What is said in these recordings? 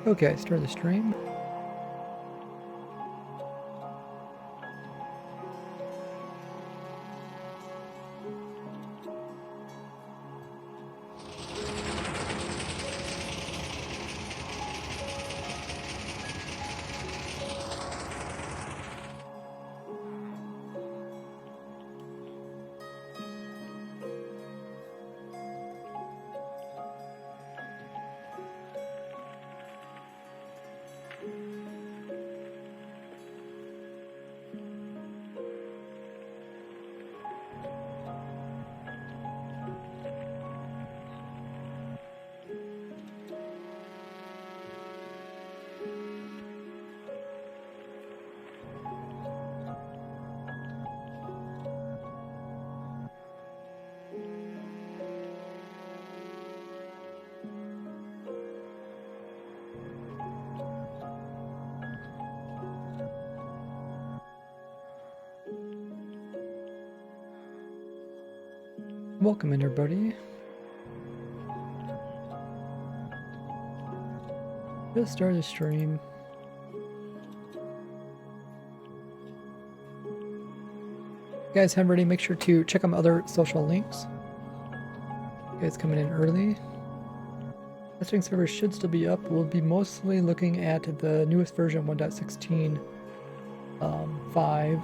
Okay, start the stream. Welcome in, everybody. Just start the stream. You guys have ready, make sure to check out my other social links. You guys coming in early. Testing server should still be up. We'll be mostly looking at the newest version 1.16 5.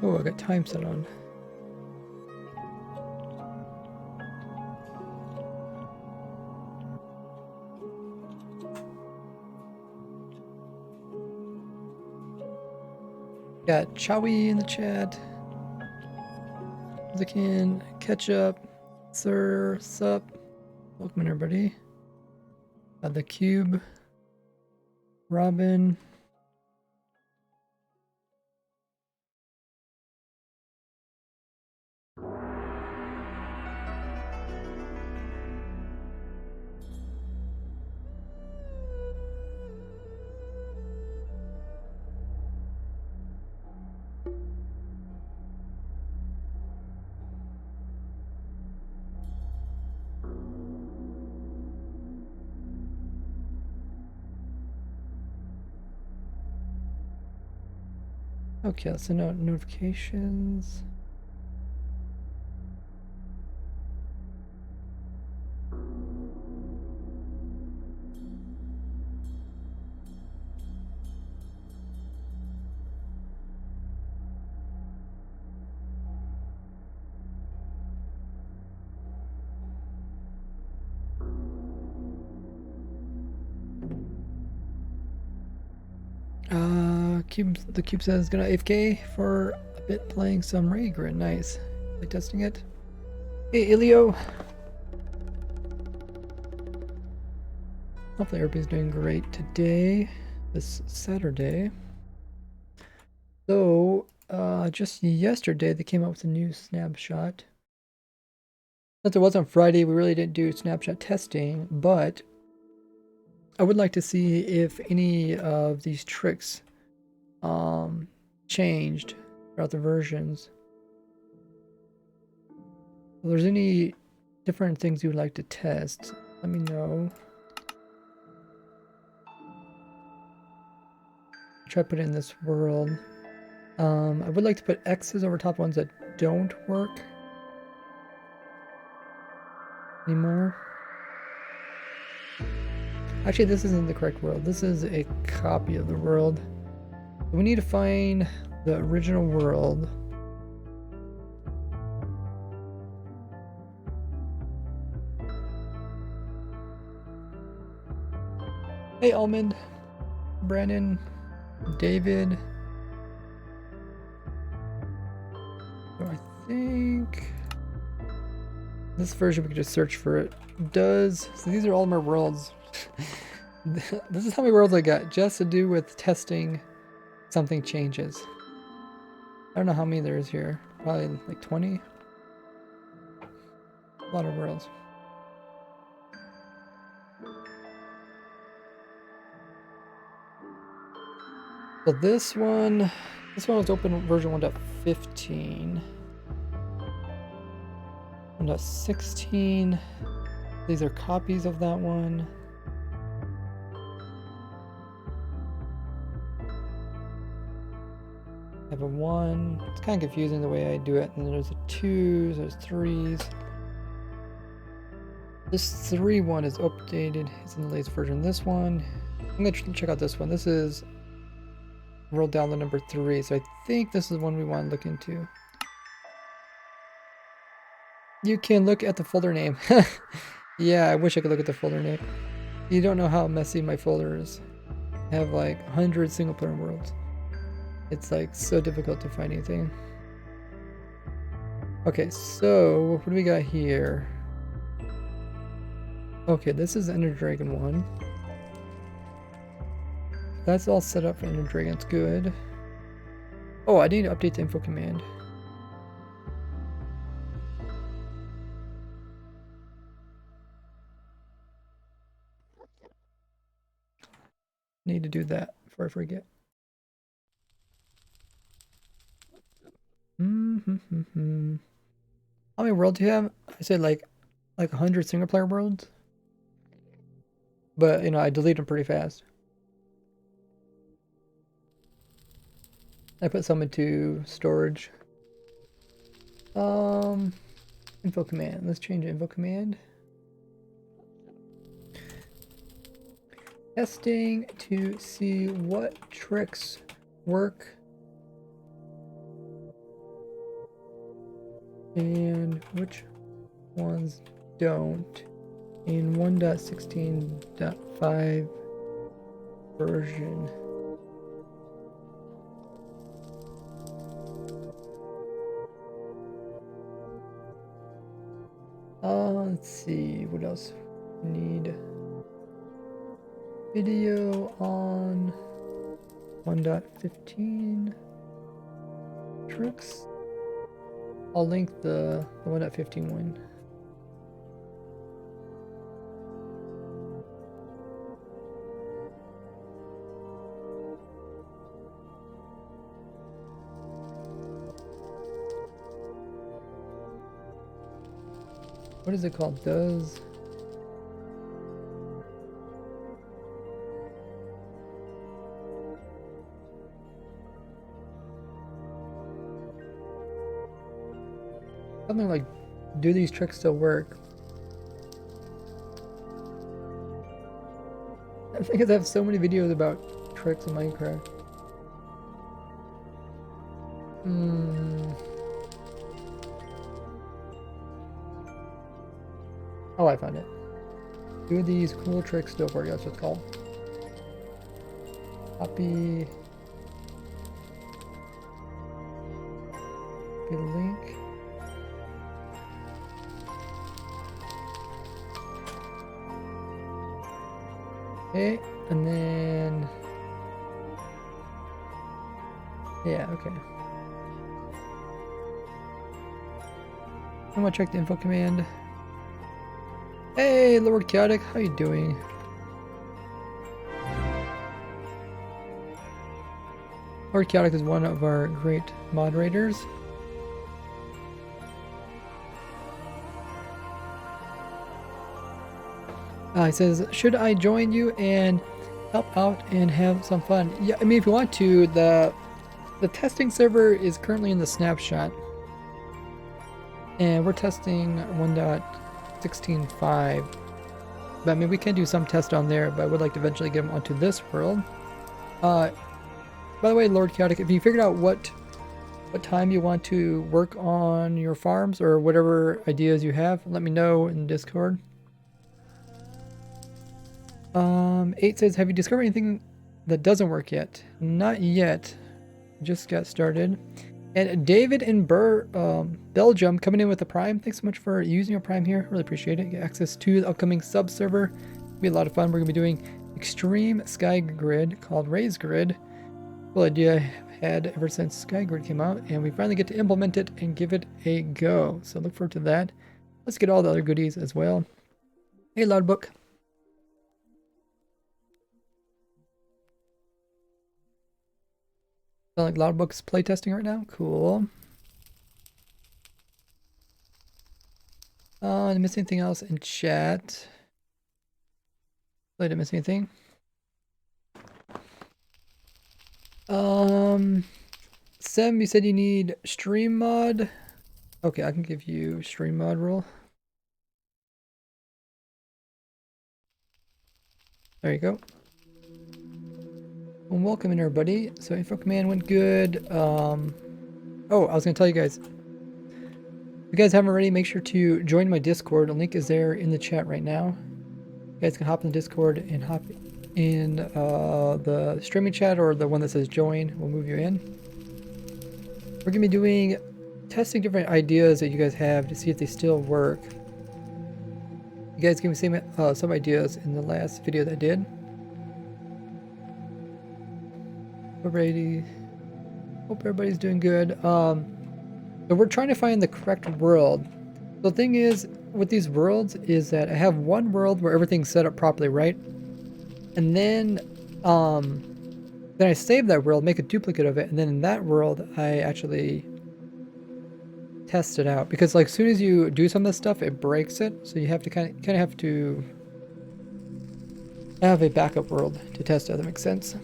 Oh, I got time set on. Got Chowie in the chat. Zikin, Ketchup, Sir, Sup. Welcome in, everybody. The Cube, Robin. Okay, let's send out notifications. The Cube says gonna AFK for a bit playing some Raygrid. Nice. Play testing it. Hey, Ilio. Hopefully everybody's doing great today, this Saturday. So, just yesterday they came out with a new snapshot. Since it was on Friday, we really didn't do snapshot testing, but I would like to see if any of these tricks changed throughout the versions. If there's any different things you would like to test, let me know. try to put it in this world. I would like to put X's over top ones that don't work anymore. Actually, this isn't the correct world. This is a copy of the world. We need to find the original world. Hey, Almond, Brandon, David. So I think this version we could just search for it. So these are all my worlds. This is how many worlds I got, just to do with testing something changes. I don't know how many there is here. Probably like 20. A lot of worlds. So this one was open version 1.15. 1.16. These are copies of that one. I have a 1. It's kind of confusing the way I do it. And then there's a 2, there's 3s. This 3.1 is updated. It's in the latest version. This one, I'm going to check out this one. This is world download number 3. So I think this is one we want to look into. You can look at the folder name. Yeah, I wish I could look at the folder name. You don't know how messy my folder is. I have like 100 single player worlds. It's like so difficult to find anything. Okay, so what do we got here? Okay, this is Ender Dragon 1. That's all set up for Ender Dragon. It's good. Oh, I need to update the info command. Need to do that before I forget. How many worlds do you have? I said like 100 single player worlds. But you know, I delete them pretty fast. I put some into storage. Info command. Let's change info command. Testing to see what tricks work and which ones don't in 1.16.5 version. Let's see what else we need. Video on 1.15 tricks. I'll link the 1.15 one. What is it called? Does something like, do these tricks still work? I think I have so many videos about tricks in Minecraft. Oh, I found it. Do these cool tricks still work? That's what it's called. Copy the link. Okay, and then yeah, okay. I'm gonna check the info command. Hey, Lord Chaotic, how you doing? Lord Chaotic is one of our great moderators. He says, should I join you and help out and have some fun. Yeah, I mean, if you want to, the testing server is currently in the snapshot, and we're testing 1.16.5. But I mean, we can do some tests on there, but I would like to eventually get them onto this world. By the way, Lord Chaotic, if you figured out what time you want to work on your farms or whatever ideas you have, let me know in Discord. 8 says, have you discovered anything that doesn't work yet? Not yet. Just got started. And David in Belgium coming in with a Prime. Thanks so much for using your Prime here. Really appreciate it. Get access to the upcoming sub server. It'll be a lot of fun. We're going to be doing Extreme Sky Grid called Raise Grid. Cool idea I've had ever since Sky Grid came out, and we finally get to implement it and give it a go. So look forward to that. Let's get all the other goodies as well. Hey, Loudbook. Sound like Loudbook's playtesting right now? Cool. Did I miss anything else in chat? I didn't miss anything. Sem, you said you need stream mod. Okay, I can give you stream mod role. There you go. Well, welcome in everybody. So info command went good. Oh, I was gonna tell you guys. If you guys haven't already, make sure to join my Discord. The link is there in the chat right now. You guys can hop in the Discord and hop in the streaming chat or the one that says join. We'll move you in. We're gonna be testing different ideas that you guys have to see if they still work. You guys gave me some ideas in the last video that I did. Hope everybody's doing good. So we're trying to find the correct world. The thing is with these worlds is that I have one world where everything's set up properly, right? And then I save that world, make a duplicate of it, and then in that world I actually test it out, because like as soon as you do some of this stuff it breaks it, so you have to kind of have to have a backup world to test it. That makes sense.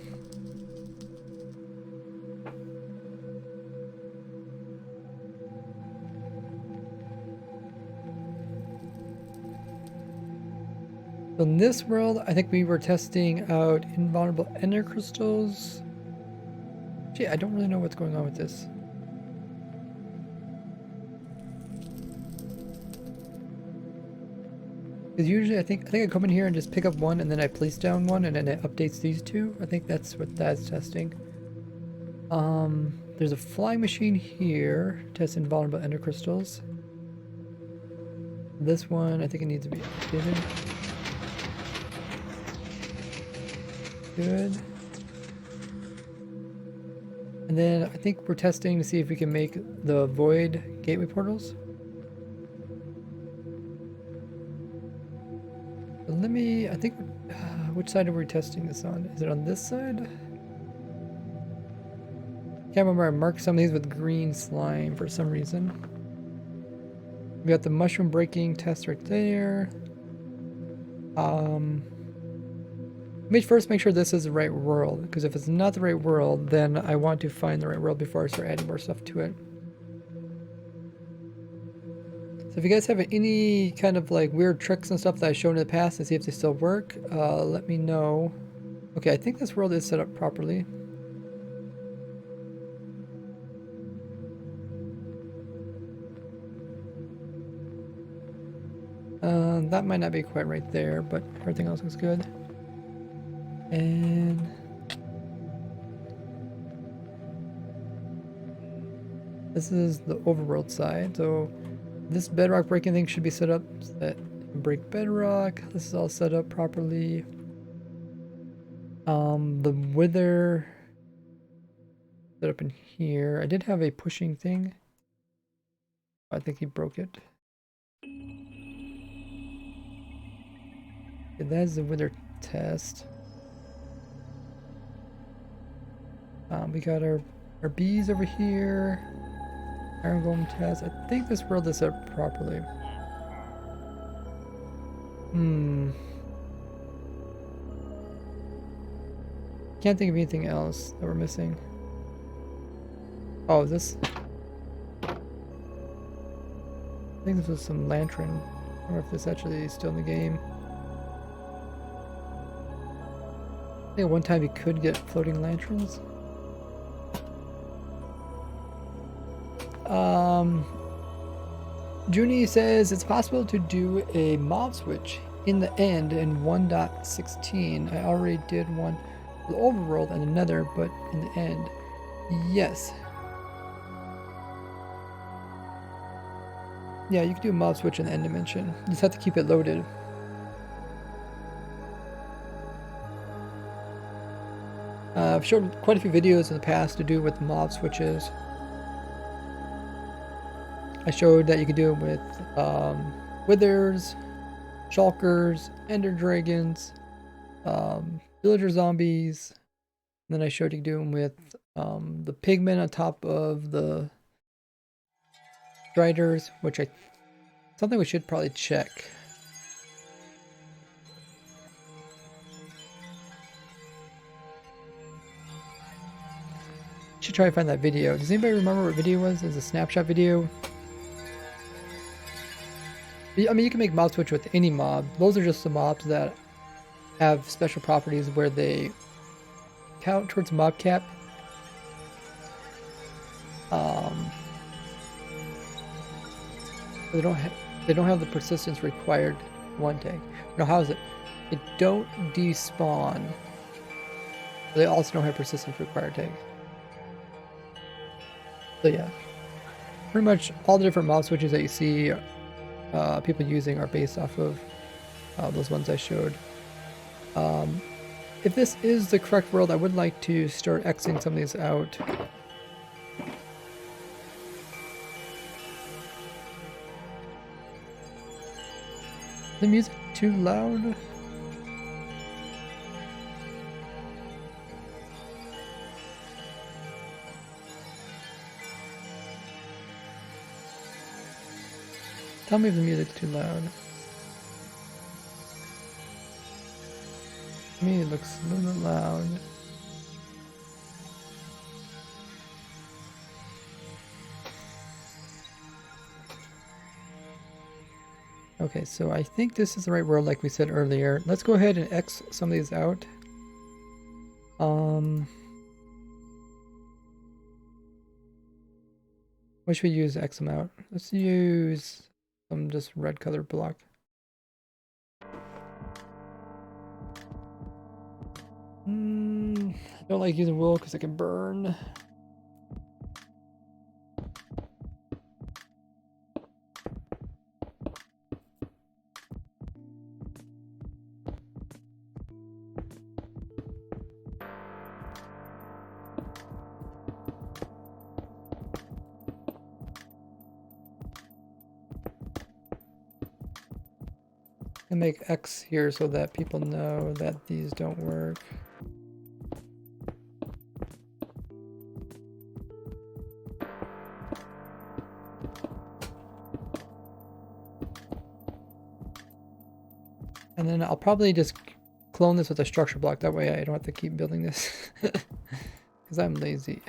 So in this world, I think we were testing out invulnerable ender crystals. Gee, I don't really know what's going on with this. Because usually I think I come in here and just pick up one and then I place down one and then it updates these two. I think that's what that's testing. There's a flying machine here, test invulnerable ender crystals. This one, I think it needs to be updated. Good. And then I think we're testing to see if we can make the void gateway portals. But let me, I think, which side are we testing this on? Is it on this side? Can't remember, I marked some of these with green slime for some reason. We got the mushroom breaking test right there. Let me first make sure this is the right world, because if it's not the right world, then I want to find the right world before I start adding more stuff to it. So if you guys have any kind of like weird tricks and stuff that I've shown in the past and see if they still work, let me know. Okay, I think this world is set up properly. That might not be quite right there, but everything else looks good. And this is the overworld side. So this bedrock breaking thing should be set up so that you can break bedrock. This is all set up properly. The wither set up in here. I did have a pushing thing. I think he broke it. Okay, that's the wither test. We got our bees over here. Iron golem test. I think this world is set up properly. can't think of anything else that we're missing. Oh, is this? I think this was some lantern. I wonder if this actually is still in the game. I think at one time you could get floating lanterns. Junie says it's possible to do a mob switch in the end in 1.16. I already did one for the overworld and another, but in the end, yes. Yeah, you can do a mob switch in the end dimension. You just have to keep it loaded. I've showed quite a few videos in the past to do with mob switches. I showed that you could do it with withers, shulkers, ender dragons, villager zombies. And then I showed you could do them with the pigmen on top of the striders, which something we should probably check. Should try to find that video. Does anybody remember what video it was? It was a snapshot video. I mean, you can make mob switch with any mob. Those are just the mobs that have special properties where they count towards mob cap. They don't have the persistence required one tag. No, how is it? They don't despawn. They also don't have persistence required tag. So yeah, pretty much all the different mob switches that you see people using are based off of those ones I showed. If this is the correct world, I would like to start Xing some of these out. Is the music too loud? Tell me if the music's too loud. To me, it looks a little bit loud. Okay, so I think this is the right world like we said earlier. Let's go ahead and X some of these out. What should we use X them out? Let's use some just red color block. I don't like using wool because it can burn. And make X here so that people know that these don't work. And then I'll probably just clone this with a structure block. That way I don't have to keep building this. Because I'm lazy.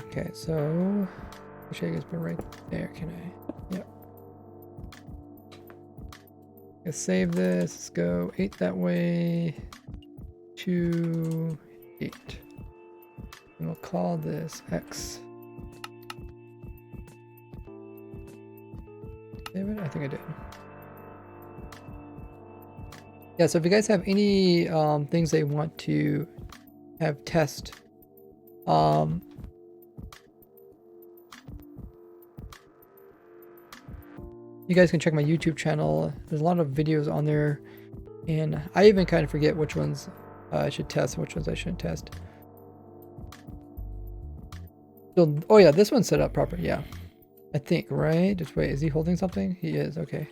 Okay, so... I should just put right there, can I? Yep. Let's save this. Let's go 8 that way. 2, 8. And we'll call this X. Save it? I think I did. Yeah, so if you guys have any things they want to have test, you guys can check my YouTube channel. There's a lot of videos on there, and I even kind of forget which ones I should test and which ones I shouldn't test. So, oh yeah, this one's set up proper. Yeah, I think, right? Just wait, is he holding something? He is. Okay.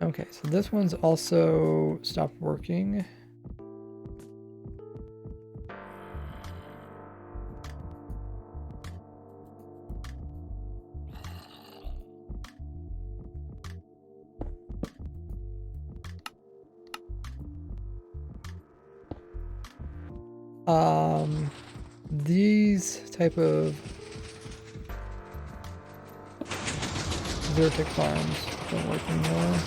Okay, so this one's also stopped working. These type of Zertic farms don't work anymore.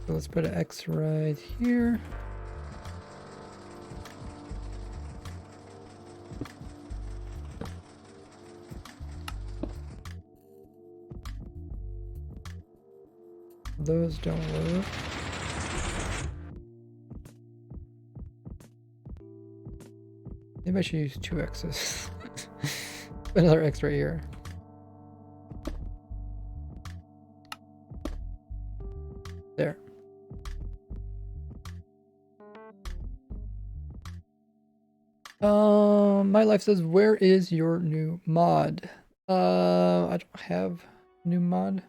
So let's put an X right here. Those don't work. Maybe I should use 2 X's. Another X right here. There. My life says, where is your new mod? I don't have new mod.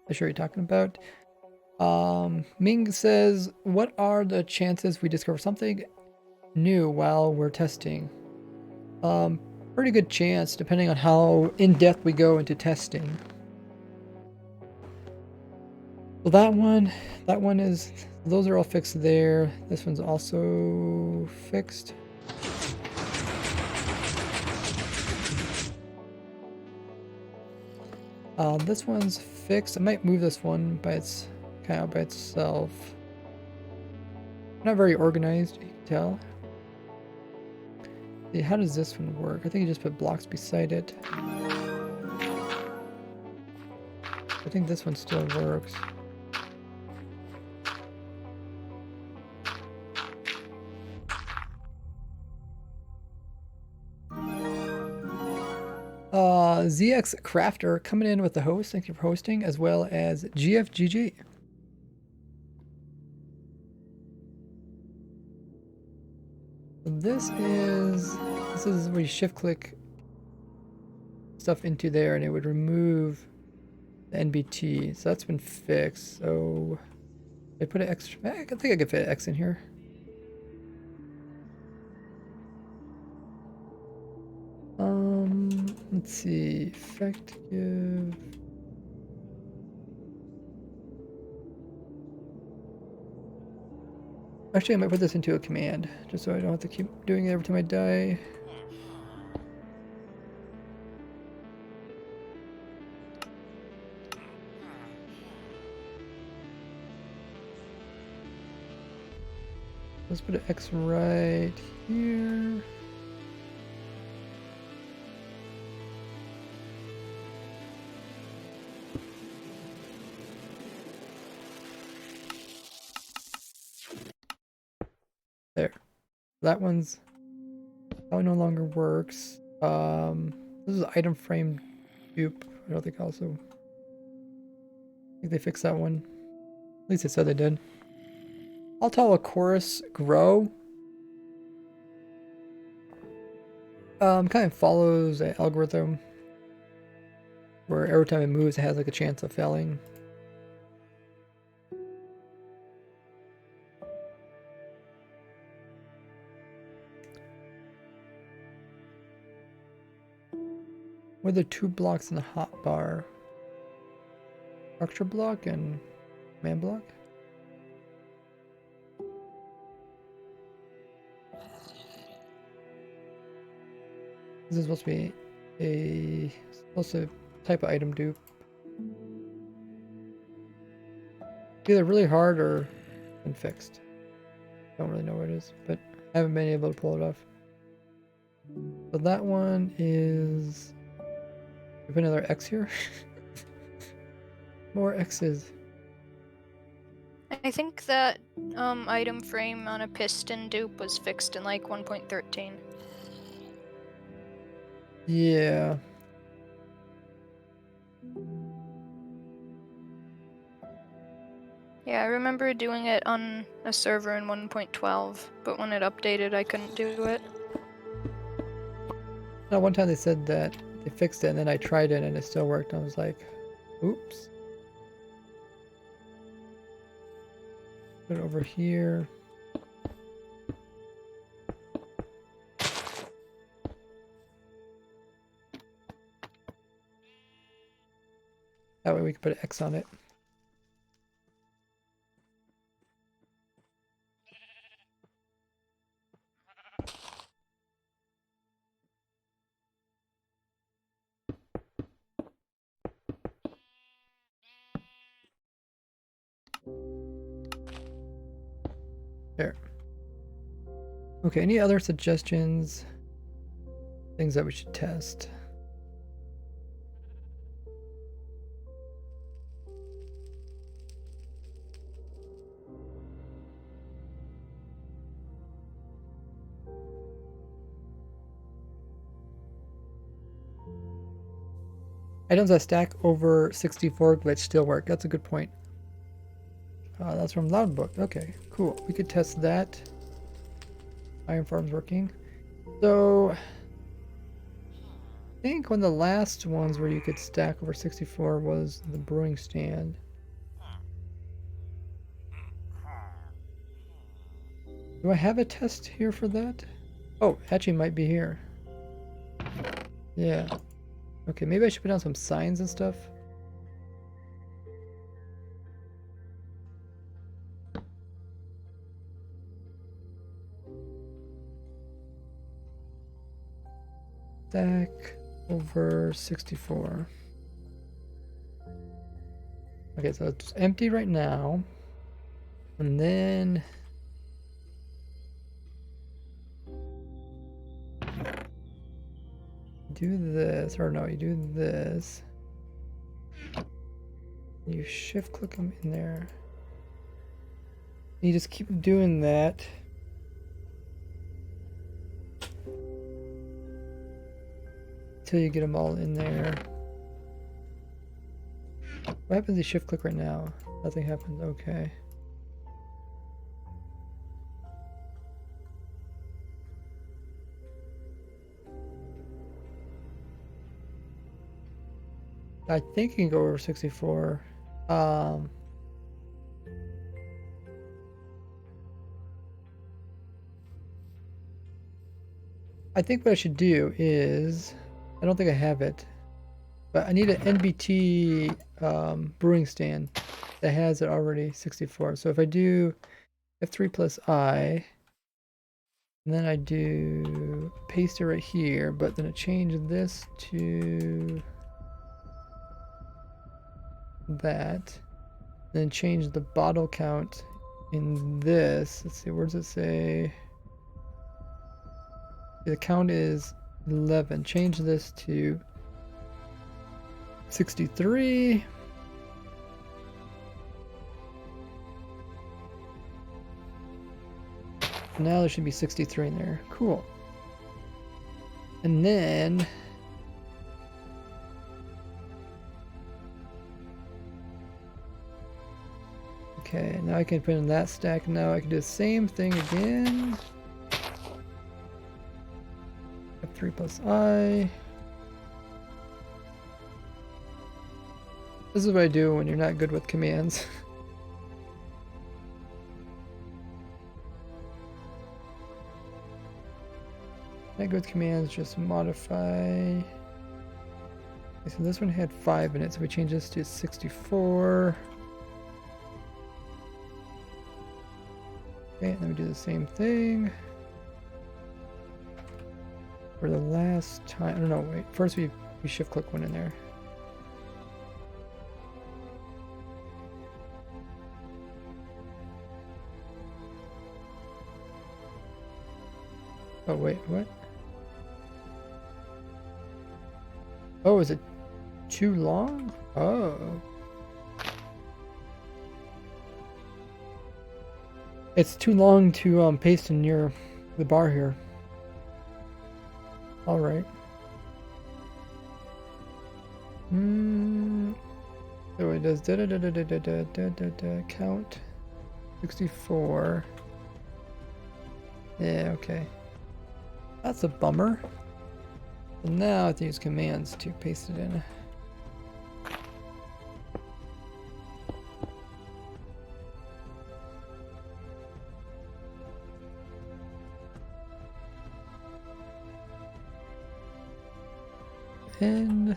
I'm sure you're talking about. Ming says, what are the chances we discover something new while we're testing? Pretty good chance, depending on how in-depth we go into testing. Well, that one is, those are all fixed there. This one's also fixed. This one's fixed. I might move this one by its kind of by itself. Not very organized, you can tell. See, how does this one work? I think you just put blocks beside it. I think this one still works. ZX Crafter coming in with the host. Thank you for hosting, as well as GFGG. This is where you shift click stuff into there and it would remove the NBT. So that's been fixed. So I put an X. I think I could fit an X in here. Let's see. Effective. Actually, I might put this into a command, just so I don't have to keep doing it every time I die. Let's put an X right here. There. That one no longer works. This is item frame dupe. I don't think also. I think they fixed that one. At least they said they did. Altachosaurus grow. Kind of follows an algorithm where every time it moves, it has like a chance of failing. What are the 2 blocks in the hotbar? Structure block and man block? This is supposed to be a type of item dupe. Either really hard or been fixed. Don't really know what it is, but I haven't been able to pull it off. So that one is. We put another X here. More X's. I think that item frame on a piston dupe was fixed in like 1.13. Yeah. Yeah, I remember doing it on a server in 1.12, but when it updated, I couldn't do it. Now, one time they said that they fixed it, and then I tried it, and it still worked. I was like, oops. Put it over here. That way we can put an X on it. There. Okay, any other suggestions? Things that we should test? Items that stack over 64 glitch still work. That's a good point. That's from Loudbook. Okay, cool. We could test that. Iron Farm's working. So, I think one of the last ones where you could stack over 64 was the brewing stand. Do I have a test here for that? Oh, Hatchie might be here. Yeah. Okay, maybe I should put down some signs and stuff. Stack over 64. Okay, so it's empty right now. And then do this, or no, you do this. You shift click them in there. You just keep doing that. Until you get them all in there. What happens if you shift click right now? Nothing happens, okay. I think you can go over 64. I think what I should do is, I don't think I have it, but I need an NBT brewing stand that has it already 64. So if I do F3 plus I, and then I do paste it right here, but then I change this to that, then change the bottle count in this. Let's see, where does it say? The count is 11. Change this to 63. Now there should be 63 in there. Cool. And then okay, now I can put in that stack. Now I can do the same thing again. F3 plus I. This is what I do when you're not good with commands. Not good with commands, just modify. Okay, so this one had 5 in it, so we change this to 64. Okay, and then we do the same thing for the last time. I don't know, wait. First we shift click one in there. Oh, wait, what? Oh, is it too long? Oh. It's too long to paste in the bar here. All right. So it does count 64. Yeah, okay. That's a bummer. And now I have to use commands to paste it in. And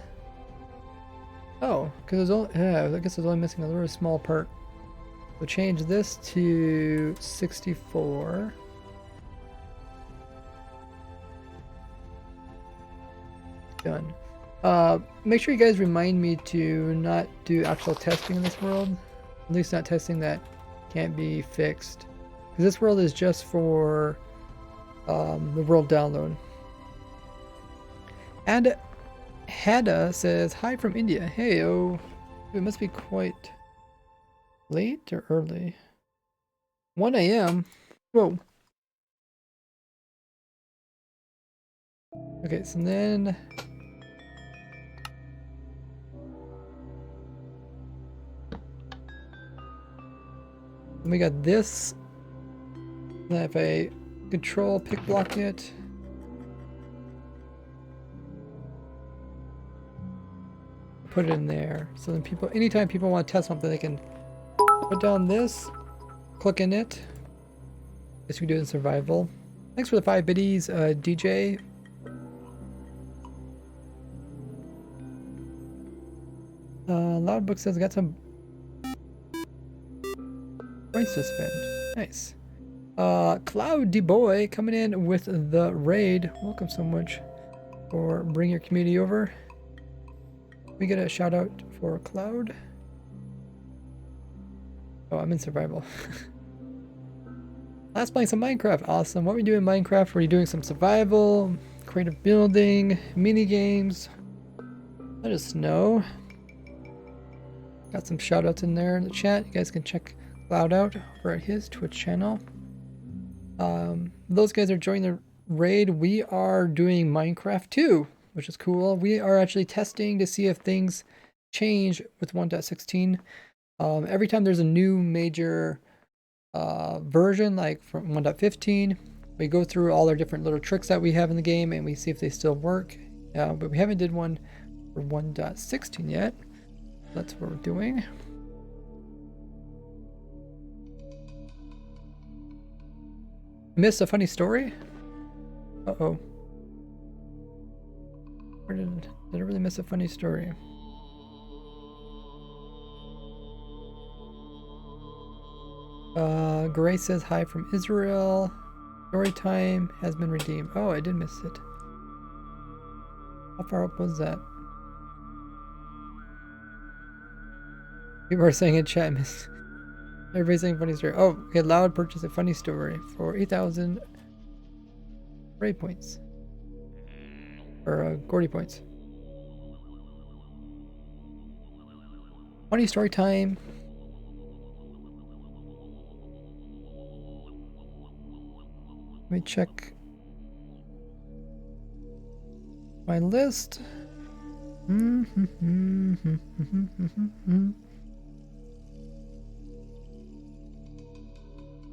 oh, because I guess I was only missing a very small part. We'll change this to 64. Done. Make sure you guys remind me to not do actual testing in this world. At least not testing that can't be fixed. Because this world is just for the world download. And Hada says, hi from India. Hey, oh. It must be quite late or early? 1 a.m.? Whoa. Okay, so then... we got this. Then if I control pick block it. Put it in there. So then people, anytime people want to test something, they can put down this, click in it. Guess we do it in survival. Thanks for the 5 biddies, DJ. Loudbook says got some points to spend. Nice. Cloudy Boy coming in with the raid. Welcome so much for bringing your community over. We get a shout out for Cloud. Oh, I'm in survival. Last playing some Minecraft. Awesome. What we do in Minecraft? Were you doing some survival, creative building, mini games? Let us know. Got some shout outs in there in the chat. You guys can check Cloud out over at his Twitch channel. Those guys are joining the raid. We are doing Minecraft 2, which is cool. We are actually testing to see if things change with 1.16. Every time there's a new major version, like from 1.15, we go through all our different little tricks that we have in the game and we see if they still work. But we haven't did one for 1.16 yet. That's what we're doing. Missed a funny story? Uh-oh. Where did I really miss a funny story? Grace says hi from Israel. Story time has been redeemed. Oh, I did miss it. How far up was that? People are saying in chat, miss. Everybody's saying funny story. Oh, okay, Loud purchased a funny story for 8,000 Ray points. Or Gordy points. Funny story time. Let me check my list.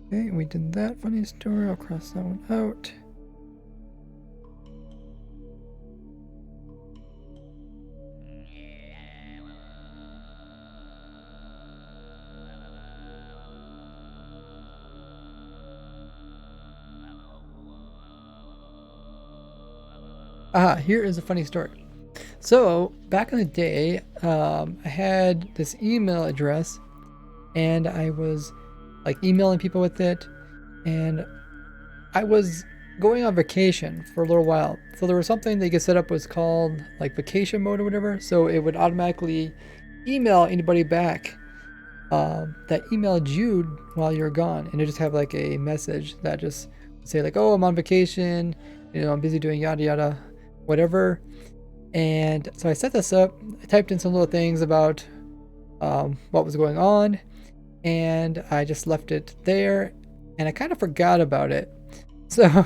Okay, we did that funny story. I'll cross that one out. Here is a funny story. So back in the day, I had this email address and I was like emailing people with it, and I was going on vacation for a little while. So there was something they could set up was called like vacation mode or whatever. So it would automatically email anybody back that emailed you while you're gone, and it just have like a message that just say like, oh, I'm on vacation, you know, I'm busy doing yada yada, whatever. And so I set this up. I typed in some little things about what was going on, and I just left it there, and I kind of forgot about it. So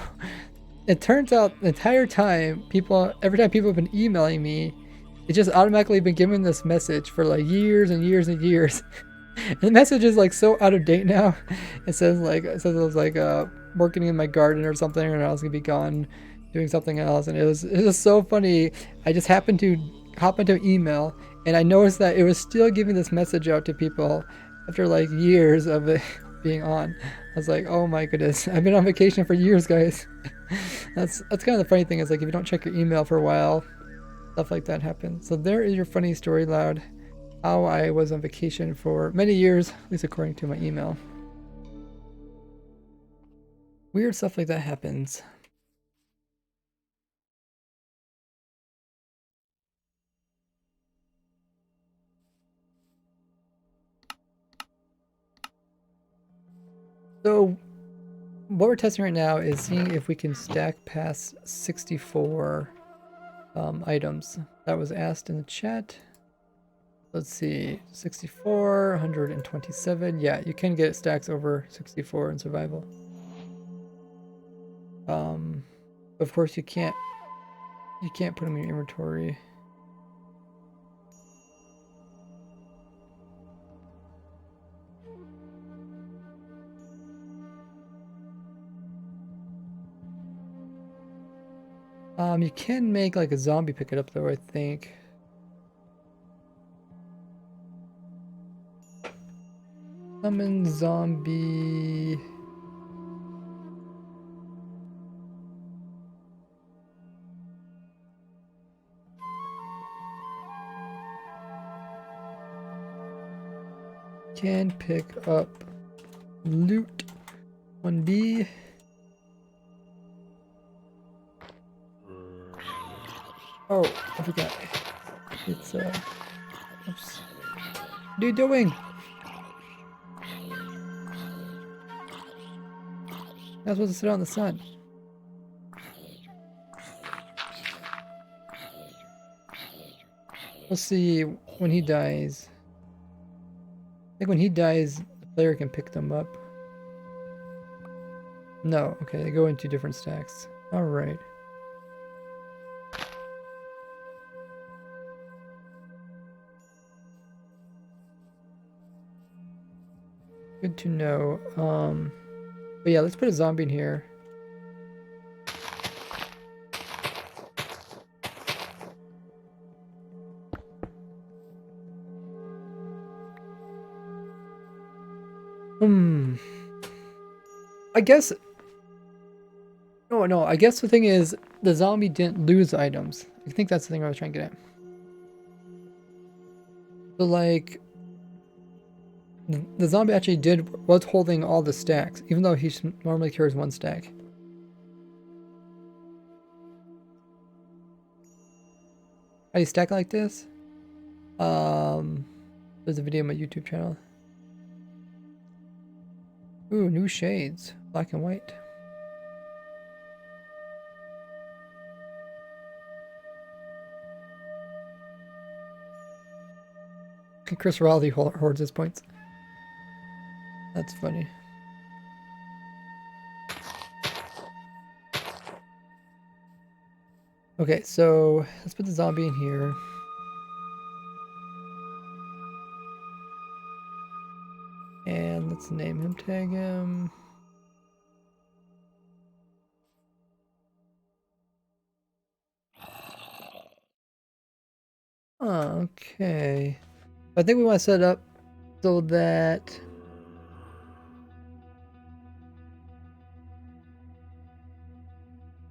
it turns out the entire time every time people have been emailing me, it's just automatically been giving this message for like years and years and years. And the message is like so out of date now. It says it was like working in my garden or something, and I was gonna be gone doing something else, and it was so funny. I just happened to hop into an email, and I noticed that it was still giving this message out to people after like years of it being on. I was like, oh my goodness, I've been on vacation for years, guys. That's kind of the funny thing is like if you don't check your email for a while, stuff like that happens. So there is your funny story, Loud. How I was on vacation for many years, at least according to my email. Weird stuff like that happens. So what we're testing right now is seeing if we can stack past 64 items. That was asked in the chat. Let's see, 64, 127. Yeah, you can get stacks over 64 in survival. Of course you can't put them in your inventory. You can make like a zombie pick it up though, I think. Summon zombie. Can pick up loot 1B. Oh, I forgot. It's oops. What are you doing? Not supposed to sit out in the sun. We'll see when he dies. I think when he dies, the player can pick them up. No, okay, they go into different stacks. Alright. Good to know. But yeah, let's put a zombie in here. I guess... No, I guess the thing is, the zombie didn't lose items. I think that's the thing I was trying to get at. So like... The zombie actually was holding all the stacks, even though he normally carries one stack. How do you stack like this? There's a video on my YouTube channel. Ooh, new shades. Black and white. Chris Raleigh hoards his points. That's funny. Okay, so let's put the zombie in here. And let's name him, tag him. Okay. I think we want to set it up so that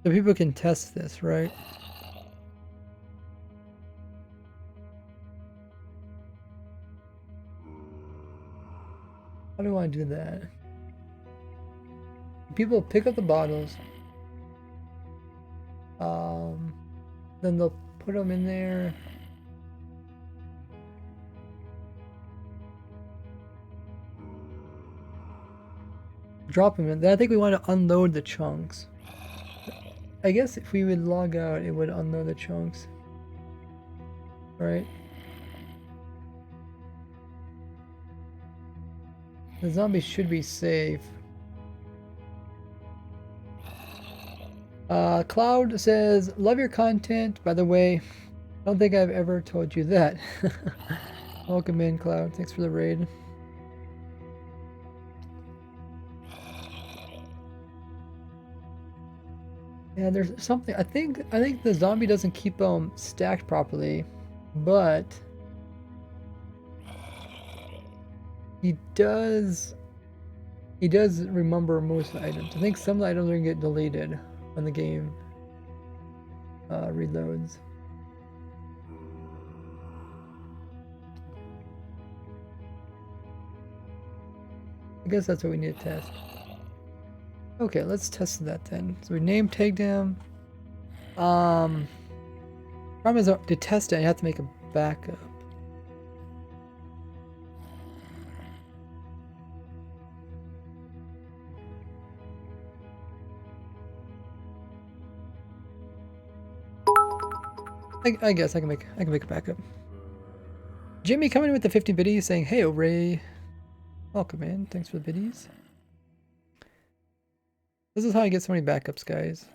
people can test this, right? How do I do that? People pick up the bottles. Then they'll put them in there. Drop them in. Then I think we want to unload the chunks. I guess if we would log out, it would unload the chunks. Right? The zombies should be safe. Cloud says, love your content. By the way, I don't think I've ever told you that. Welcome in, Cloud. Thanks for the raid. Yeah, there's something. I think the zombie doesn't keep them stacked properly, but he does remember most of the items. I think some of the items are gonna get deleted when the game reloads. I guess that's what we need to test. Okay, let's test that then. So we name tagged him. Problem is to test it, you have to make a backup. I guess I can make a backup. Jimmy coming in with the 50 biddies saying, "Hey, Ray, welcome in. Thanks for the biddies." This is how I get so many backups, guys.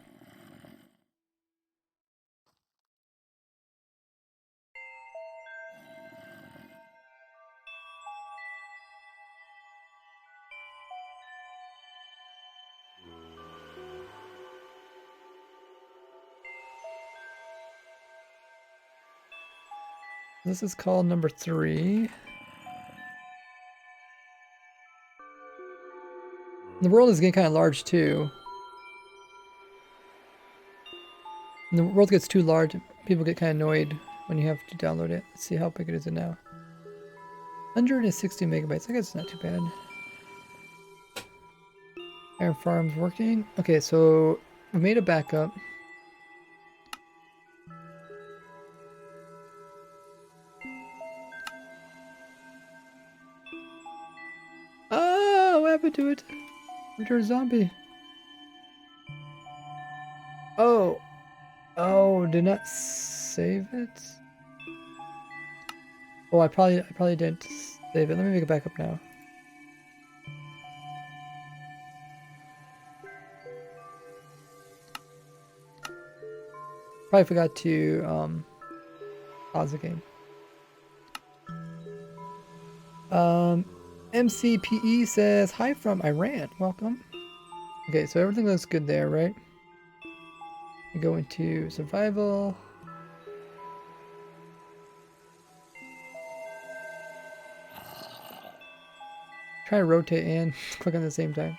This is call number 3. The world is getting kind of large too. When the world gets too large, people get kind of annoyed when you have to download it. Let's see how big it is now. 160 megabytes. I guess it's not too bad. Iron farm's working. Okay, so we made a backup. Oh, what happened to it? You're a zombie. Oh. Oh, did not save it? Oh, I probably didn't save it. Let me make a backup now. Probably forgot to pause the game. MCPE says hi from Iran. Welcome. Okay, so everything looks good there, right? We go into survival. Try to rotate and click on the same time.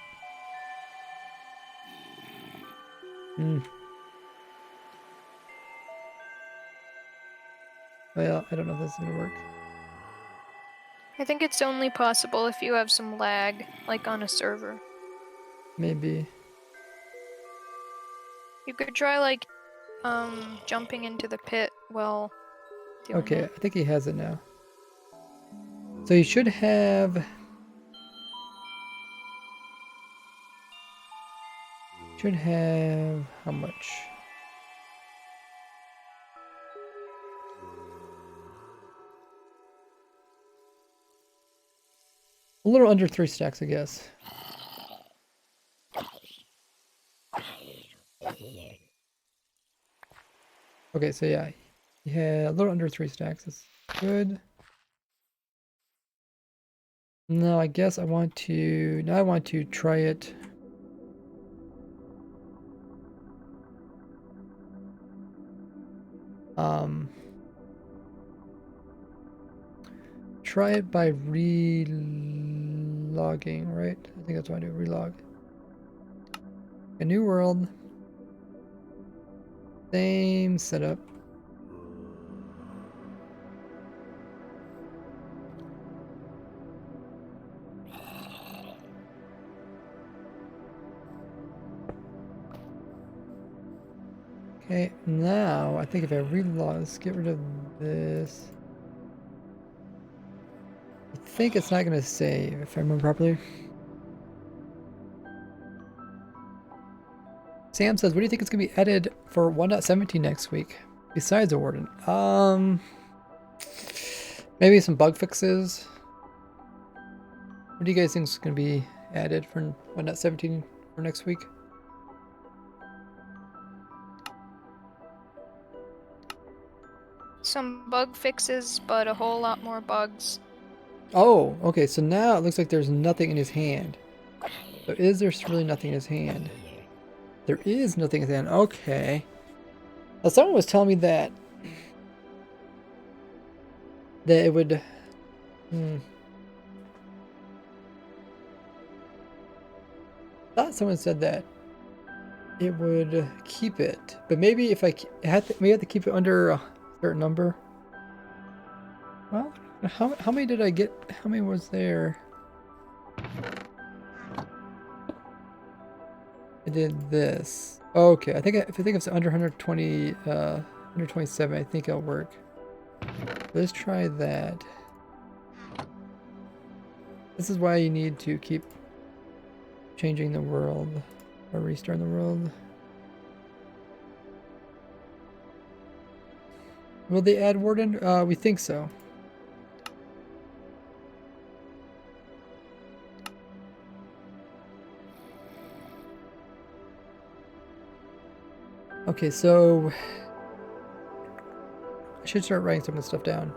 Well, I don't know if this is gonna work. I think it's only possible if you have some lag, like on a server. Maybe. You could try like jumping into the pit while doing Okay, it. I think he has it now. So you should have... Should have... How much? A little under 3 stacks, I guess. Okay, so yeah. Yeah, a little under 3 stacks. That's good. No, I guess I want to... Now I want to try it. Try it by relogging, right? I think that's what I do, relog. A new world. Same setup. Okay, now I think if I relog, let's get rid of this. I think it's not gonna save, if I remember properly. Sam says, what do you think is gonna be added for 1.17 next week? Besides the warden. Maybe some bug fixes. What do you guys think is gonna be added for 1.17 for next week? Some bug fixes, but a whole lot more bugs. Oh, okay, so now it looks like there's nothing in his hand. So is there really nothing in his hand? There is nothing in his hand. Okay. Now someone was telling me that it would thought someone said that it would keep it, but maybe if we have to keep it under a certain number. Well, how many did I get? How many was there? I did this. Okay, I think if it's under 120, 127, I think it'll work. Let's try that. This is why you need to keep changing the world or restarting the world. Will they add Warden? We think so. Okay, so I should start writing some of the stuff down.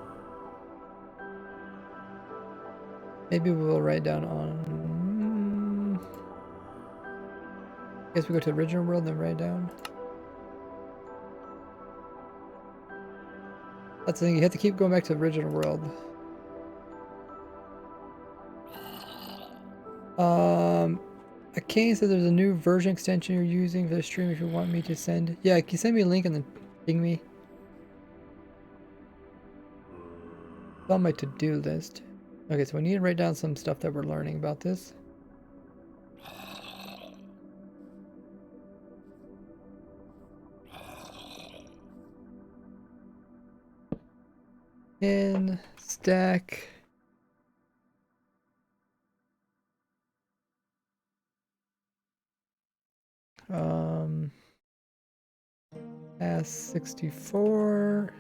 Maybe we'll write down on. I guess we go to the original world and then write down. That's the thing, you have to keep going back to the original world. Akane said there's a new version extension you're using for the stream if you want me to send. Yeah, can you send me a link and then ping me? It's on my to-do list. Okay, so we need to write down some stuff that we're learning about this. In stack. S64.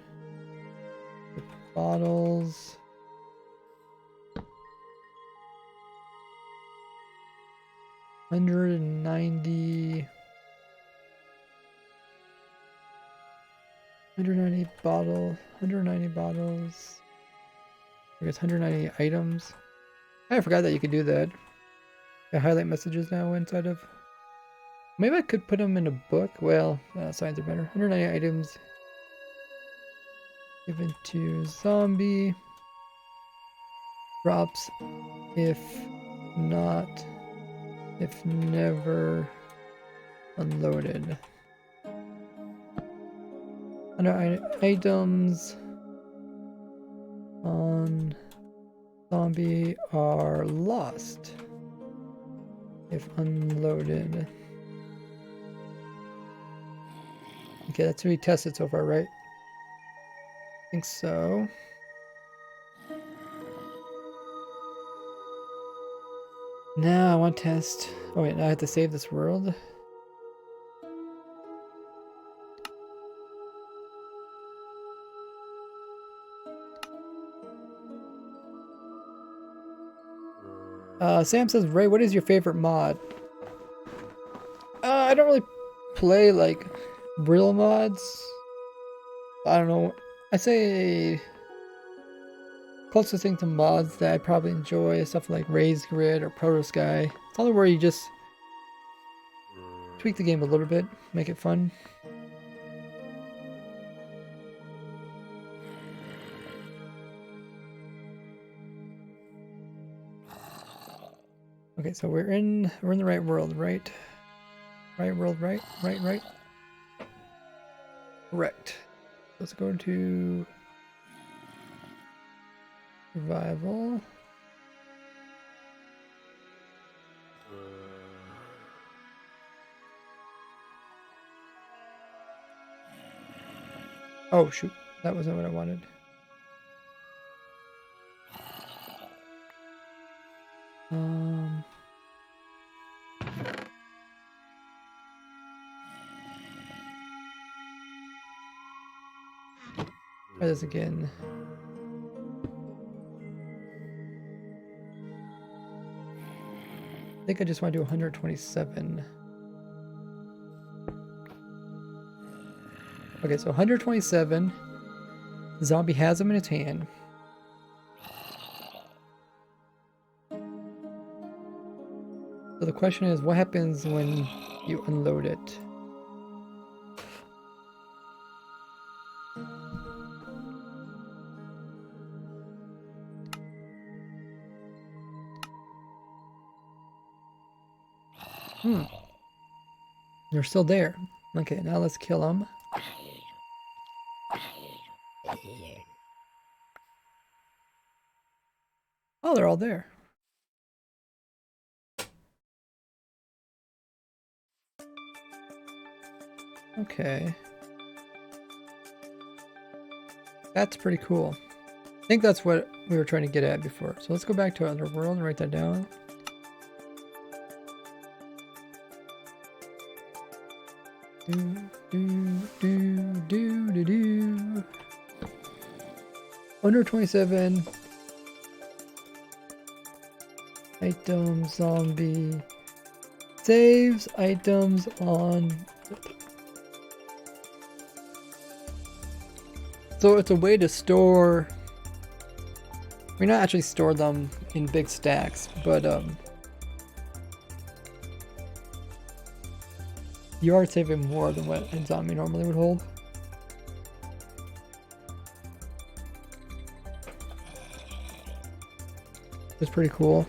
The bottles. $190 bottle, 190 bottles. I guess 190 items. I forgot that you could do that. I highlight messages now inside of. Maybe I could put them in a book. Well, signs are better. 190 items given to zombie. Drops if not. If never unloaded. Under items on zombie are lost if unloaded. Okay, that's what we tested so far, right? I think so. Now I want to test. Oh wait, now I have to save this world. Sam says, Ray, what is your favorite mod? I don't really play like real mods. I don't know. I say closest thing to mods that I probably enjoy is stuff like Raised Grid or Protosky. It's all where you just tweak the game a little bit, make it fun. Okay, so we're in the right world, right? Right world, right? Right. Correct. Let's go to survival. Oh shoot, that wasn't what I wanted. Try this again. I think I just want to do 127. Okay, so 127. The zombie has them in its hand. So the question is, what happens when you unload it? They're still there. Okay, now let's kill them. Oh, they're all there. Okay. That's pretty cool. I think that's what we were trying to get at before. So let's go back to Underworld and write that down. Do. Under 27. Item zombie. Saves items on. So it's a way to store. We not actually store them in big stacks, but you are saving more than what a zombie normally would hold. It's pretty cool.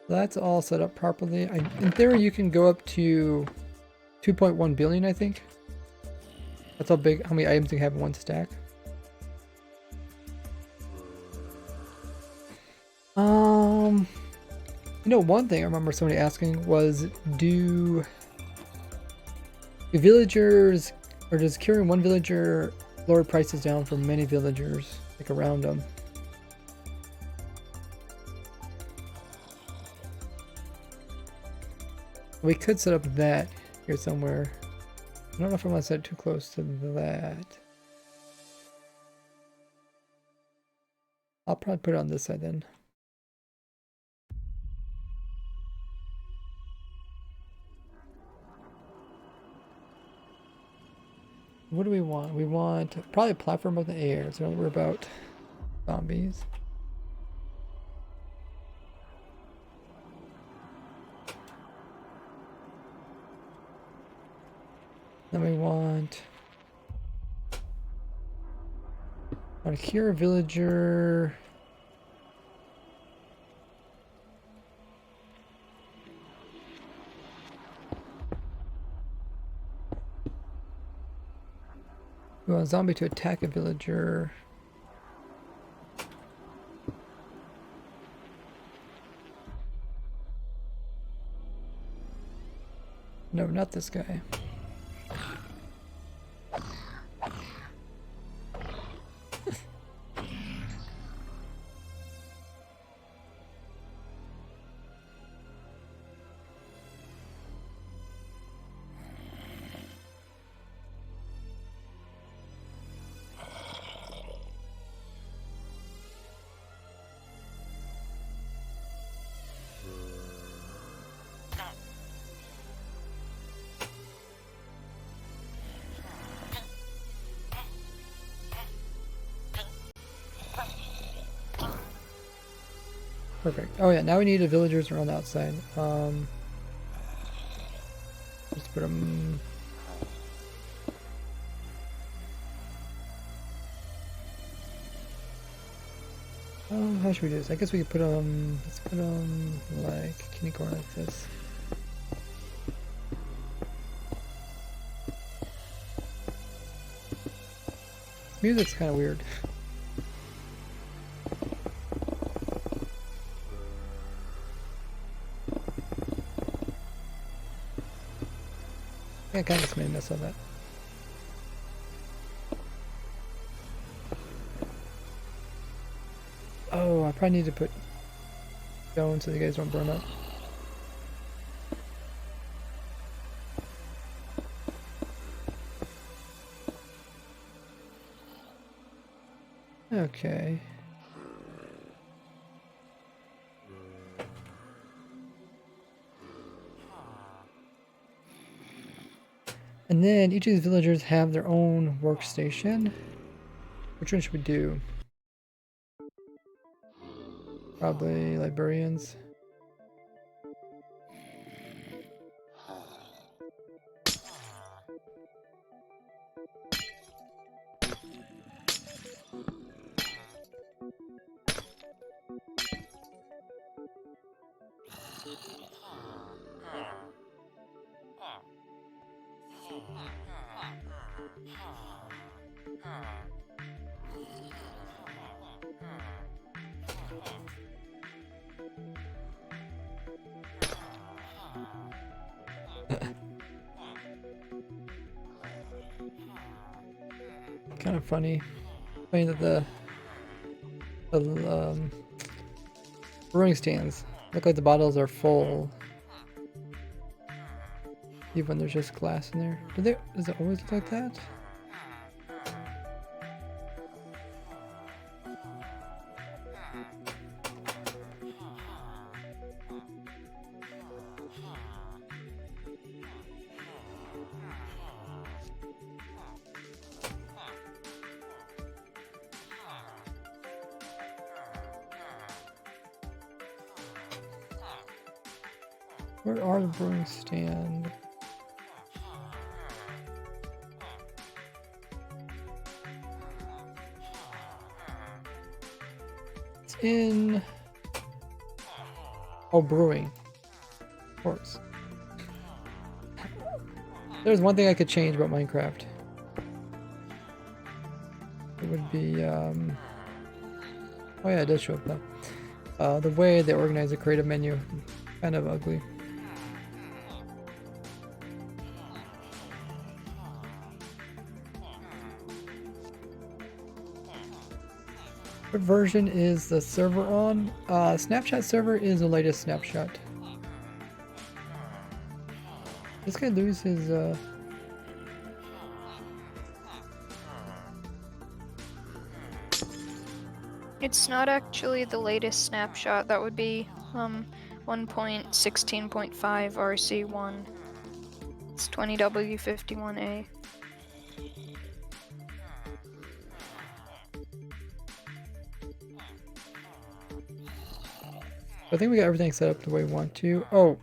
That's all set up properly. In theory, you can go up to 2.1 billion, I think. That's how many items you have in one stack. You know, one thing I remember somebody asking was, do villagers, or does curing one villager lower prices down for many villagers, like around them? We could set up that here somewhere. I don't know if I want to set it too close to that. I'll probably put it on this side then. What do we want? We want probably a platform of the air, so don't worry about zombies. Then we want to cure a villager. We want a zombie to attack a villager. No, not this guy. Perfect. Oh yeah, now we need the villagers around the outside. Let's put them. How should we do this? I guess we could put them. Let's put them like kitty corner like this. This music's kind of weird. Yeah, I kind of just made a mess of that. Oh, I probably need to put stone so you guys don't burn up. Okay. And then each of these villagers have their own workstation. Which one should we do? Probably librarians. Kind of funny that the brewing stands look like the bottles are full, Even when there's just glass in there. Does it always look like that? Where are the brewing stand? It's in... Oh, brewing. Of course. There's one thing I could change about Minecraft. It would be, oh yeah, it does show up though. The way they organize the creative menu. Kind of ugly. What version is the server on? Snapchat server is the latest snapshot. This guy lose his It's not actually the latest snapshot. That would be 1.16.5 RC1. It's 20W51A. I think we got everything set up the way we want to. Oh,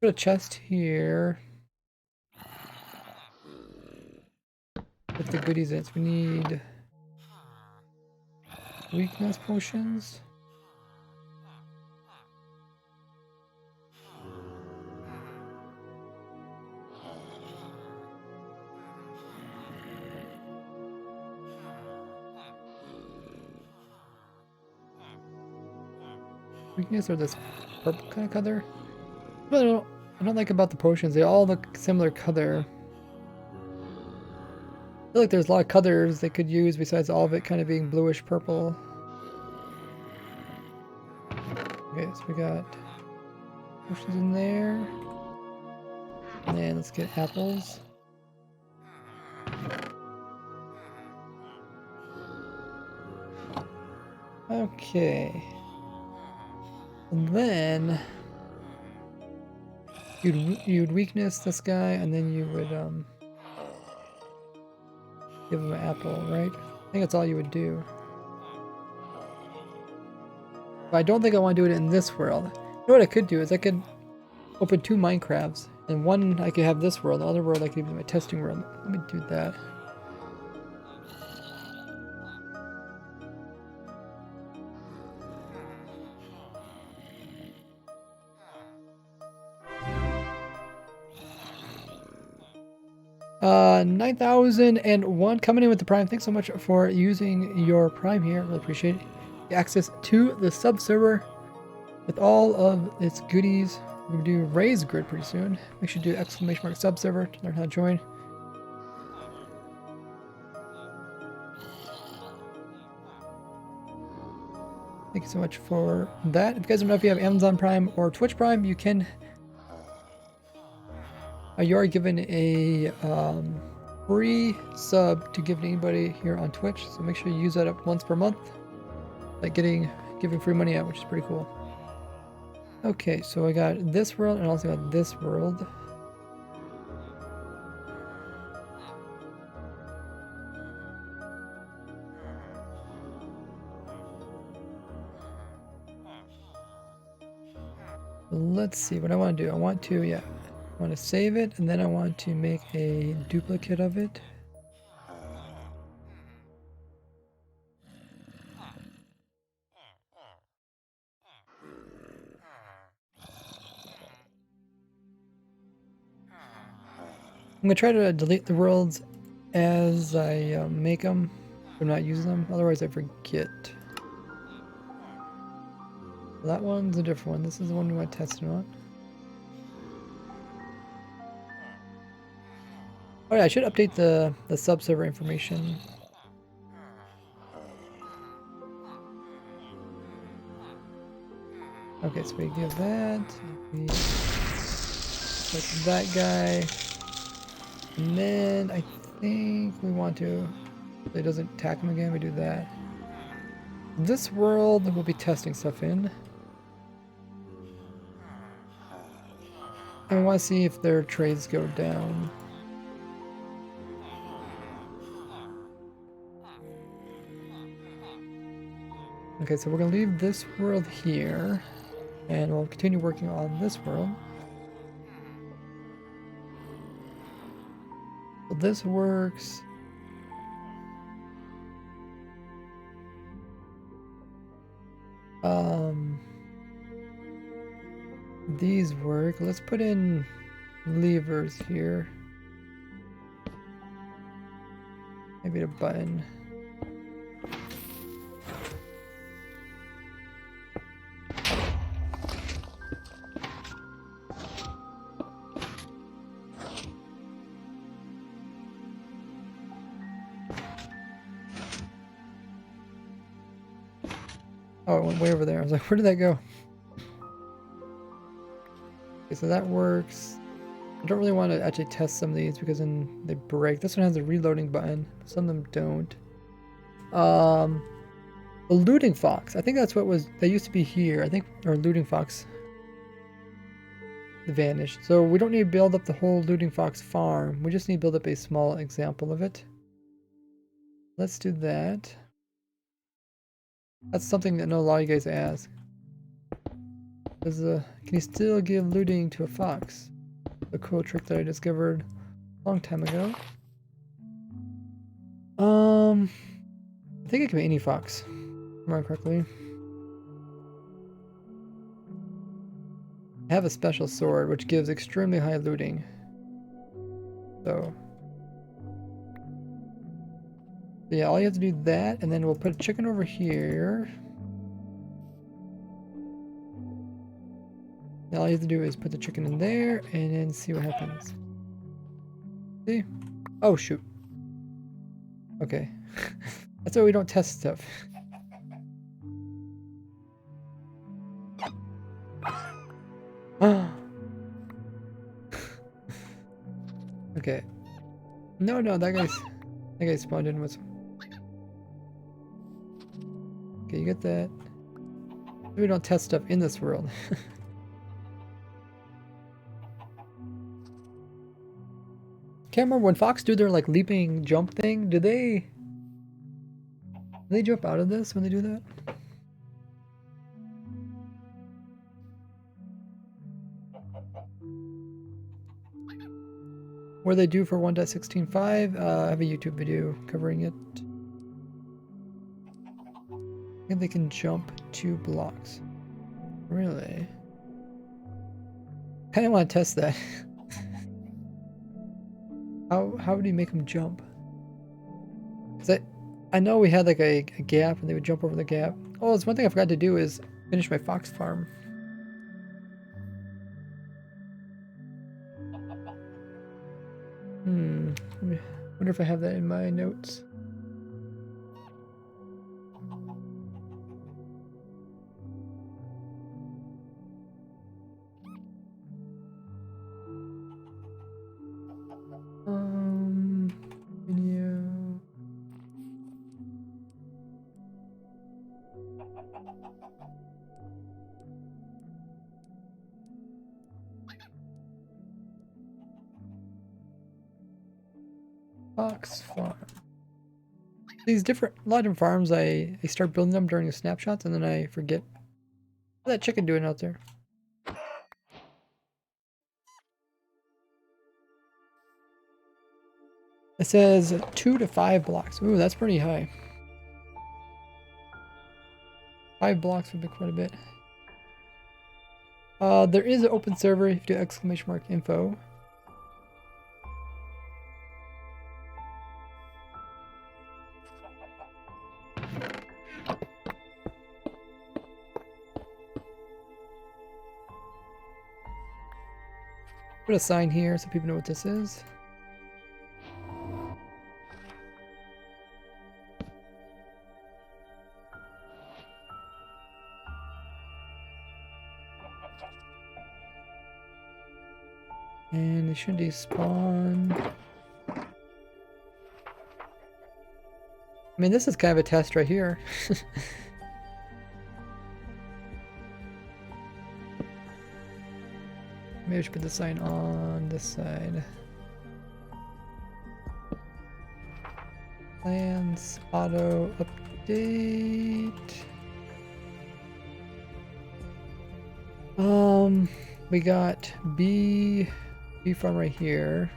put a chest here with the goodies in it. So we need weakness potions. Weakness or this purple kind of color. But I don't like about the potions. They all look similar color. I feel like there's a lot of colors they could use besides all of it kind of being bluish purple. Okay, so we got potions in there. And then let's get apples. Okay. And then you'd weakness this guy, and then you would give him an apple, right? I think that's all you would do. But I don't think I want to do it in this world. You know what I could do is I could open 2 Minecrafts, and one I could have this world, the other world I could be my testing world. Let me do that. Uh, 9,001 coming in with the Prime. Thanks so much for using your Prime here. Really appreciate it. Access to the sub server with all of its goodies. We're gonna do Raise Grid pretty soon. Make sure to do ! Sub server to learn how to join. Thank you so much for that. If you guys don't know if you have Amazon Prime or Twitch Prime, you can. You are given a free sub to give to anybody here on Twitch, so make sure you use that up once per month, like giving free money out, which is pretty cool. Okay, so I got this world and also got this world. Let's see what I want to do. I want to save it, and then I want to make a duplicate of it. I'm going to try to delete the worlds as I make them. I'm not using them, otherwise I forget. That one's a different one. This is the one we want to test on. Oh yeah, I should update the sub-server information. Okay, so we give that. Like that guy. And then I think we want to, so it doesn't attack him again, we do that. This world we'll be testing stuff in. I want to see if their trades go down. Okay, so we're gonna leave this world here, and we'll continue working on this world. So this works. These work. Let's put in levers here. Maybe a button. Oh, it went way over there. I was like, where did that go? Okay, so that works. I don't really want to actually test some of these because then they break. This one has a reloading button. Some of them don't. The looting fox. I think that's what was. They used to be here. I think, or looting fox. Vanished. So we don't need to build up the whole looting fox farm. We just need to build up a small example of it. Let's do that. That's something that I know a lot of you guys ask. Can you still give looting to a fox? A cool trick that I discovered a long time ago. I think it can be any fox. Remember correctly. I have a special sword which gives extremely high looting. So yeah, all you have to do that, and then we'll put a chicken over here. Now all you have to do is put the chicken in there, and then see what happens. See? Oh shoot. Okay. That's why we don't test stuff. Okay. No, that guy spawned in with. Okay, you get that. We don't test stuff in this world. Can't remember when fox do their like leaping jump thing. Do they jump out of this when they do that? What they do for 1.16.5? I have a YouTube video covering it. I think they can jump 2 blocks. Really? Kind of want to test that. How would you make them jump? Cause I know we had like a gap and they would jump over the gap. Oh, it's one thing I forgot to do is finish my fox farm. Wonder if I have that in my notes. Video. Fox farm. These different, a lot of different farms, I start building them during the snapshots and then I forget. What's that chicken doing out there? It says 2 to 5 blocks. Ooh, that's pretty high. 5 blocks would be quite a bit. There is an open server if you do !info. Put a sign here so people know what this is. And it should despawn. I mean, this is kind of a test right here. Maybe I should put the sign on this side. Plans, auto update. We got bee farm right here.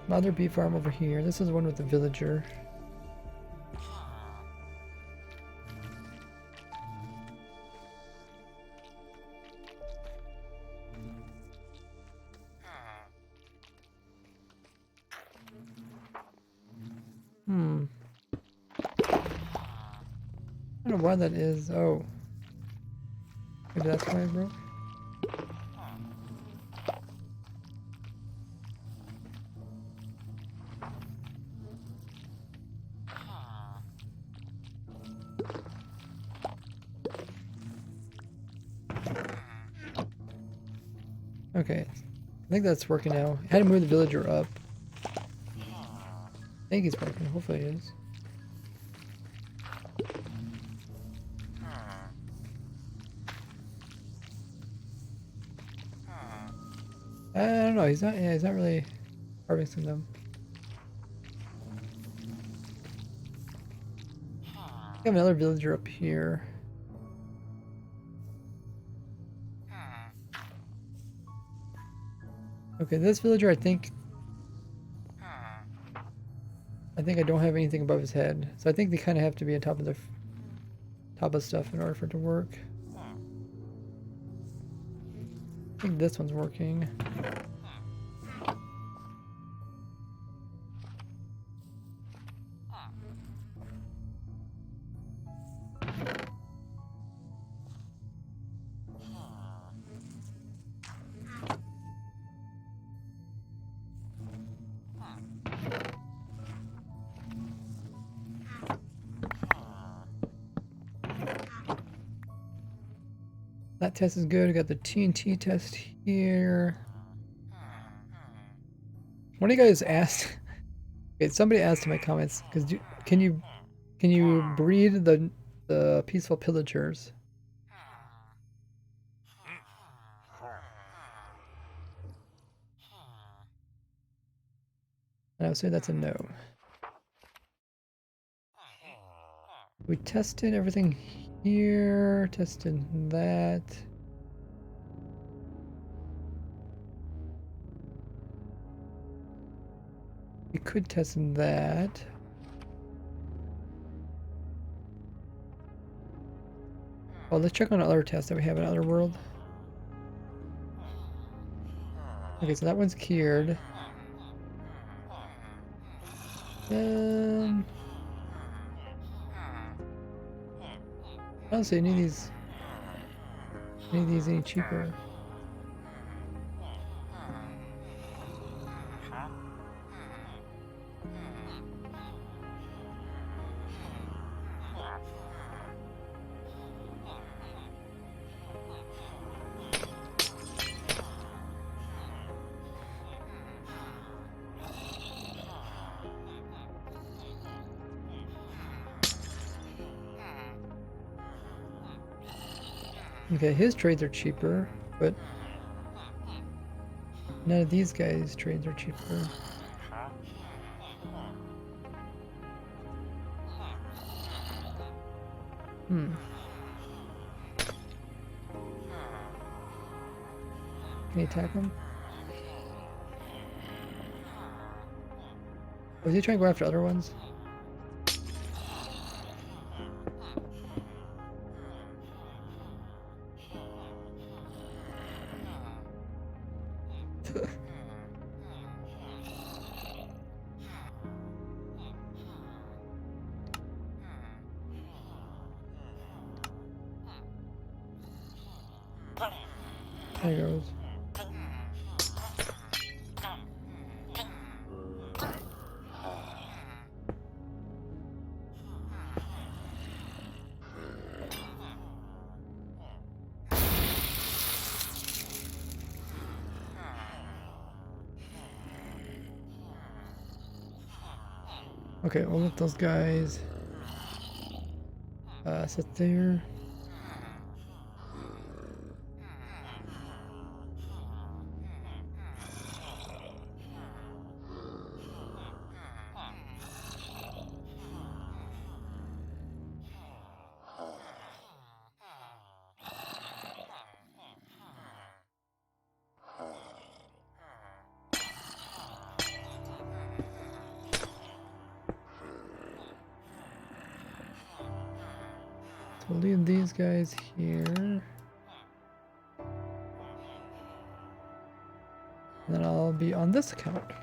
Another bee farm over here. This is one with the villager. I don't know why that is. Oh. Maybe that's why I broke. Okay. I think that's working now. I had to move the villager up. I think he's working. Hopefully he is. I don't know. He's not. Yeah, he's not really harvesting them. I have another villager up here. Okay, this villager, I think I don't have anything above his head, so I think they kind of have to be on top of the top of stuff in order for it to work. I think this one's working. That test is good. We got the TNT test here. One of you guys asked. Okay, somebody asked in my comments, because can you breed the peaceful pillagers? And I would say that's a no. We tested everything here, tested that. We could test that. Oh, let's check on other tests that we have in Otherworld. Okay, so that one's cured. I don't see any of these any cheaper. Okay, his trades are cheaper, but none of these guys' trades are cheaper. Can you attack him? Was he trying to go after other ones? There he goes. Okay, we'll let those guys sit there. So we'll leave these guys here. And then I'll be on this account.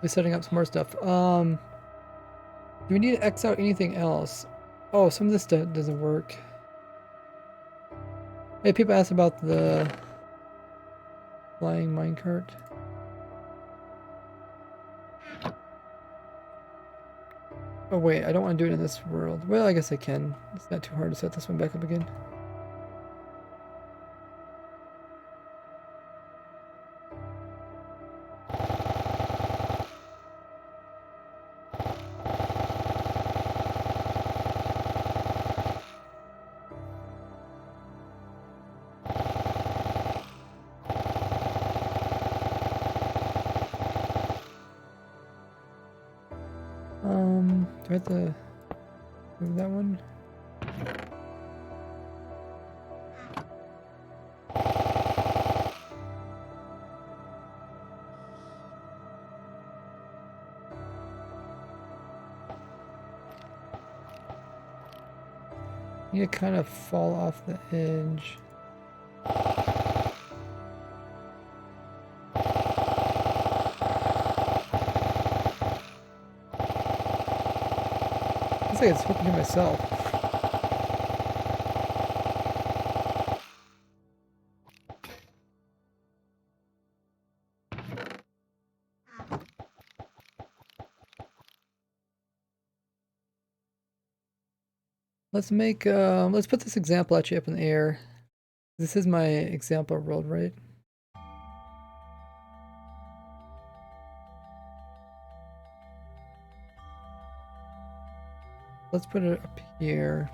Be setting up some more stuff. Do we need to X out anything else? Oh, some of this stuff doesn't work. Hey, people asked about the flying minecart. Oh wait, I don't want to do it in this world. Well, I guess I can. It's not too hard to set this one back up again. Do I have to move that one? You kind of fall off the edge. Looks like it's hooking to myself. Let's make let's put this example actually up in the air. This is my example world, right? Let's put it up here.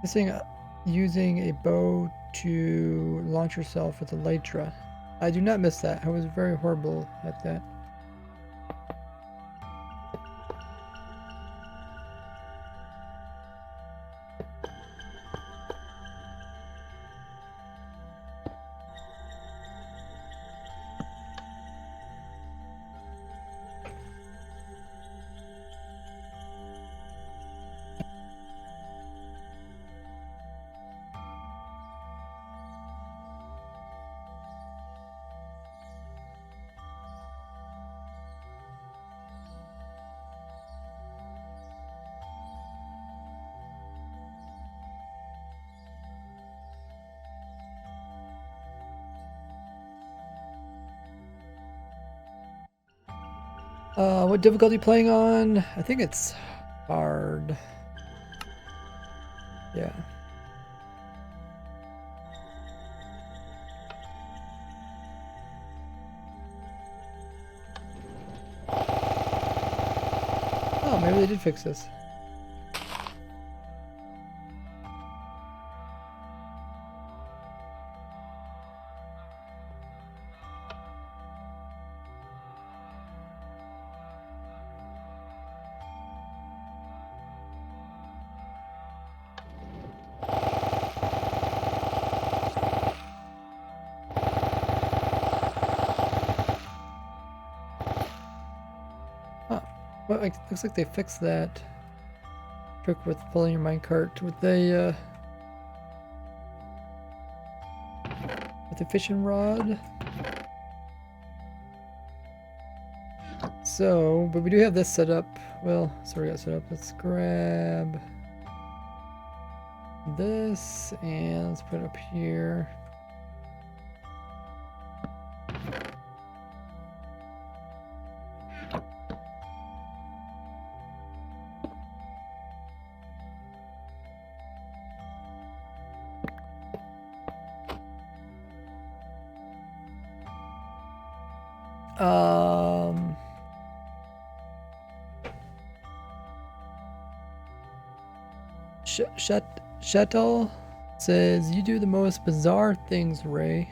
Missing using a bow to launch yourself with elytra. I do not miss that. I was very horrible at that. What difficulty playing on? I think it's hard. Yeah. Oh, maybe they did fix this. Well, it looks like they fixed that trick with pulling your minecart with the fishing rod. So, but we do have this set up. Well, sorry, got set up. Let's grab this, and let's put it up here. Shetel says, you do the most bizarre things, Ray.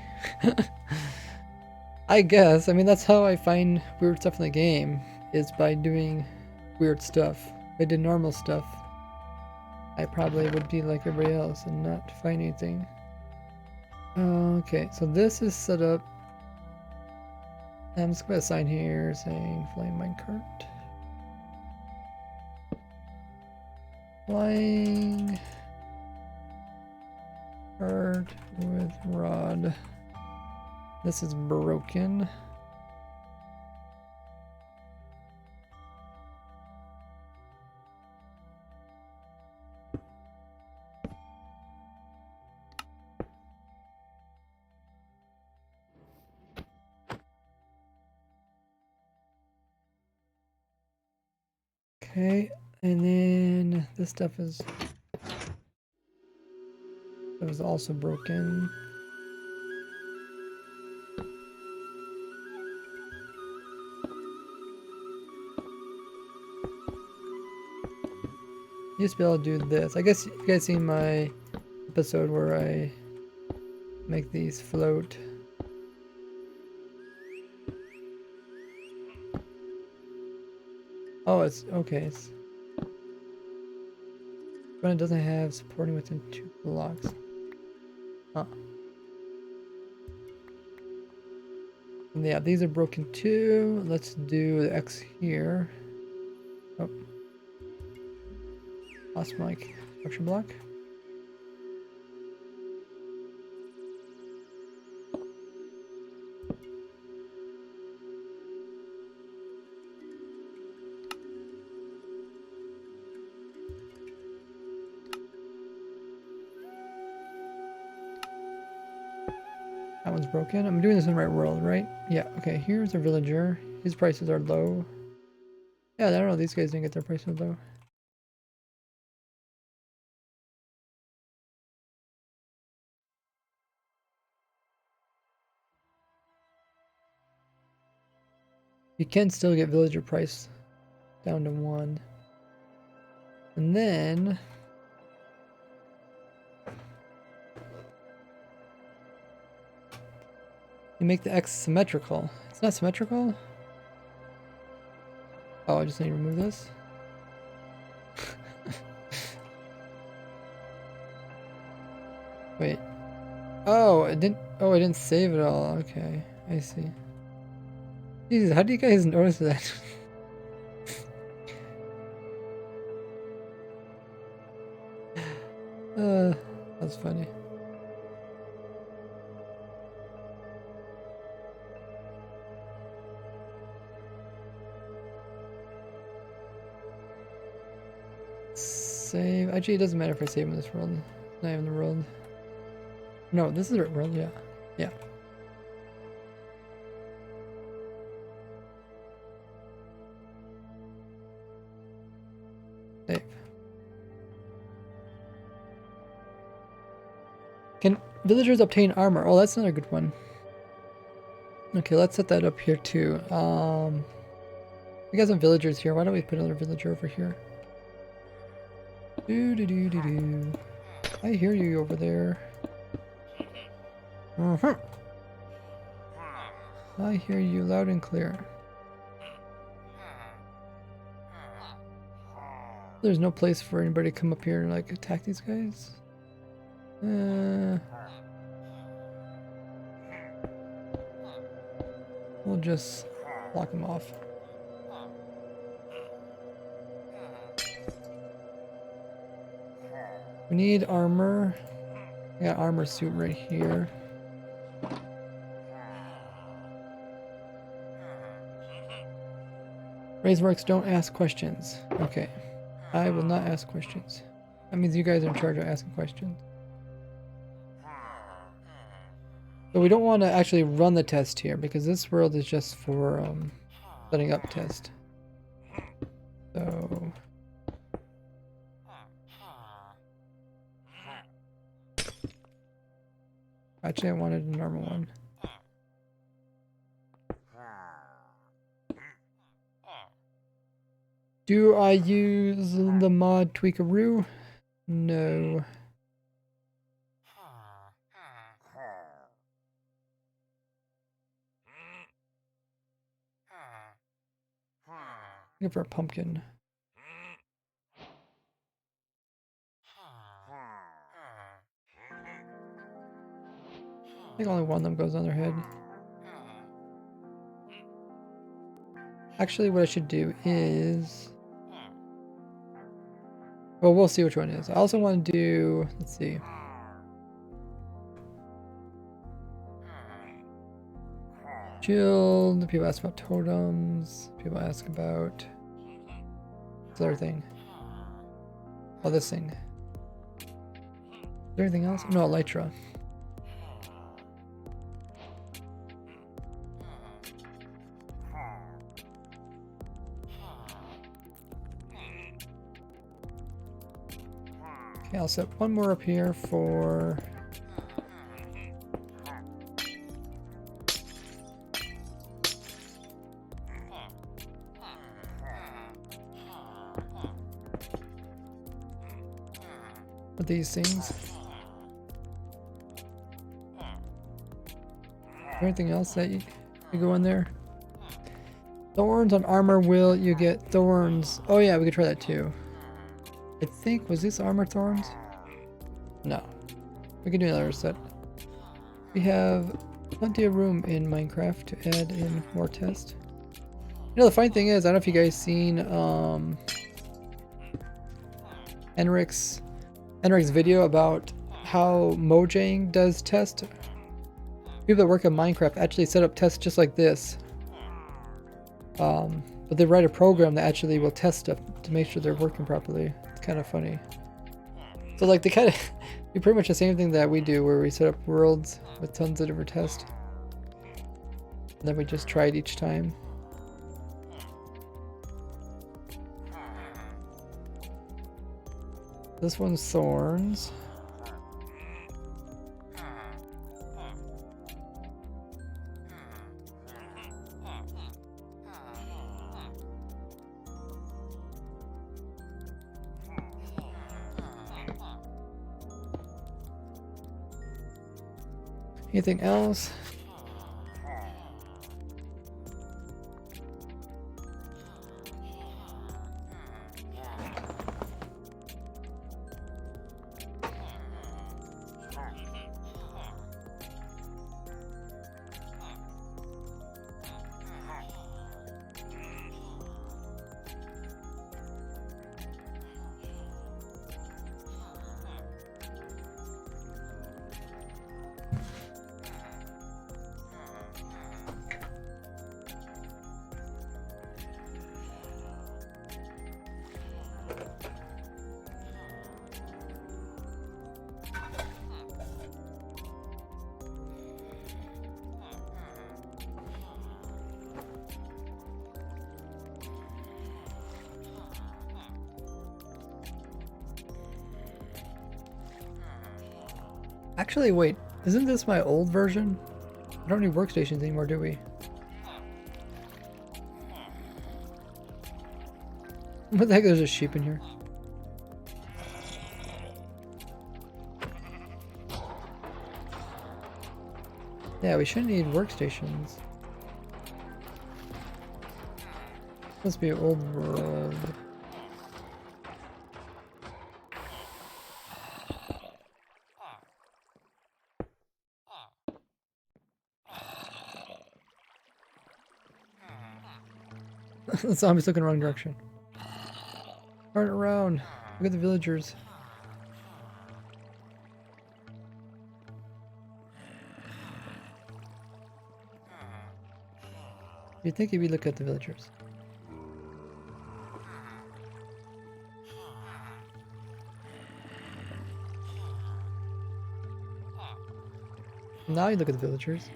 I guess. I mean, that's how I find weird stuff in the game, is by doing weird stuff. If I did normal stuff, I probably would be like everybody else and not find anything. Okay, so this is set up. I'm just gonna put a sign here saying flying minecart. Flying cart with rod. This is broken. Okay, and then this stuff is also broken. Used to be able to do this. I guess you guys seen my episode where I make these float. Oh, it's okay. It's when it doesn't have supporting within 2 blocks. Huh. And yeah, these are broken too. Let's do the X here. Oh. Lost my structure block. That one's broken. I'm doing this in the right world, right? Yeah, okay, here's a villager. His prices are low. Yeah, I don't know, these guys didn't get their prices low. You can still get villager price down to 1. And then you make the X symmetrical. It's not symmetrical? Oh, I just need to remove this. Wait. Oh, it didn't. Oh, I didn't save it all. Okay, I see. Jesus, how do you guys notice that? That's funny. Save. Actually, it doesn't matter if I save in this world. It's not even the world. No, this is the right world. Yeah. Yeah. Save. Can villagers obtain armor? Oh, that's another good one. Okay, let's set that up here too. We got some villagers here. Why don't we put another villager over here? Do. I hear you over there. I hear you loud and clear. There's no place for anybody to come up here and like attack these guys. We'll just block them off. We need armor. I got armor suit right here. Raiseworks, don't ask questions. Okay. I will not ask questions. That means you guys are in charge of asking questions. But we don't want to actually run the test here because this world is just for setting up test. So actually I wanted a normal one. Do I use the mod Tweakaroo? No. Looking for a pumpkin. I think only one of them goes on their head. Actually, what I should do is... Well, we'll see which one it is. I also want to do... Let's see. Shield. People ask about totems. People ask about... What's the other thing? Oh, this thing. Is there anything else? No, Elytra. Okay, I'll set one more up here for... with these things. Is there anything else that you go in there? Thorns on armor, will you get thorns? Oh yeah, we could try that too. I think, was this armor thorns? No. We can do another set. We have plenty of room in Minecraft to add in more tests. You know, the funny thing is, I don't know if you guys seen Enric's video about how Mojang does test. People that work in Minecraft actually set up tests just like this. But they write a program that actually will test stuff to make sure they're working properly. It's kind of funny. So like they kind of do pretty much the same thing that we do, where we set up worlds with tons of different tests. And then we just try it each time. This one's thorns. Anything else? Actually, wait, isn't this my old version? I don't need workstations anymore, do we? What the heck, there's a sheep in here. Yeah, we shouldn't need workstations. Must be an old world. The zombie's looking the wrong direction. Turn around. Look at the villagers. You'd think he'd be looking at the villagers. Now you look at the villagers.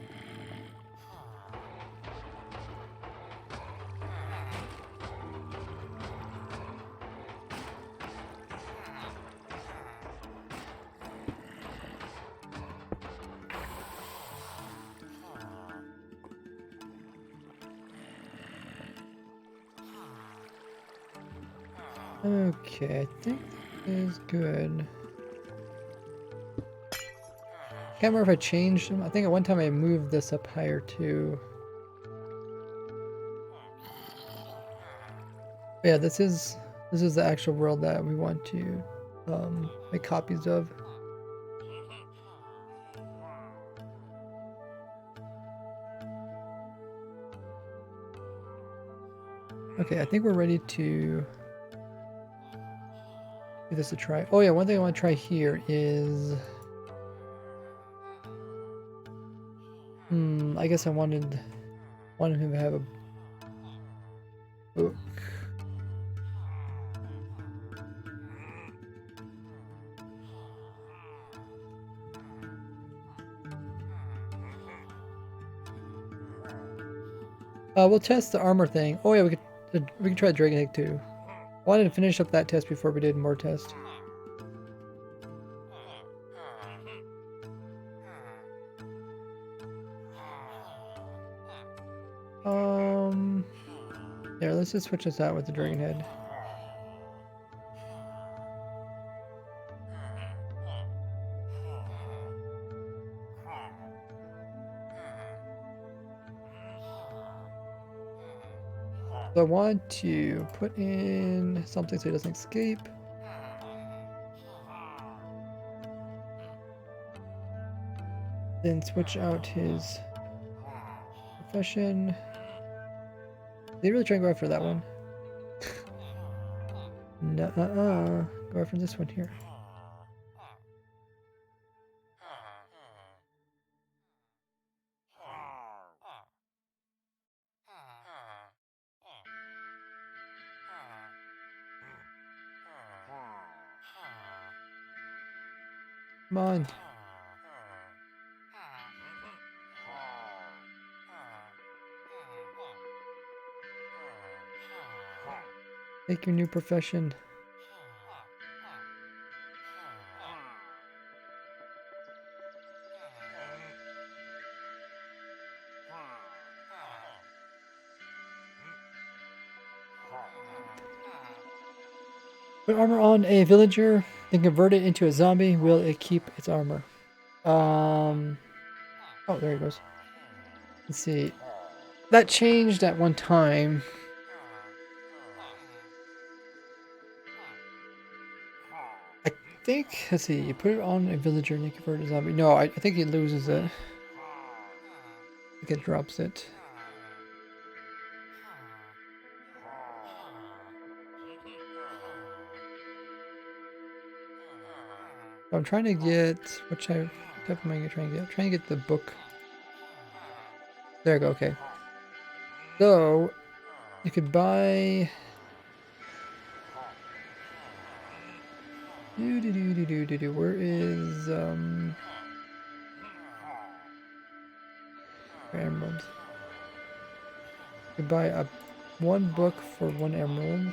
Okay, I think that is good. Can't remember if I changed them. I think at one time I moved this up higher too. But yeah, this is the actual world that we want to make copies of. Okay, I think we're ready to give this a try. Oh yeah, one thing I want to try here is I guess I wanted him to have a book. We'll test the armor thing. Oh yeah, we could try the Dragon Egg too. I wanted to finish up that test before we did more tests. There, let's just switch this out with the Dragon Head. So I want to put in something so he doesn't escape. Then switch out his profession. Did he really try and go after that one? No, go after this one here. Come on. Take your new profession. Put armor on a villager, then convert it into a zombie. Will it keep its armor? Oh, there he goes. Let's see. That changed at one time. I think, let's see, you put it on a villager and you convert it to a zombie. No, I think he loses it. I think it drops it. I'm trying to get, what type am I trying to get? I'm trying to get the book. There we go, okay. So, you could buy... Where is, emerald? You could buy one book for 1 emerald.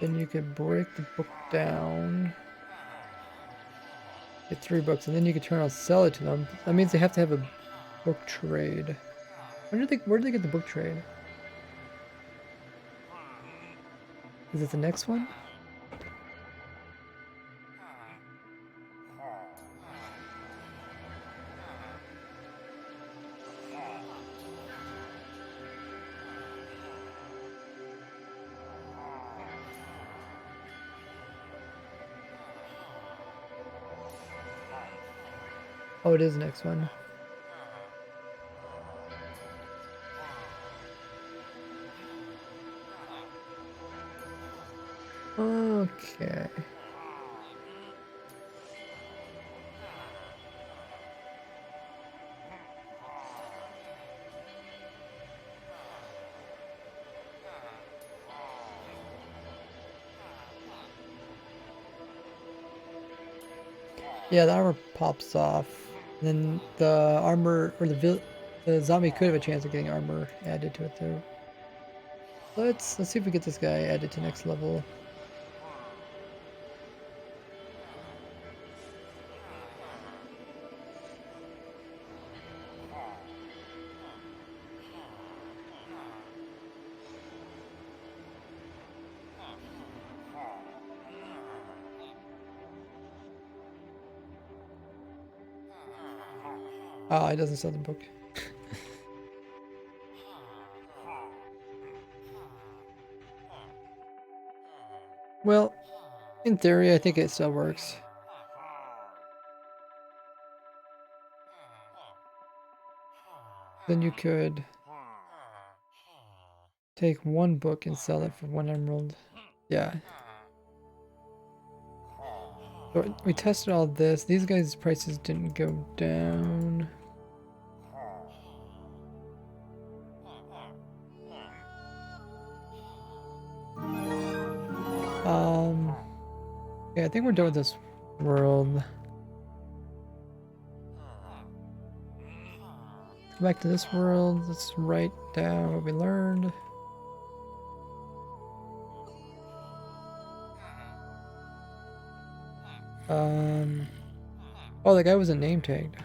Then you could break the book down. Get 3 books, and then you could turn around and sell it to them. That means they have to have a book trade. Where did they get the book trade? Is it the next one? Oh, it is the next one. Okay. Yeah, the armor pops off. And then the armor, or the zombie could have a chance of getting armor added to it though. Let's see if we get this guy added to next level. Oh, it doesn't sell the book. Well, in theory, I think it still works. Then you could take one book and sell it for 1 emerald. Yeah. So we tested all this. These guys' prices didn't go down. Yeah, I think we're done with this world. Go back to this world. Let's write down what we learned. Oh, the guy wasn't name tagged.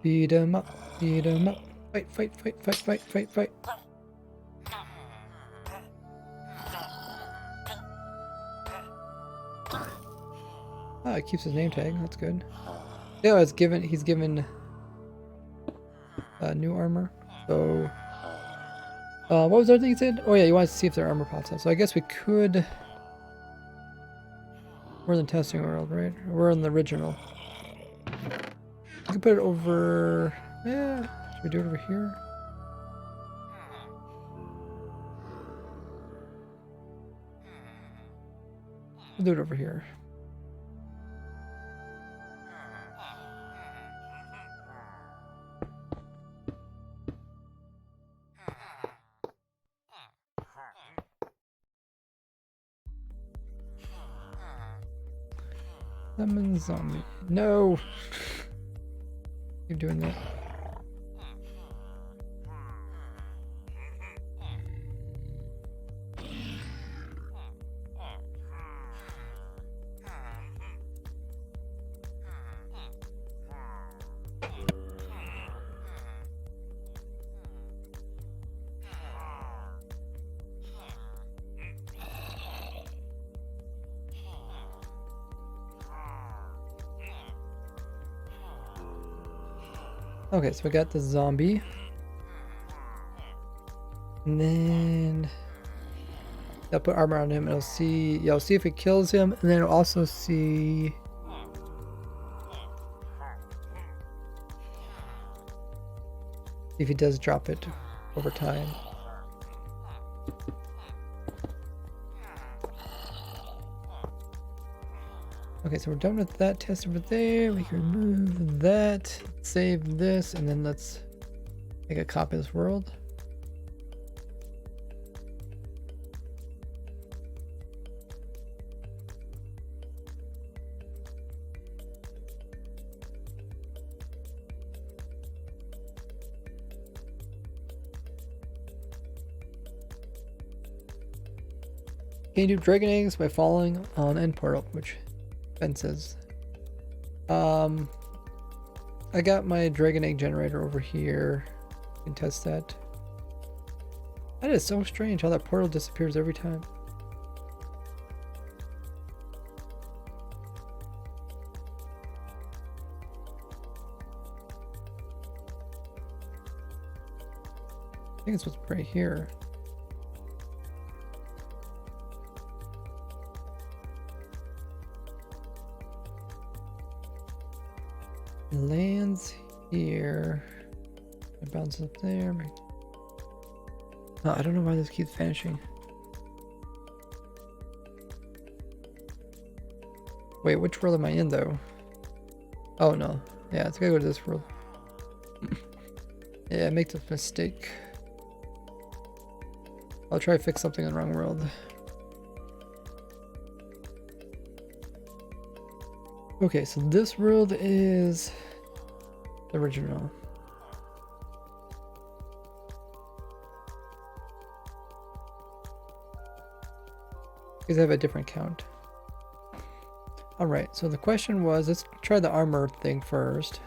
Beat him up, beat him up. Fight, fight, fight, fight, fight, fight, fight. Oh, it keeps his name tag. That's good. Yeah, he's given new armor. So, what was the other thing you said? Oh yeah, you want to see if their armor pops up. So I guess we could. We're in the testing world, right? We're in the original. We can put it over. Yeah, should we do it over here? We'll do it over here. Lemon zombie. No! Keep doing that. Okay, so we got the zombie. And then I'll put armor on him and I'll see if it kills him, and then I'll also see if he does drop it over time. Okay, so we're done with that test over there. We can remove that, save this, and then let's make a copy of this world. Can you do dragon eggs by falling on end portal, which Ben says. I got my dragon egg generator over here. You can test that. That is so strange how that portal disappears every time. I think it's what's right here. It lands here. It bounces up there. Oh, I don't know why this keeps vanishing. Wait, which world am I in though? Oh no. Yeah, it's gotta go to this world. Yeah, I make this mistake. I'll try to fix something in the wrong world. Okay, so this world is the original. Because I have a different count. Alright, so the question was, let's try the armor thing first.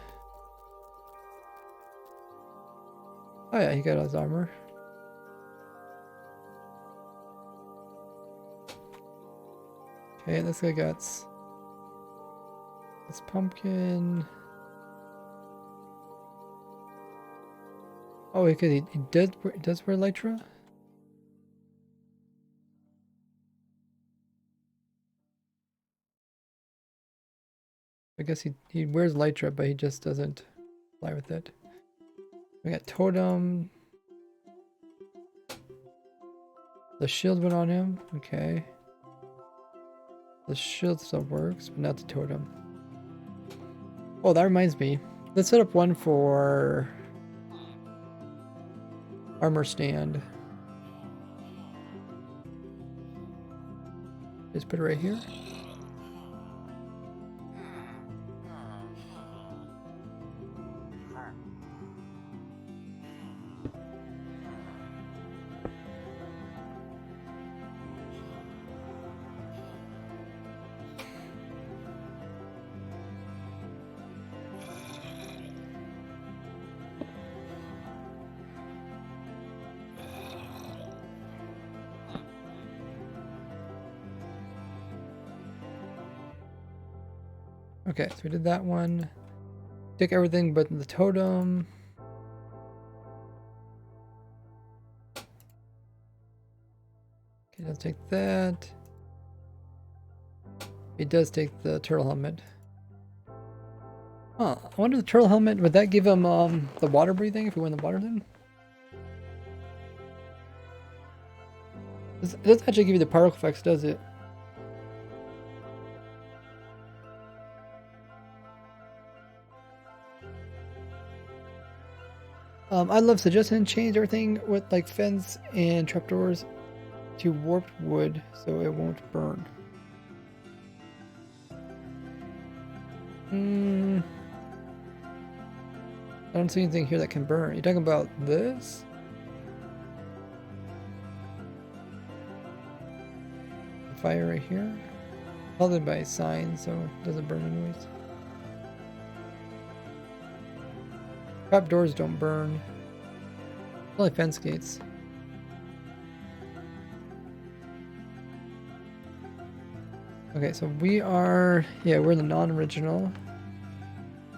Oh yeah, he got his armor. Okay, this guy got this pumpkin. Oh, because he does wear Elytra? I guess he wears Elytra, but he just doesn't fly with it. We got Totem. The shield went on him. Okay. The shield still works, but not the totem. Oh, that reminds me. Let's set up one for armor stand. Just put it right here. Okay, so we did that one. Take everything but the totem. Okay, let's take that. It does take the turtle helmet. Huh, I wonder the turtle helmet, would that give him the water breathing if we win the water then? It doesn't actually give you the particle effects, does it? I'd love suggestion change everything with like fence and trapdoors to warped wood so it won't burn. I don't see anything here that can burn. You're talking about this? The fire right here? Held it by a sign so it doesn't burn anyways. Trap doors don't burn. Only fence gates. Okay, so we are, yeah, we're in the non-original.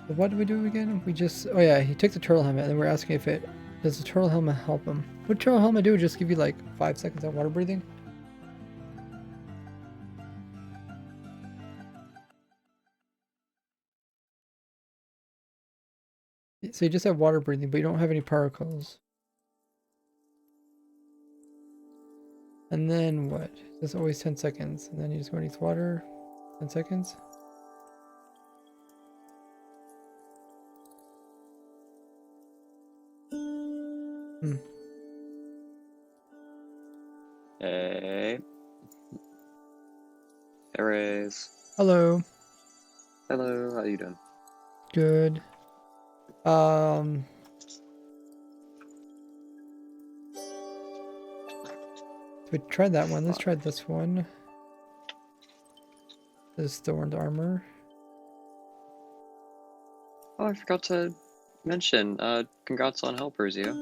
But what did we do again? We just, oh yeah, he took the turtle helmet and then we're asking if it, does the turtle helmet help him? What turtle helmet do? Just give you like 5 seconds of water breathing? So you just have water breathing, but you don't have any particles. And then what? That's always 10 seconds. And then you just go underneath water. 10 seconds. Hey. Ares. Hello. Hello, how you doing? Good. We tried that one. Let's try this one. This thorned armor. Oh, I forgot to mention, congrats on helpers, yeah?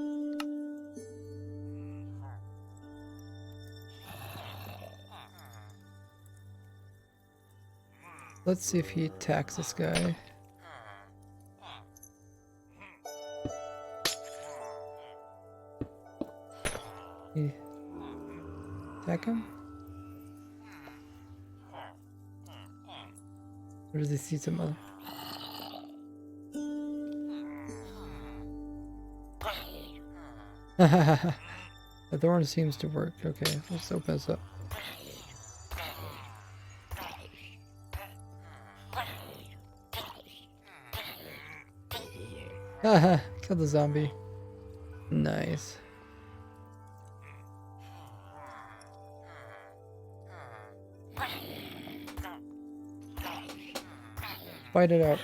Let's see if he attacks this guy. He attack him? Or does he see some other? The thorn seems to work. Okay, let's open this up. Haha, kill the zombie. Nice. Fight it out.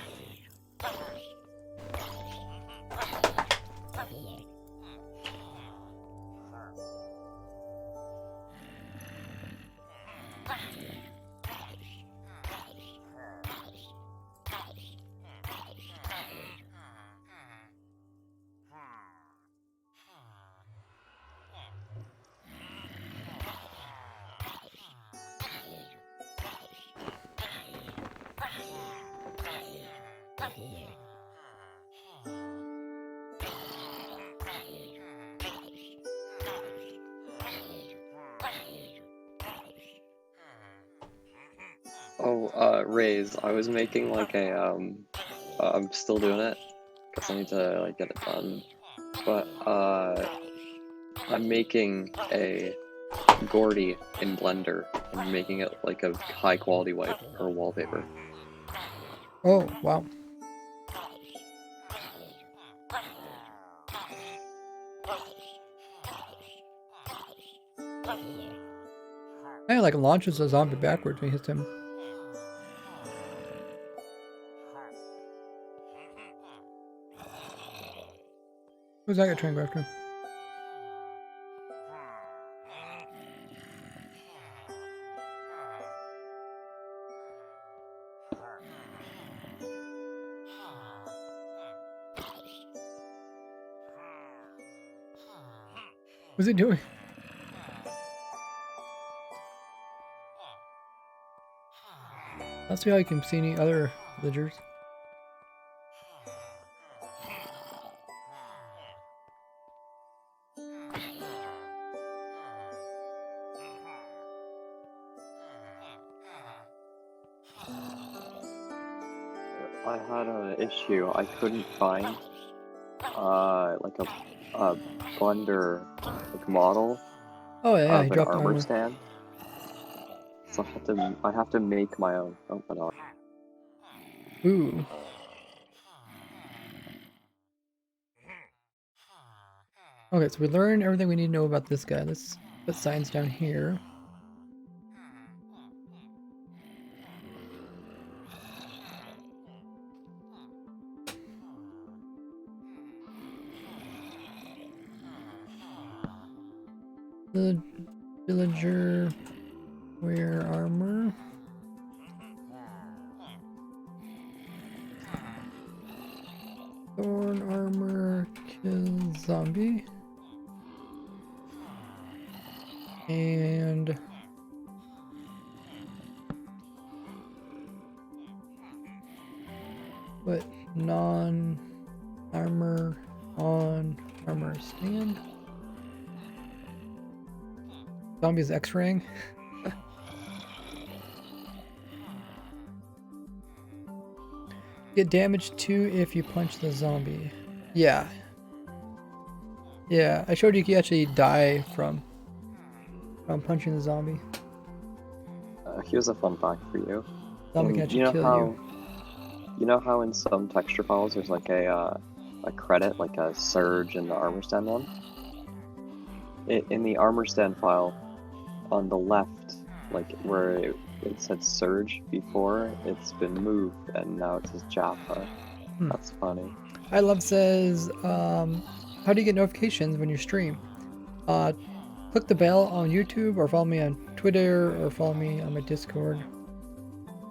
Oh, Raise, I was making like a, I'm still doing it, because I need to, like, get it done. But, I'm making a Gordy in Blender. I'm making it like a high quality white or wallpaper. Oh, wow. Kind of like launches a zombie backwards when he hits him. Who's that guy trying to go after him? What's he doing? Let's see how you can see any other villagers. I had an issue. I couldn't find like a Blender like model Oh yeah, he of an dropped armor armor. stand. So I have to make my own. Oh my god. Ooh. Okay, so we learned everything we need to know about this guy. Let's put signs down here. The villager wear armor. Thorn armor, kill zombie. And put non-armor on armor stand. Zombie's X-raying. Get damage too if you punch the zombie. Yeah. Yeah, I showed you can actually die from punching the zombie. Here's a fun fact for you. Zombie can actually kill you. You know how in some texture files there's like a credit, like a surge in the armor stand one? In the armor stand file, on the left, like where it said surge before, it's been moved and now it says Jaffa. That's funny. I Love says, how do you get notifications when you stream? Click the bell on YouTube or follow me on Twitter or follow me on my Discord.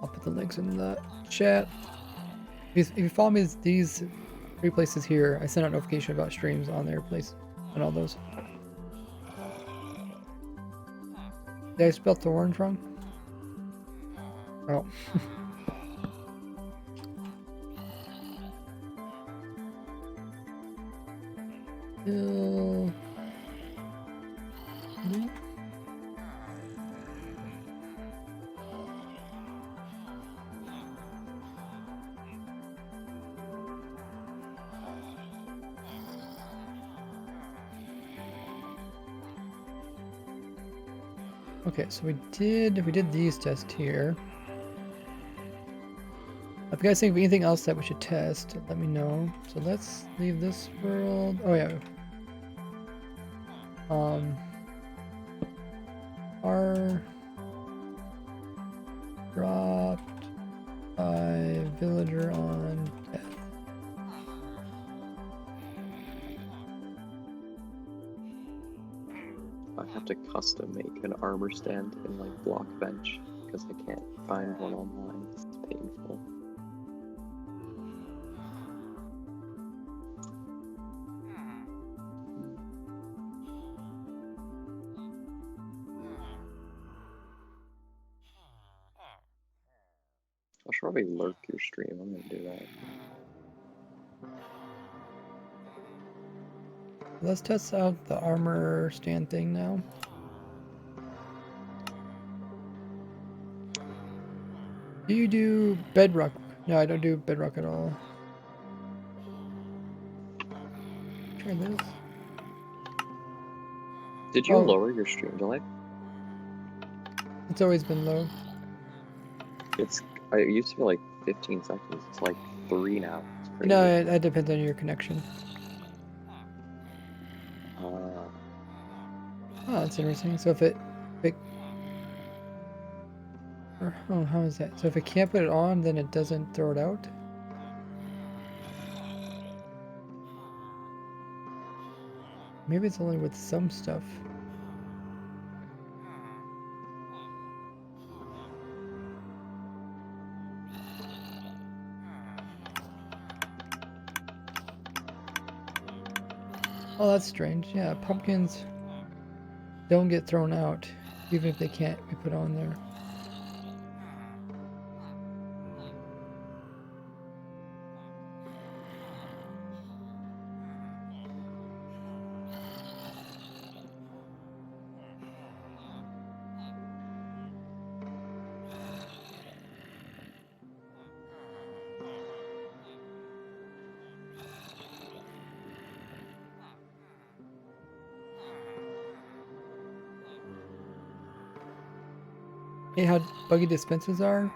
I'll put the links in the chat. If you follow me these 3 places here, I send out notification about streams on their place and all those. Did I spell thorns wrong? Oh. Okay, so we did these tests here. If you guys think of anything else that we should test, let me know. So let's leave this world. Oh yeah. Are dropped by villager on death. I have to custom make an armor stand in like block bench because I can't find one online. It's painful. I should probably lurk your stream. I'm gonna do that. Let's test out the armor stand thing now. Do you do bedrock? No, I don't do bedrock at all. Try this. Did you Oh. lower your stream delay? It's always been low. It used to be like 15 seconds. It's like 3 now. It's crazy. No, it depends on your connection. Oh, that's interesting. So if it oh, how is that? So if it can't put it on, then it doesn't throw it out? Maybe it's only with some stuff. Oh, that's strange. Yeah, pumpkins don't get thrown out, even if they can't be put on there. Hey, how buggy dispensers are?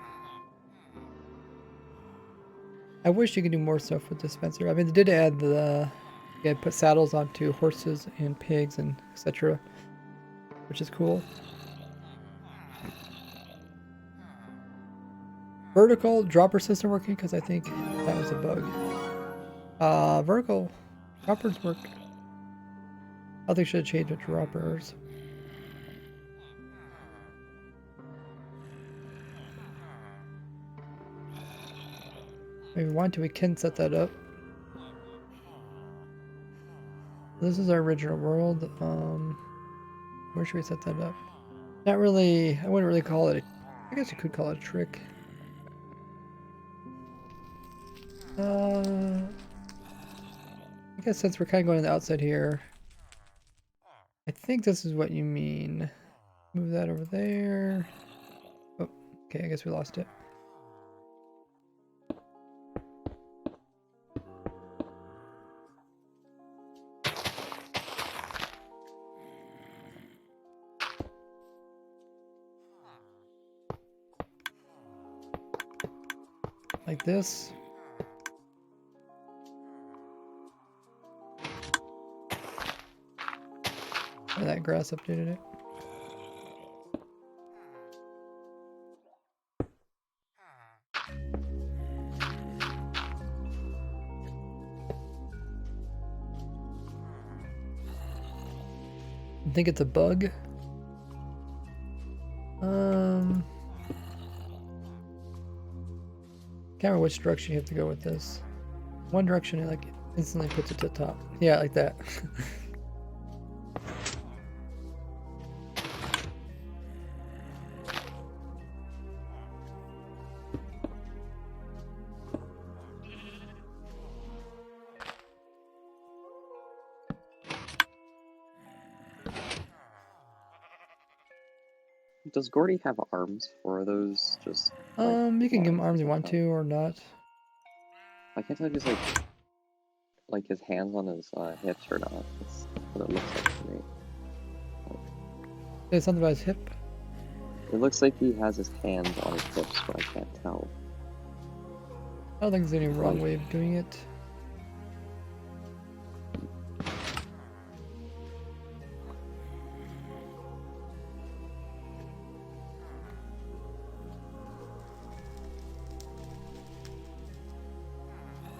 I wish you could do more stuff with dispenser. I mean, they did add the, yeah, put saddles onto horses and pigs and etc., which is cool. Vertical dropper system working because I think that was a bug. Vertical droppers work. I think they should change it to droppers. If we want to, we can set that up. This is our original world. Where should we set that up? Not really, I wouldn't really call it I guess you could call it a trick. I guess since we're kind of going on the outside here, I think this is what you mean. Move that over there. Oh, okay, I guess we lost it. Like this. Oh, that grass updated it. I think it's a bug. Can't remember which direction you have to go with this. One direction it like instantly puts it to the top. Yeah, like that. Does Gordy have arms, or are those just? Like, You can give him arms you want like to or not. I can't tell if he's like his hands on his hips or not. That's what it looks like to me. There's something about his hip. It looks like he has his hands on his hips, but I can't tell. I don't think there's any wrong way of doing it.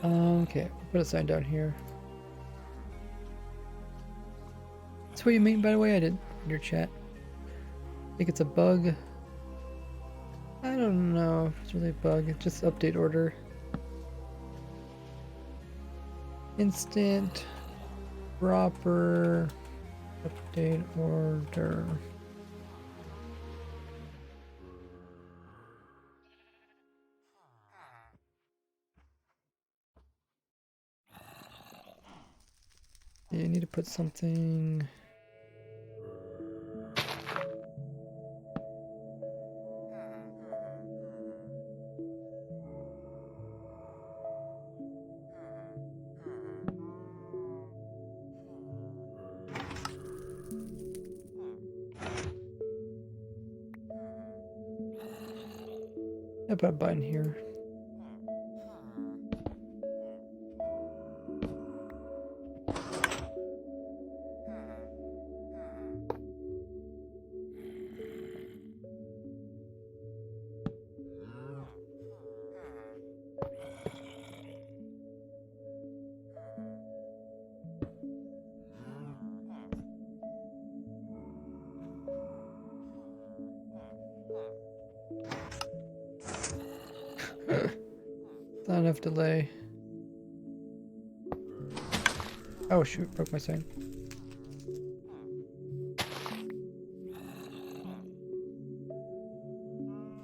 Okay, we'll put a sign down here. That's what you mean, by the way. I did in your chat. I think it's a bug. I don't know if it's really a bug. It's just update order. Instant proper update order. You need to put something. I put a button here. Not enough delay. Oh shoot, broke my sign.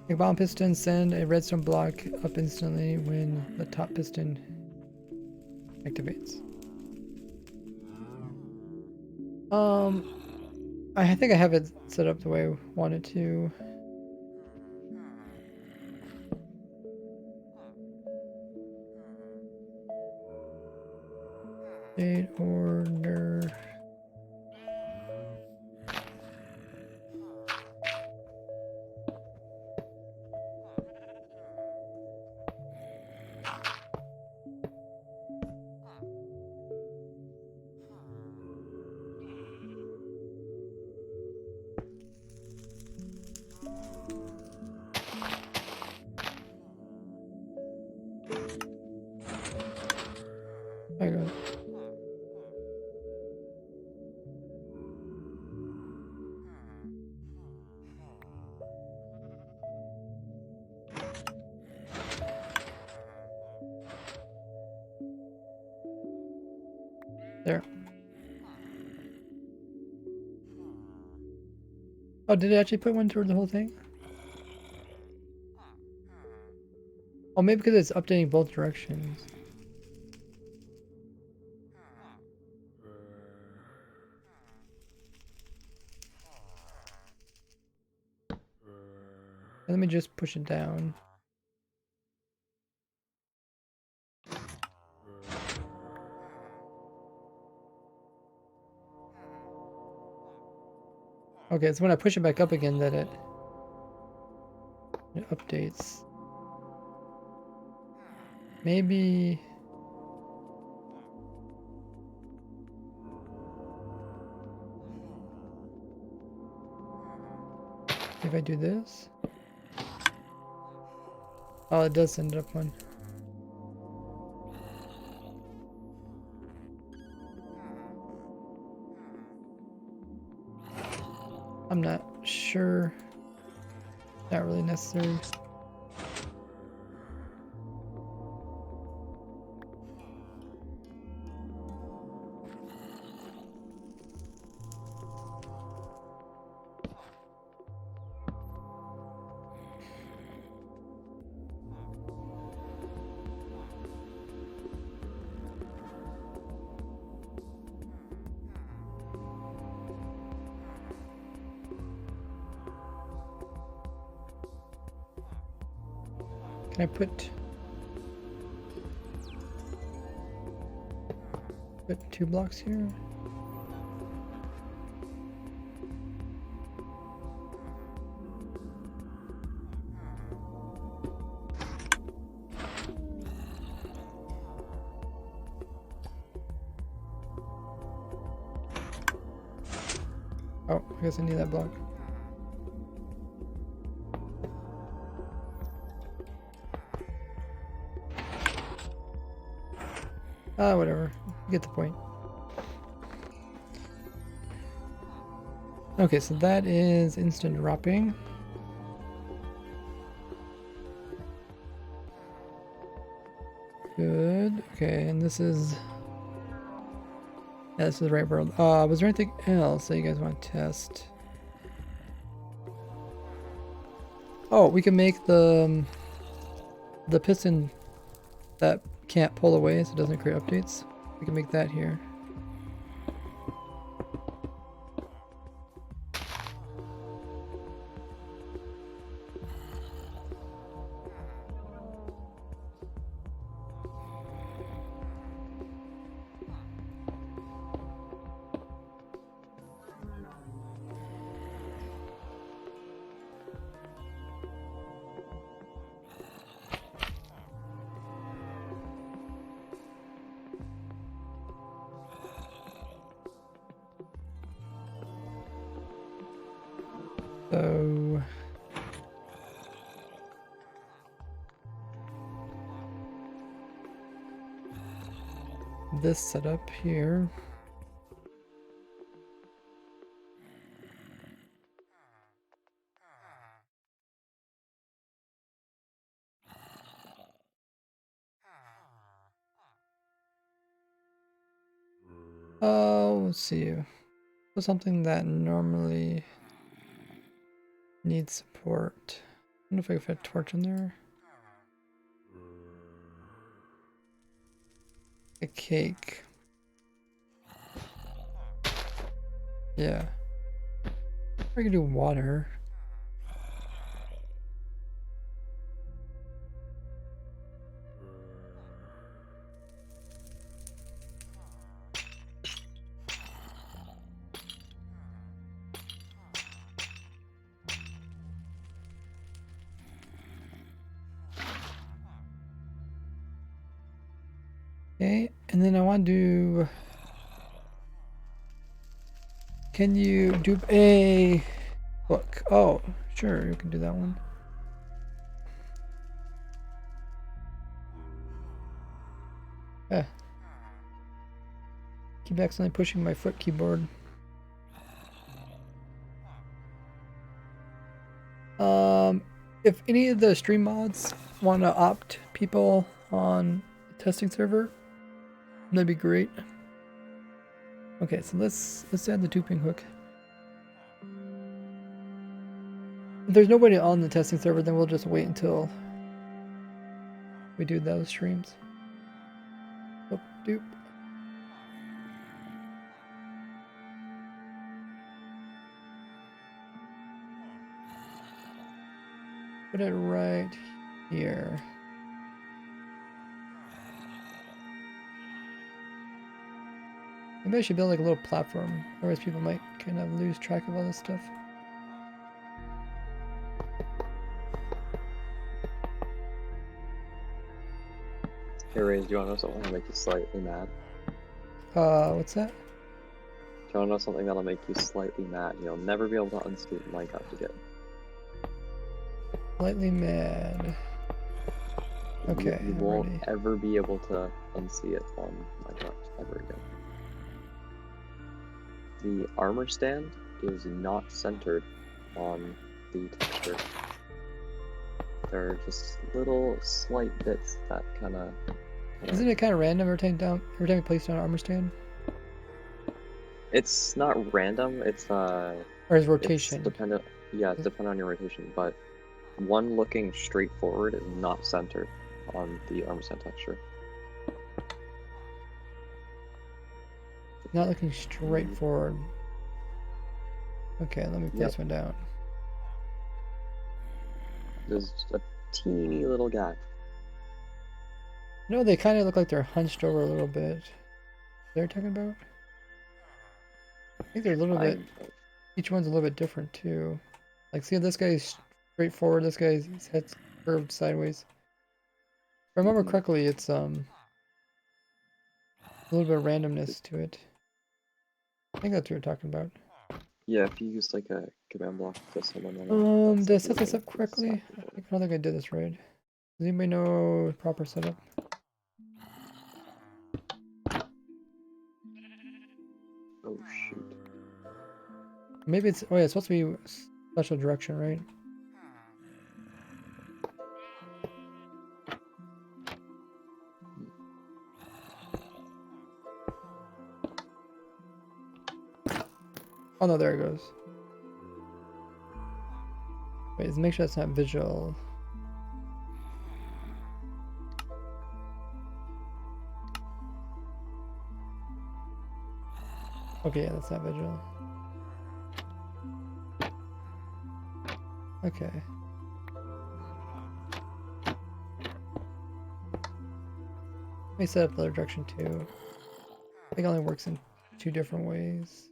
A bomb piston, send a redstone block up instantly when the top piston activates. I think I have it set up the way I want it to. Date order. I got it. There. Oh, did it actually put one toward the whole thing? Oh, maybe because it's updating both directions. Let me just push it down. Okay, it's when I push it back up again that it updates. Maybe. If I do this. Oh, it does send it up one. I'm not sure. Not really necessary. Can I put 2 blocks here? I guess I need that block. Ah, whatever. You get the point. Okay, so that is instant dropping. Good. Okay, and this is... Yeah, this is the right world. Was there anything else that you guys want to test? Oh, we can make the piston that can't pull away, so it doesn't create updates. We can make that here. So this setup here. Oh, let's see. So something that normally needs support. I wonder if I can fit a torch in there. A cake. Yeah. I can do water. Okay, and then I want to do... Can you do a book? Oh, sure, you can do that one. Yeah. Keep accidentally pushing my foot keyboard. If any of the stream mods want to opt people on the testing server, that'd be great. Okay, so let's add the tubing hook. If there's nobody on the testing server, then we'll just wait until we do those streams. Oh, doop. Put it right here. Maybe I should build like a little platform, otherwise people might kind of lose track of all this stuff. Hey Raze, do you want to know something that'll make you slightly mad? What's that? Do you want to know something that'll make you slightly mad? You'll never be able to unsee Minecraft again. Slightly mad. Okay, You I'm won't ready. ever be able to unsee it on Minecraft ever again. The armor stand is not centered on the texture. There are just little slight bits that kind of. Isn't it kind of random every time you place down an armor stand? It's not random. It's Or is rotation? It's dependent. Yeah, it's dependent on your rotation. But one looking straight forward is not centered on the armor stand texture. Not looking straight forward. Okay, let me place one down. There's a teeny little gap. No, they kind of look like they're hunched over a little bit. They're talking about? I think they're a little bit. Each one's a little bit different too. Like, see, this guy's straight forward. This guy's head's curved sideways. If I remember correctly, it's a little bit of randomness to it. I think that's what you're talking about. Yeah, if you use like a command block to summon one. Did I that's set this literally up correctly? exactly what I don't think I did this right. Does anybody know proper setup? Oh shoot. Maybe it's, oh yeah, it's supposed to be special direction, right? Oh no, there it goes. Wait, let's make sure that's not visual. Okay, yeah, that's not visual. Okay. Let me set up the other direction too. I think it only works in 2 different ways.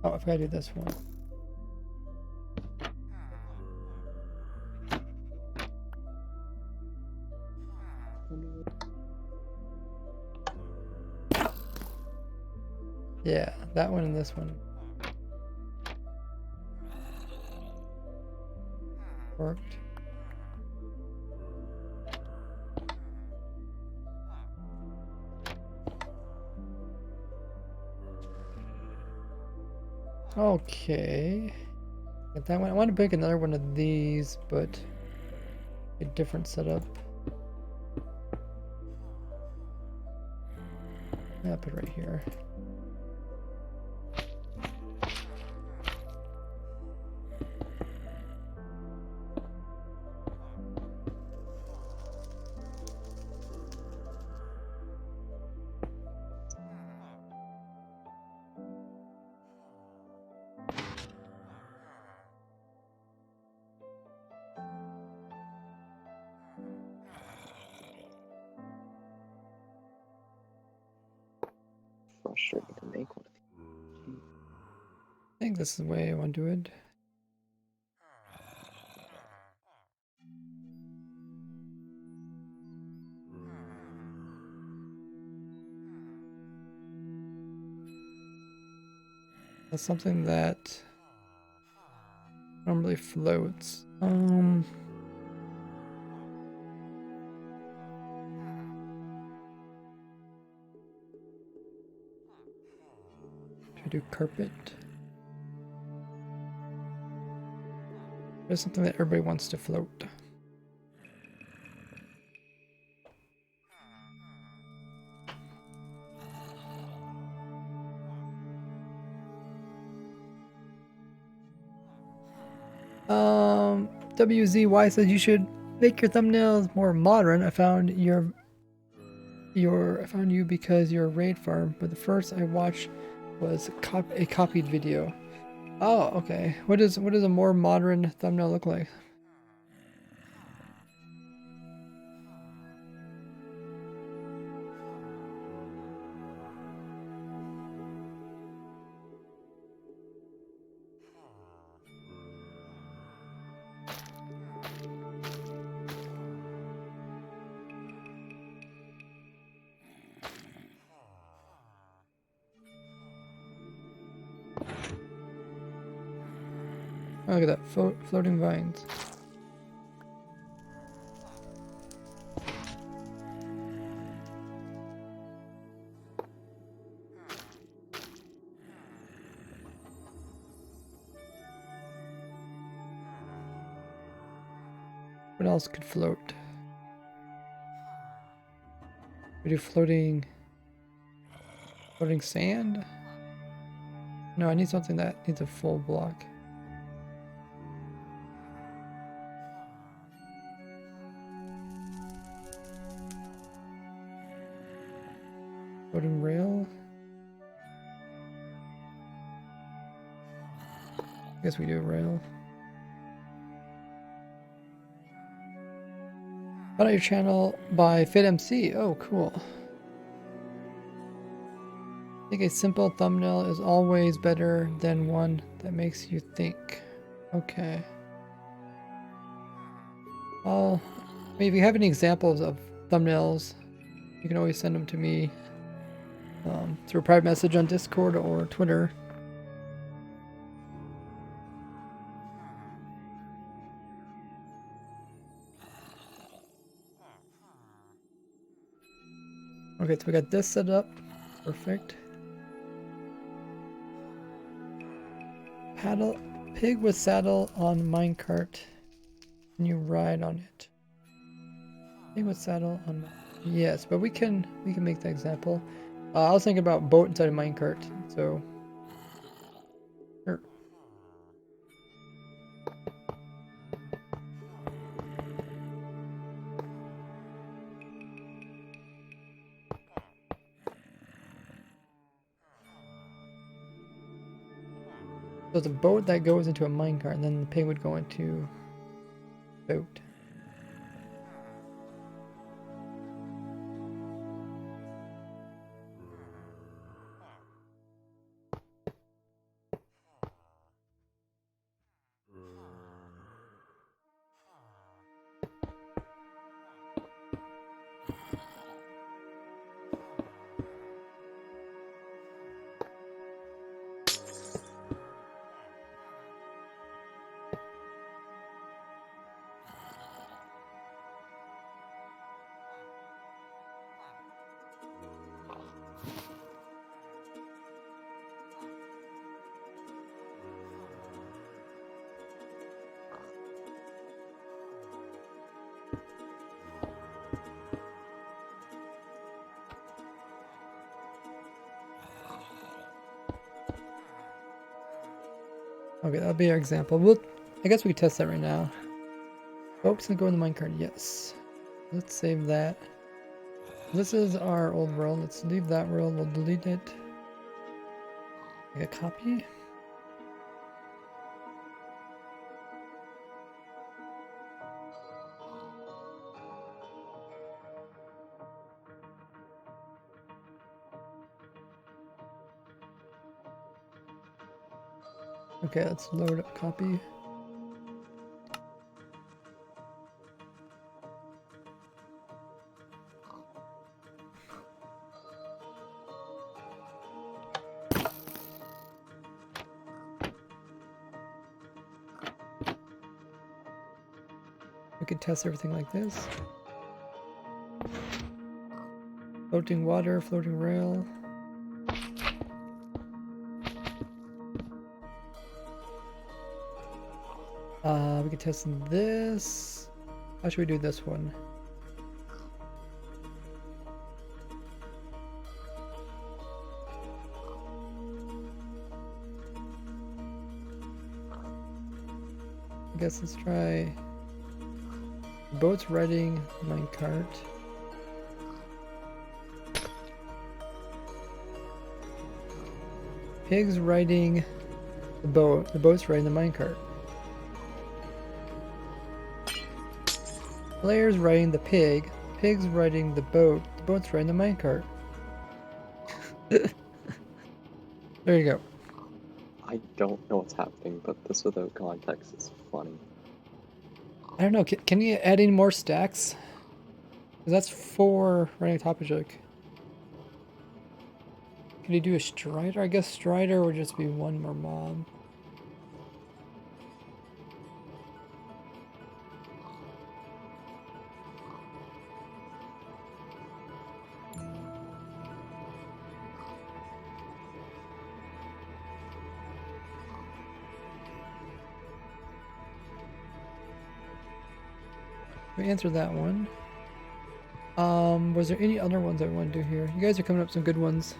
Oh, I forgot to do this one. Yeah, that one and this one worked. Okay. Get that one. I want to pick another one of these, but a different setup. I'll put it right here. Frustrating to make one of these. I think this is the way I want to do it. That's something that normally floats. Should I do carpet? There's something that everybody wants to float. WZY says you should make your thumbnails more modern. I found you because you're a raid farm, but the first I watched was a copied video. Oh, okay. What does a more modern thumbnail look like? Oh, look at that, floating vines. What else could float? We do floating sand? No, I need something that needs a full block. Floating rail? I guess we do a rail. Found out your channel by FitMC. Oh, cool. I think a simple thumbnail is always better than one that makes you think. Okay. I mean, if you have any examples of thumbnails, you can always send them to me through a private message on Discord or Twitter. Okay, so we got this set up. Perfect. Paddle pig with saddle on minecart. Can you ride on it? Pig with saddle on. Yes, but we can make that example. I was thinking about boat inside a minecart. So. Sure. So it's a boat that goes into a minecart, and then the pig would go into boat. Okay, that'll be our example. I guess we can test that right now. Boat's gonna go in the minecart, yes. Let's save that. This is our old world. Let's leave that world. We'll delete it. Make a copy. Okay, let's load up copy. We can test everything like this. Floating water, floating rail. We can test this. How should we do this one? I guess let's try boats riding minecart. Pigs riding the boat. The boat's riding the minecart. Players riding the pig. Pig's riding the boat. The boat's riding the minecart. There you go. I don't know what's happening, but this without context is funny. I don't know. Can you add any more stacks? 'Cause that's 4 running top of joke. Can you do a strider? I guess strider would just be 1 more mob. We answered that one. Was there any other ones I want to do here? You guys are coming up with some good ones.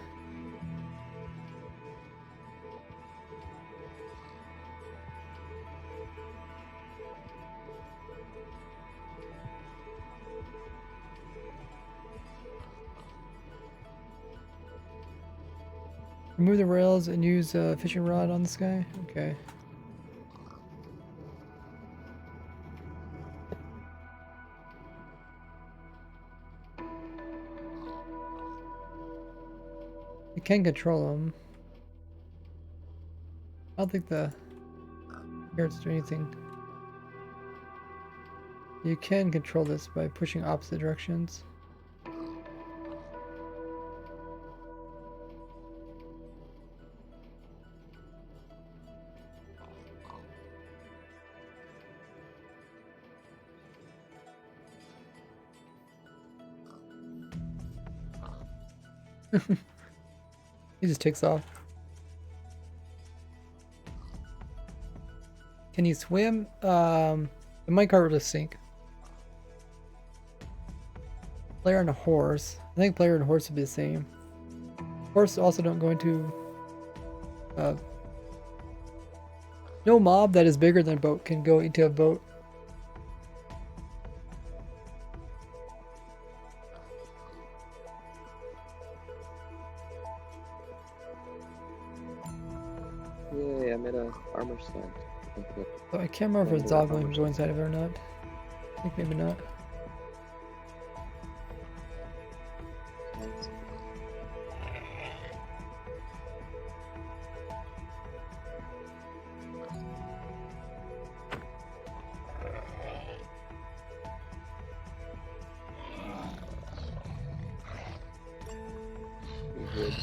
Remove the rails and use a fishing rod on this guy? Okay. You can control them. I don't think the carrots do anything. You can control this by pushing opposite directions. He just takes off. Can you swim? The minecart will just sink. Player and a horse. I think player and horse would be the same. Horse also don't go into... no mob that is bigger than a boat can go into a boat. Yay, I made a armor stand. Okay. So I can't remember if it's dog going to go inside of it or not. I think maybe not. Wood.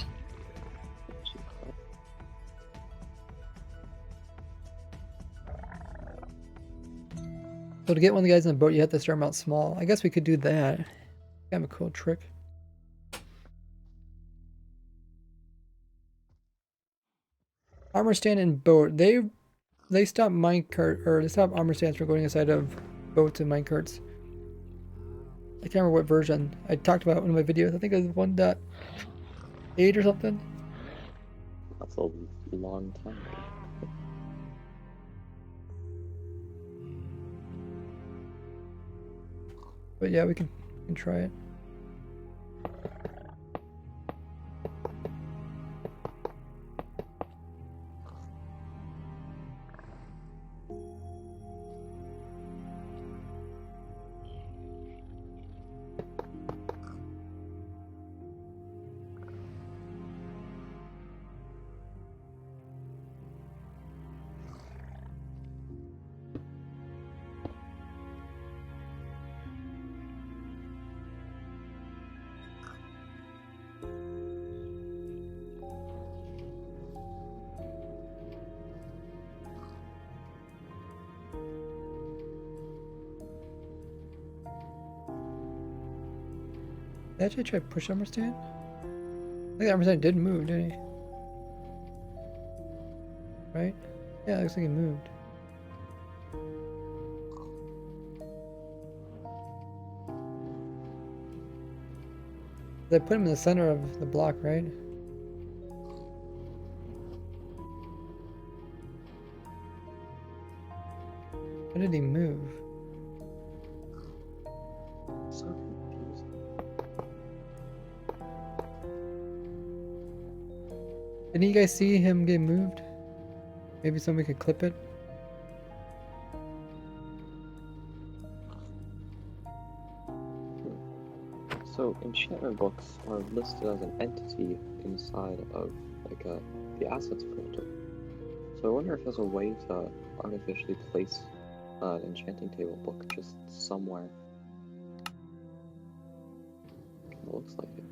So to get one of the guys in the boat, you have to start them out small. I guess we could do that. Kind of a cool trick. Armor stand and boat. They stop minecart, or they stop armor stands from going inside of boats and minecarts. I can't remember what version. I talked about it in one of my videos. I think it was 1.8 or something. That's a long time. But yeah, we can try it. Did I actually try to push armor stand? I think the armor stand did move, didn't he? Right? Yeah, it looks like he moved. They put him in the center of the block, right? How did he move? So confused. Didn't you guys see him get moved? Maybe somebody could clip it? So enchantment books are listed as an entity inside of like the assets folder. So I wonder if there's a way to artificially place an enchanting table book just somewhere. It looks like it.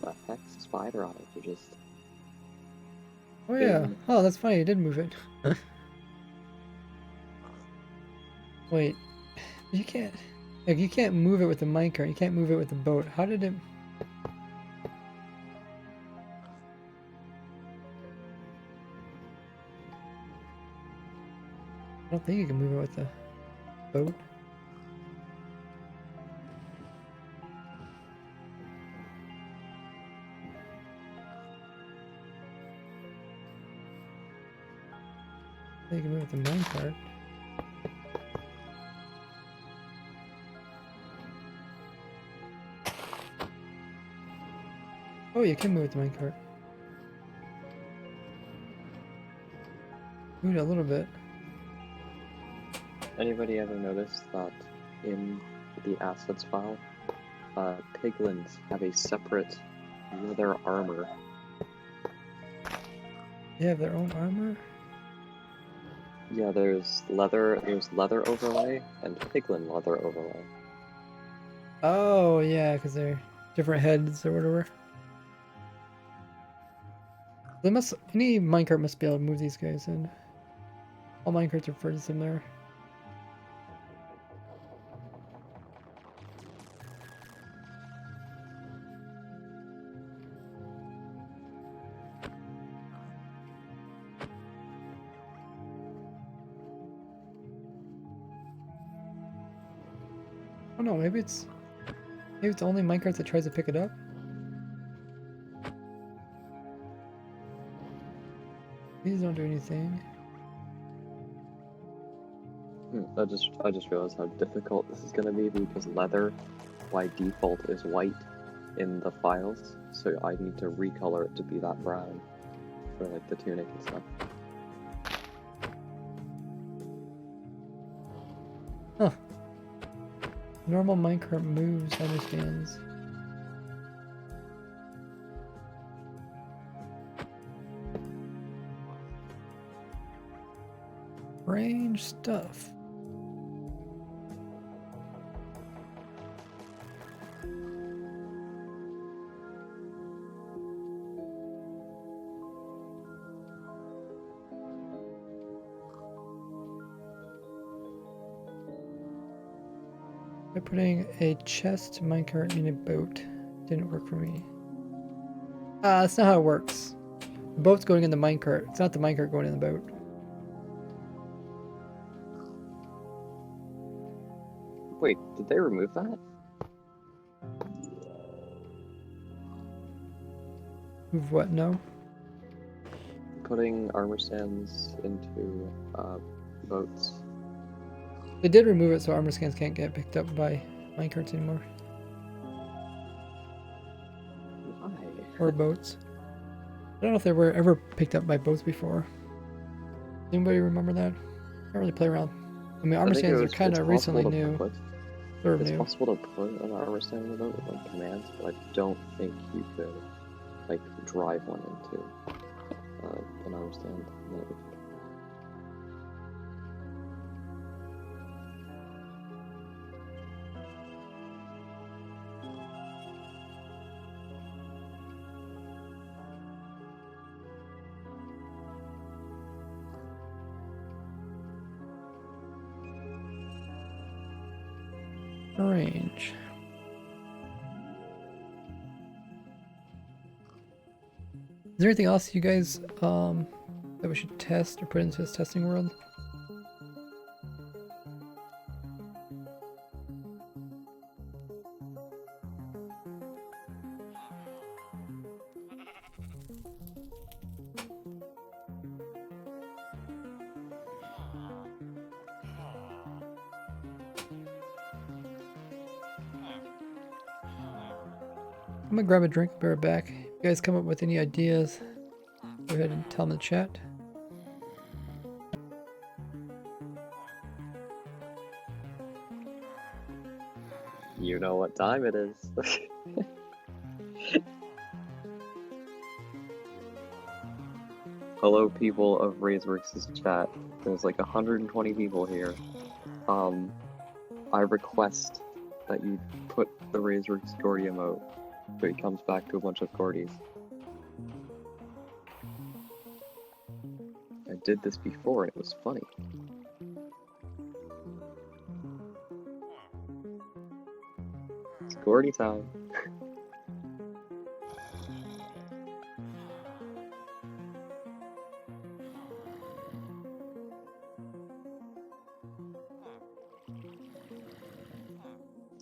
The heck's spider eyes are just Oh yeah. Bing. Oh, that's funny. He did move it. Wait. You can't... Like, you can't move it with the minecart. You can't move it with the boat. How did it... I don't think you can move it with the boat. I think you can move it with the minecart. Oh, you can move with the minecart. Moved a little bit. Anybody ever notice that in the assets file, piglins have a separate leather armor? They have their own armor? Yeah, there's leather overlay and piglin leather overlay. Oh, yeah, because they're different heads or whatever. Any minecart must be able to move these guys in. All minecarts are pretty similar. Oh no, maybe it's the only minecart that tries to pick it up. These don't do anything. I just realized how difficult this is gonna be because leather by default is white in the files, so I need to recolor it to be that brown for like the tunic and stuff. Huh. Normal minecart moves, understands. Strange stuff. By putting a chest minecart in a boat. Didn't work for me. That's not how it works. The boat's going in the minecart. It's not the minecart going in the boat. Wait, did they remove that? Move what? No? Putting armor stands into boats. They did remove it so armor scans can't get picked up by minecarts anymore. Why? Or boats. I don't know if they were ever picked up by boats before. Anybody remember that? Can't really play around. I mean, armor scans are kind of recently new. Sort of It's new. possible to put an armor stand in the boat with like commands, but I don't think you could like drive one into an armor stand. Range. Is there anything else you guys that we should test or put into this testing world? I'm gonna grab a drink, be right back. If you guys come up with any ideas, go ahead and tell them in the chat. You know what time it is. Hello, people of Razeworks' chat. There's like 120 people here. I request that you put the Razeworks Gordy emote so he comes back to a bunch of Gordys. I did this before and it was funny. It's Gordy time.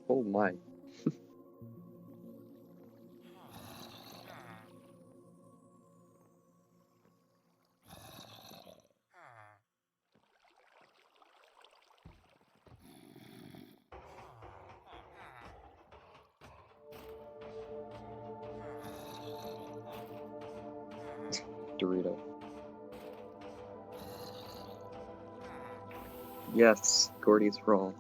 Oh my. Dorito. Yes, Gordy's roll.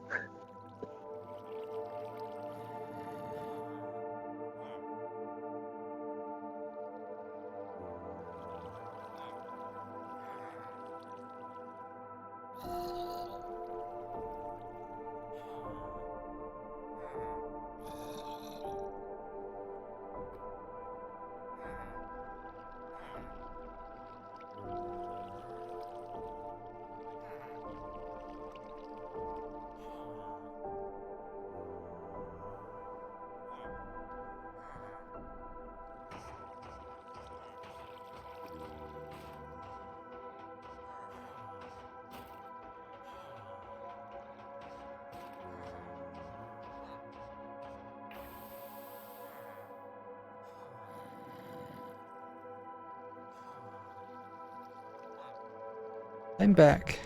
I'm back.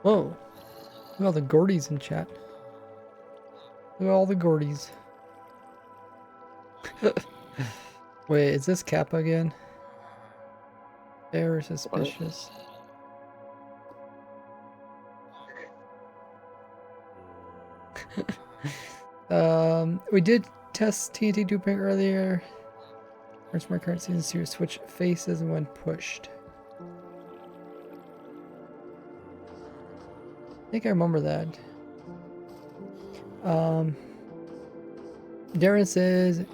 Whoa. Look at all the Gordies in chat. Look at all the Gordies. Wait, is this Kappa again? They're suspicious. We did test TNT duping earlier. Where's my current season to switch faces when pushed? I think I remember that. Darren says,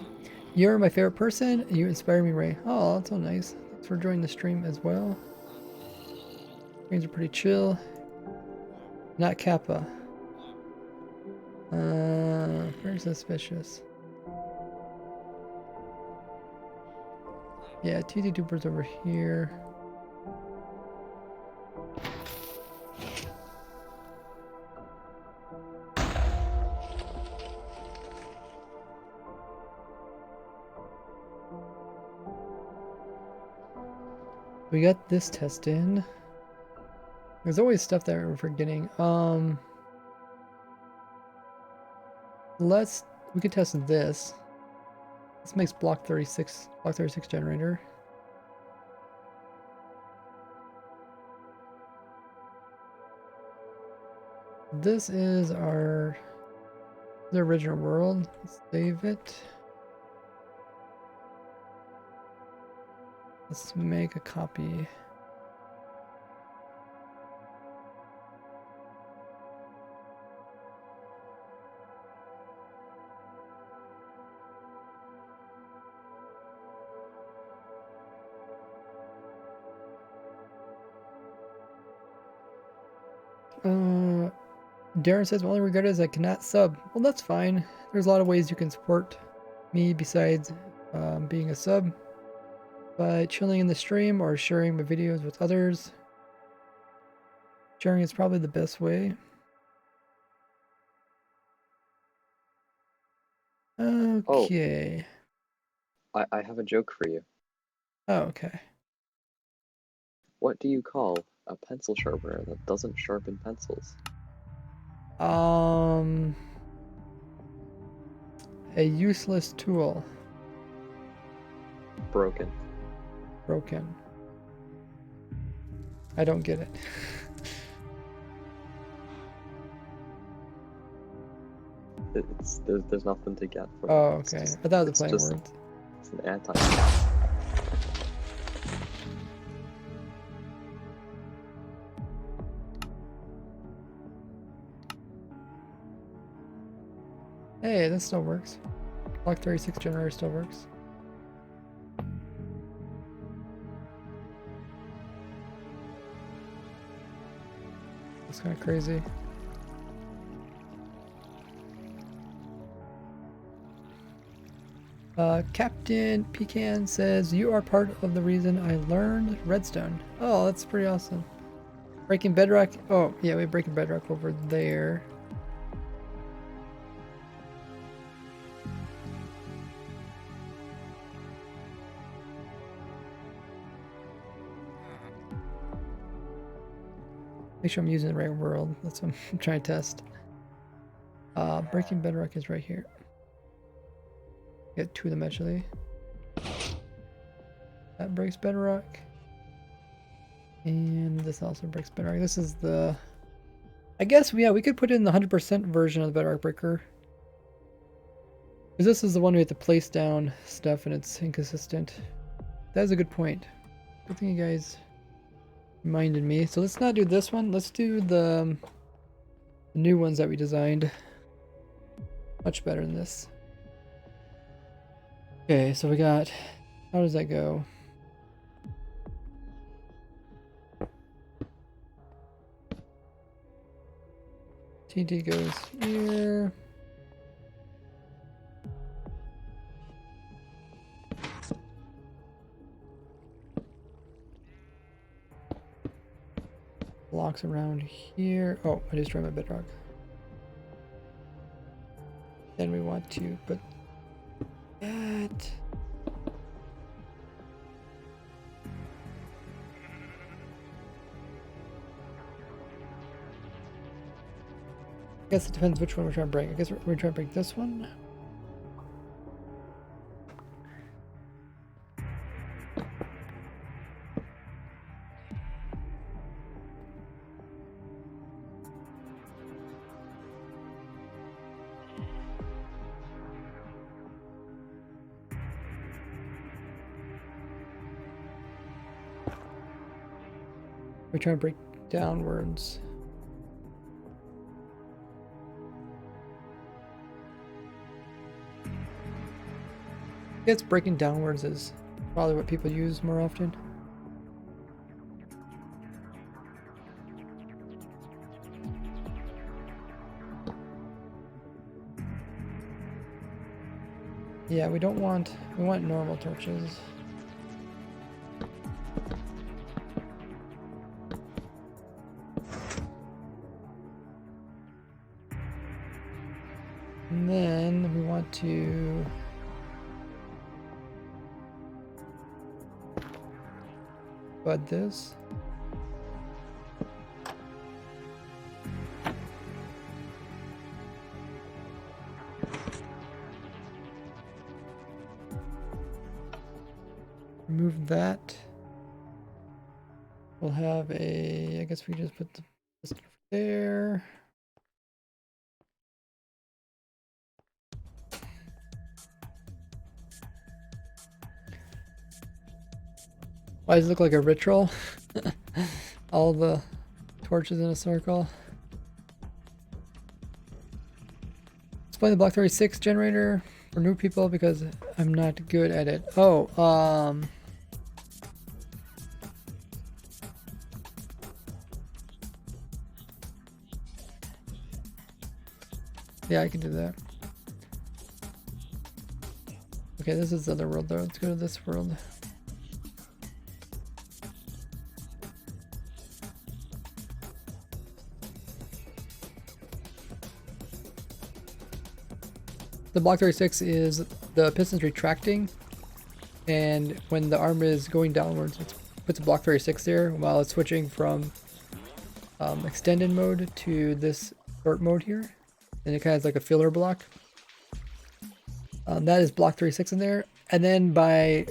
"You're my favorite person. You inspire me, Ray." Oh, that's so nice. Thanks for joining the stream as well. Streams are pretty chill. Not Kappa. Very suspicious. Yeah, TT Duper's over here. We got this test in. There's always stuff that we're forgetting. We could test this. This makes block 36 generator. This is the original world. Let's save it. Let's make a copy. Darren says, my only regret is I cannot sub. Well, that's fine. There's a lot of ways you can support me besides being a sub. By chilling in the stream or sharing my videos with others. Sharing is probably the best way. Okay. I have a joke for you. Oh, okay. What do you call a pencil sharpener that doesn't sharpen pencils? A useless tool. Broken. Broken. I don't get it. There's nothing to get from it. Oh, okay. I thought it was a play on words. It's an anti. Hey, that still works. Block 36 generator still works. That's kind of crazy. Captain Pecan says, you are part of the reason I learned redstone. Oh, that's pretty awesome. Breaking bedrock. Oh, yeah, we have breaking bedrock over there. Make sure I'm using the right world. That's what I'm trying to test. Breaking bedrock is right here. Get two of them actually. That breaks bedrock. And this also breaks Bedrock. This is the... I guess, yeah, we could put in the 100% version of the Bedrock Breaker. Because this is the one we have to place down stuff and it's inconsistent. That is a good point. Good thing you guys reminded me. So let's not do this one. Let's do the new ones that we designed. Much better than this. Okay, so we got... How does that go? TD goes here. Blocks around here. Oh, I just tried my bedrock. Then we want to put that. I guess it depends which one we're trying to break. I guess we're trying to break this one. We're trying to break downwards. I guess breaking downwards is probably what people use more often. Yeah, we want normal torches. And then we want to bud this. Remove that. We'll have a, I guess we just put this there. Why does it look like a ritual? All the torches in a circle. Explain the Block 36 generator for new people because I'm not good at it. Oh, yeah, I can do that. Okay, this is the other world though. Let's go to this world. The Block 36 is the pistons retracting, and when the arm is going downwards, it puts a Block 36 there while it's switching from extended mode to this short mode here, and it kind of has like a filler block. That is Block 36 in there, and then by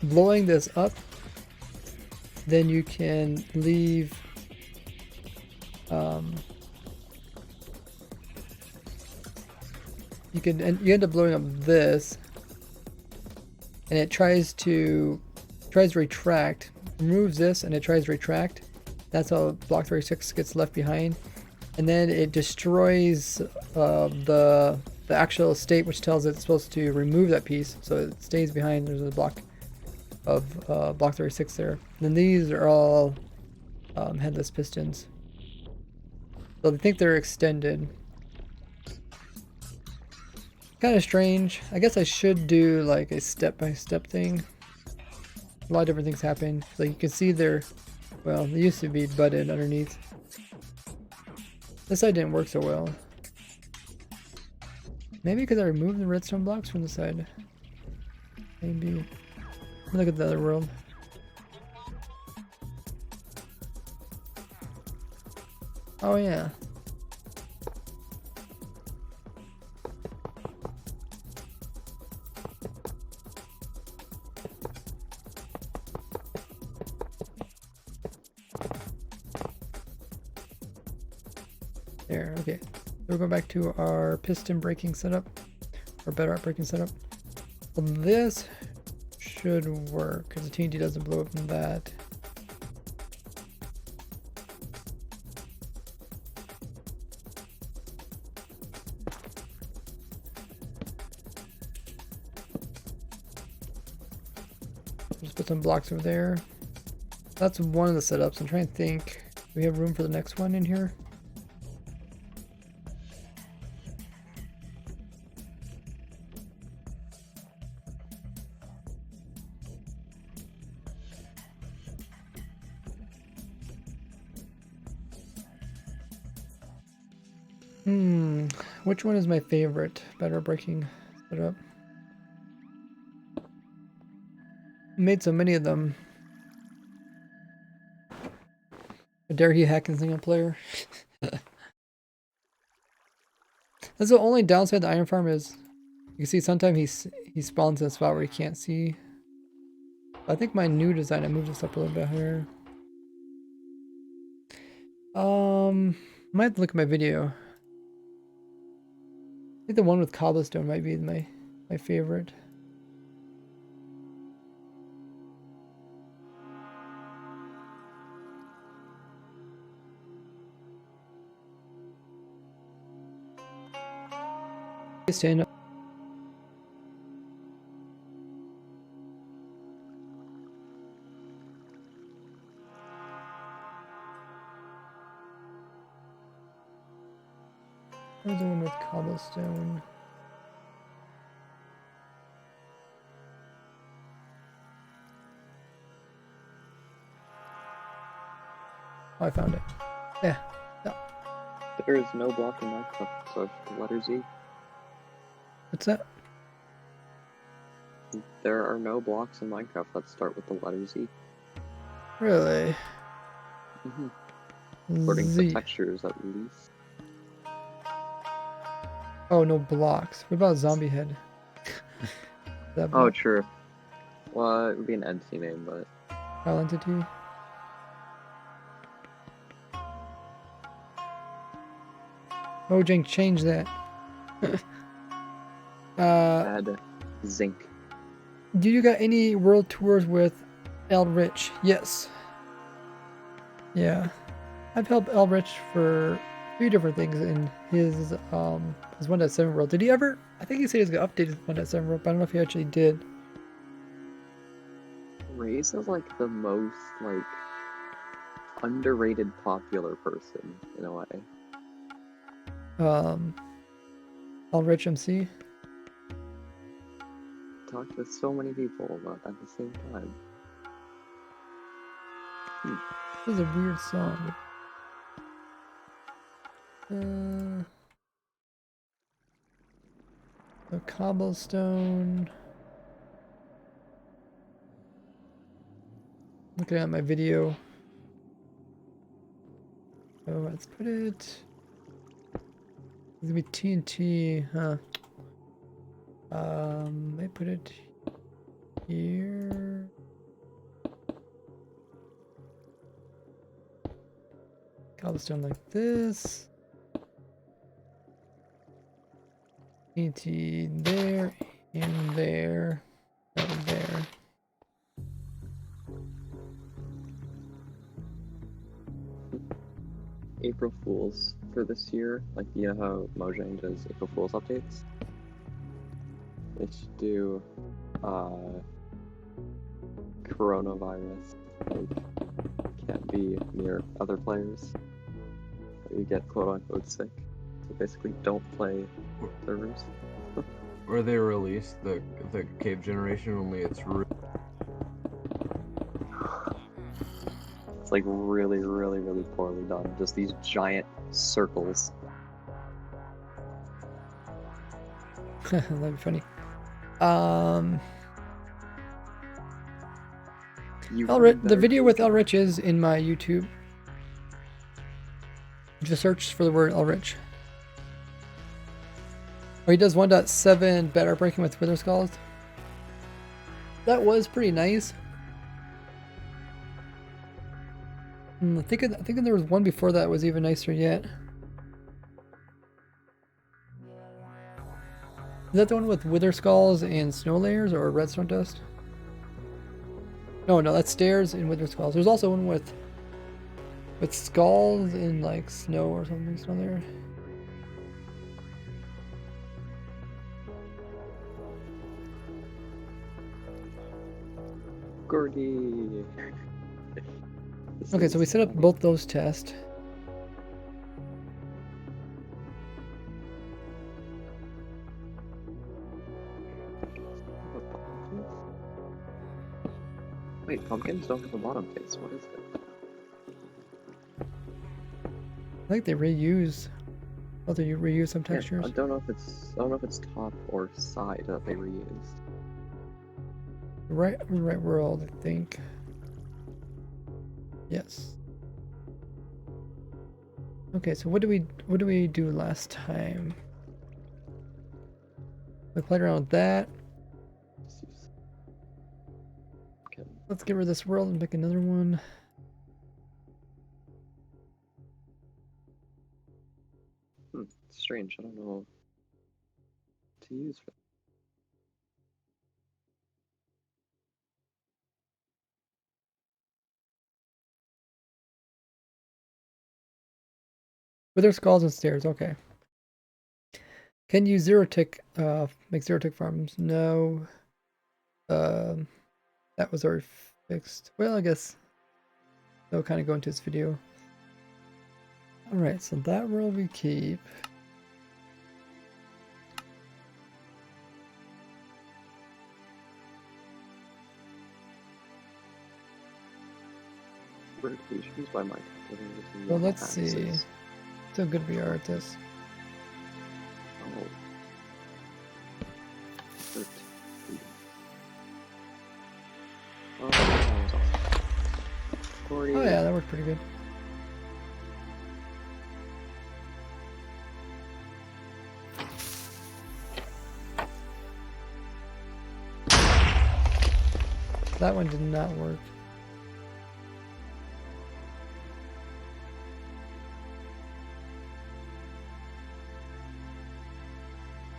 blowing this up, then you can leave you end up blowing up this, and it tries to retract, removes this, and it tries to retract. That's how Block 36 gets left behind, and then it destroys the actual state, which tells it it's supposed to remove that piece, so it stays behind. There's a block of Block 36 there. And then these are all headless pistons, so I think they're extended. Kind of strange. I guess I should do like a step-by-step thing. A lot of different things happen. Like you can see they're, well, they used to be butted underneath. This side didn't work so well. Maybe because I removed the redstone blocks from the side. Maybe. Look at the other world. Oh yeah. There, okay. So we'll go back to our piston braking setup, or bedrock braking setup. Well, this should work because the TNT doesn't blow up from that. Just put some blocks over there. That's one of the setups. I'm trying to think. Do we have room for the next one in here? Which one is my favorite? Better braking setup. Made so many of them. Dare he hack in single player? That's the only downside to Iron Farm is you can see sometimes he spawns in a spot where you can't see. I think my new design, I moved this up a little bit higher. Might have to look at my video. I think the one with cobblestone might be my favorite. Stand up. Where's the one with cobblestone? Oh, I found it. Yeah. There is no block in Minecraft, so the letter Z. What's that? There are no blocks in Minecraft that start with the letter Z. Really? According Z. to textures, at least. Oh, no blocks. What about zombie head? That Oh, block? true. Well, it would be an entity name, but File entity. Mojang, change that. add zinc. Do you got any world tours with Elrich? Yes. Yeah. I've helped Elrich for 3 different things in his 1.7 world. Did he ever? I think he said he was gonna update his 1.7 world, but I don't know if he actually did. Raze is like the most like underrated popular person in a way. Elrich MC. Talked with so many people about at the same time. This is a weird song. The cobblestone. Looking at my video. So let's put it. It's gonna be TNT, huh? I put it here. Cobblestone like this. TNT there and there and there. April Fools for this year, like you know how Mojang does April Fools updates? They should do coronavirus, like can't be near other players. Or you get quote unquote sick. So basically don't play servers. Or they release the cave generation only it's It's like really, really, really poorly done. Just these giant circles. That'd be funny. The video with Elrich is in my YouTube. Just search for the word Elrich. Oh, he does 1.7 better breaking with Wither Skulls. That was pretty nice. I think there was one before that was even nicer yet. that the one with wither skulls and snow layers or redstone dust? No, that's stairs and wither skulls. There's also one with skulls and like snow or something still there. Gordy. Okay, so we set up both those tests. Wait, pumpkins don't have a bottom face. What is that? I think they reuse. Oh, they reuse some textures. Yeah, I don't know if it's top or side that they reused. Right world, I think. Yes. Okay, so what do we do last time? We played around with that. Okay. Let's get rid of this world and pick another one. Strange. I don't know what to use for. Wither skulls and stairs, okay. Can you zero tick make zero tick farms? No. That was already fixed. Well, I guess they'll kind of go into this video. Alright, so that world we keep. Vertifications by my Well, let's see. Still good we are at this. Oh. 13. Oh, that was awesome. 40. Oh yeah, that worked pretty good. That one did not work.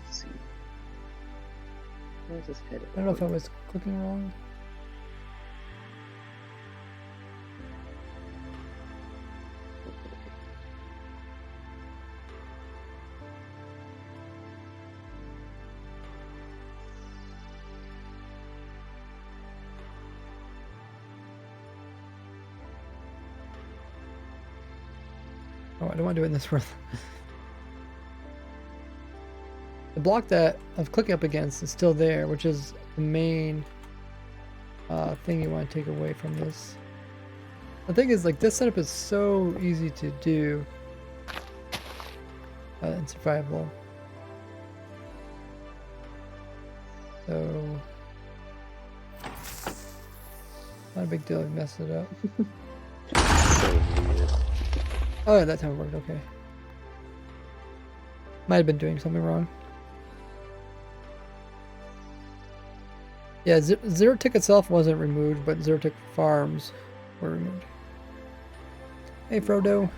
Let's see. Where's this headed? I don't know if I was clicking wrong. Oh, I don't want to do it in this world. The block that I was clicking up against is still there, which is the main thing you want to take away from this. The thing is, like, this setup is so easy to do in survival. So, not a big deal if you mess it up. So weird. Oh, yeah, that's how it worked, okay. Might have been doing something wrong. Yeah, Zero Tick itself wasn't removed, but Zero Tick farms were removed. Hey, Frodo.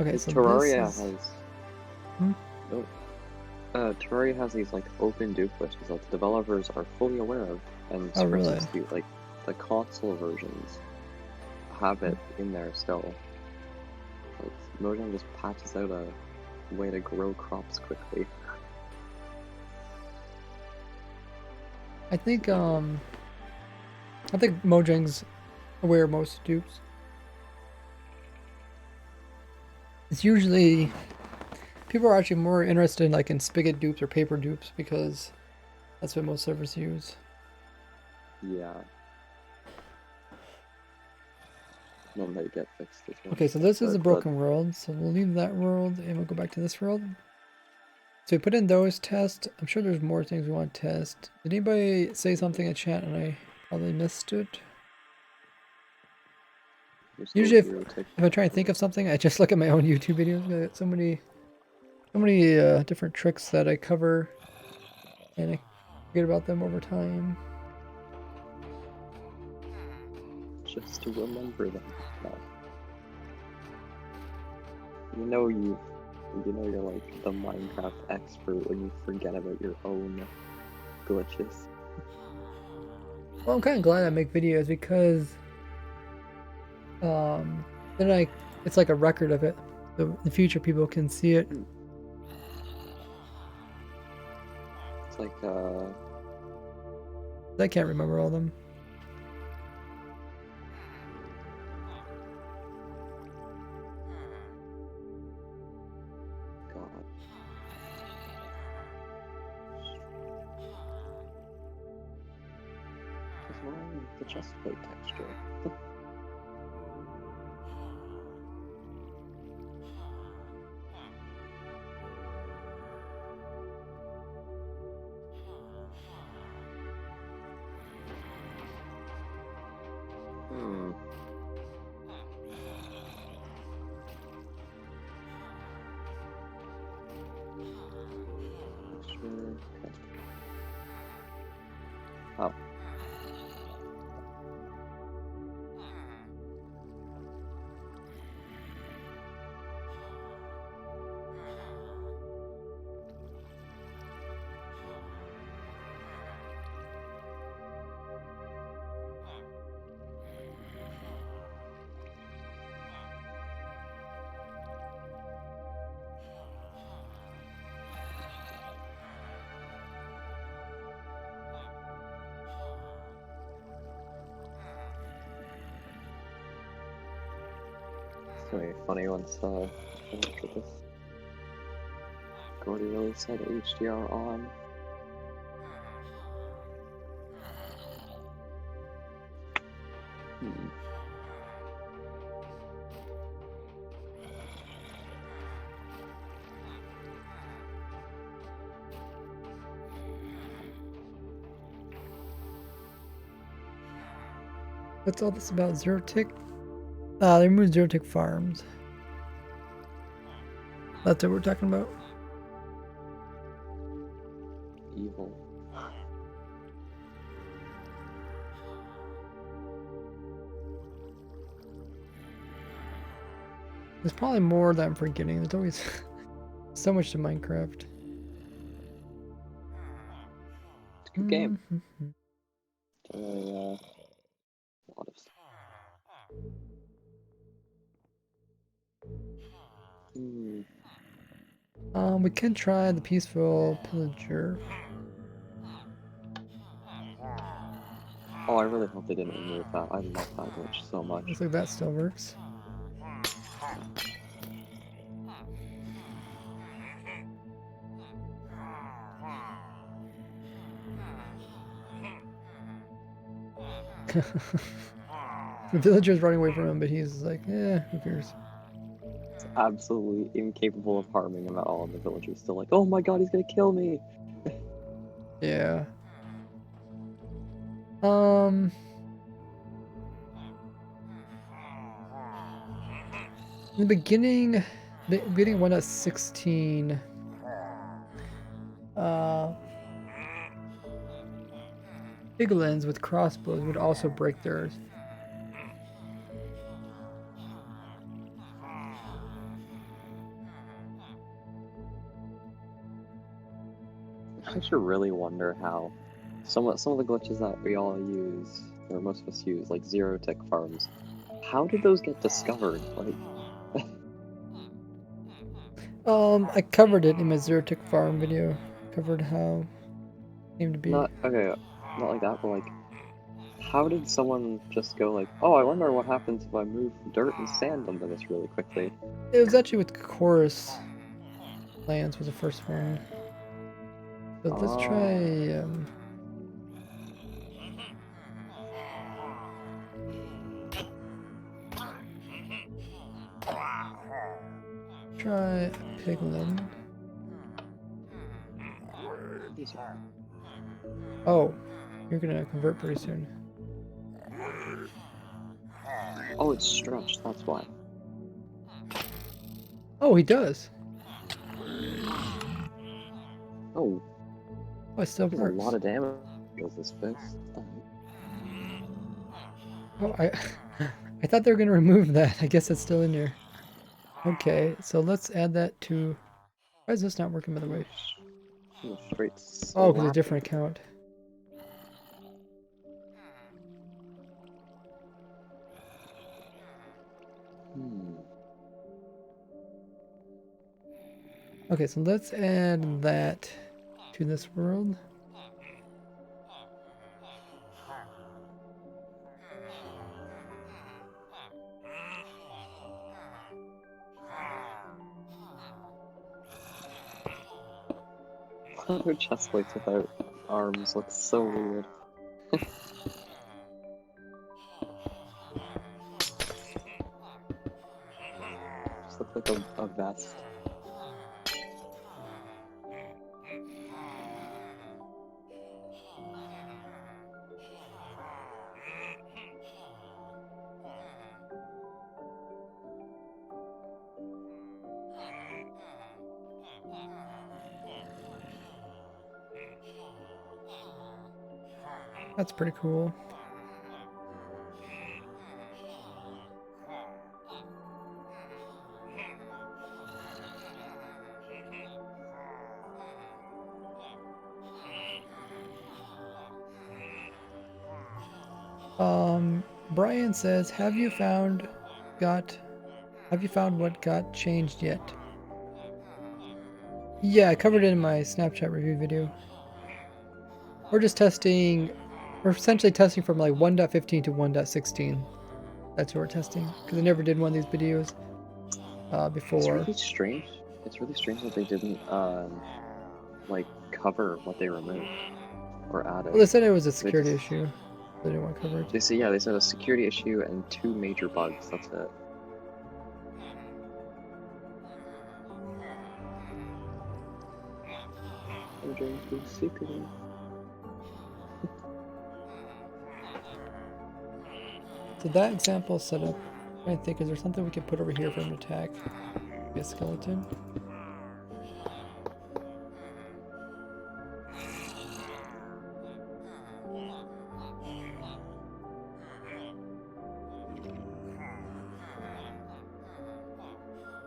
Okay, so Terraria this is... has. Hmm? Oh. Terraria has these like open duplicates that the developers are fully aware of, and Oh, really? like the console versions have it in there still. Like Mojang just patches out a way to grow crops quickly. I think Mojang's aware of most dupes. It's usually people are actually more interested in like in spigot dupes or paper dupes because that's what most servers use. Yeah. Then they get fixed as well. Okay, so this is a But- broken world, so we'll leave that world and we'll go back to this world. So we put in those tests. I'm sure there's more things we want to test. Did anybody say something in chat and I probably missed it? You're still Usually zero tick. If I try and think of something, I just look at my own YouTube videos. I got so many different tricks that I cover, and I forget about them over time. Just to remember them. No. You know you've You know you're like the Minecraft expert when you forget about your own glitches. Well, I'm kind of glad I make videos because then it's like a record of it. So in the future people can see it. It's like I can't remember all of them. God. What's wrong with the chest plate texture? Hmm. Texture. Oh. It's gonna be funny once I look at this. Gordy really said HDR on. Hmm. What's all this about zero tick? They removed zero tick farms. That's what we're talking about. Evil. There's probably more that I'm forgetting. There's always so much to Minecraft. It's a good game. Mhm. A lot of stuff. Hmm. We can try the peaceful pillager. Oh, I really hope they didn't remove that. I love that glitch so much. Looks like that still works. The villager's running away from him, but he's like, eh, who cares? It's absolutely incapable of harming him at all, and the villager's still like, oh my god, he's gonna kill me! Yeah. In the beginning 1.16, piglins with crossbows would also break theirs. I should really wonder how some of the glitches that we all use, or most of us use, like zero tick farms, how did those get discovered? Like, I covered it in my zero tick farm video. Covered how it came to be. not like that, but like, how did someone just go like, oh, I wonder what happens if I move dirt and sand onto this really quickly? It was actually with Chorus Lands was the first one. But let's try try piglin. Oh, you're gonna convert pretty soon. Oh, it's stretched, that's why. Oh, he does. Oh, Oh, it still there's a works. lot of damage with this fist. Oh, I thought they were gonna remove that. I guess it's still in there. Okay, so let's add that to Why is this not working, by the way? Straight Oh, because it's a slap. different account. Hmm. Okay, so let's add that to this world. Their chest plates without arms look so weird. Just look like a vest. That's pretty cool. Brian says, have you found what got changed yet? Yeah, I covered it in my Snapchat review video. We're just testing, we're essentially testing from like 1.15 to 1.16. That's what we're testing, because I never did one of these videos It's before. really strange. It's really strange that they didn't like cover what they removed or added. Well, they said it was a They security just- issue. They didn't want to cover it. They say they said a security issue and 2 major bugs. That's it. I'm going to secretly. So that example set up. I'm trying to think, is there something we could put over here for him to attack? Maybe a skeleton?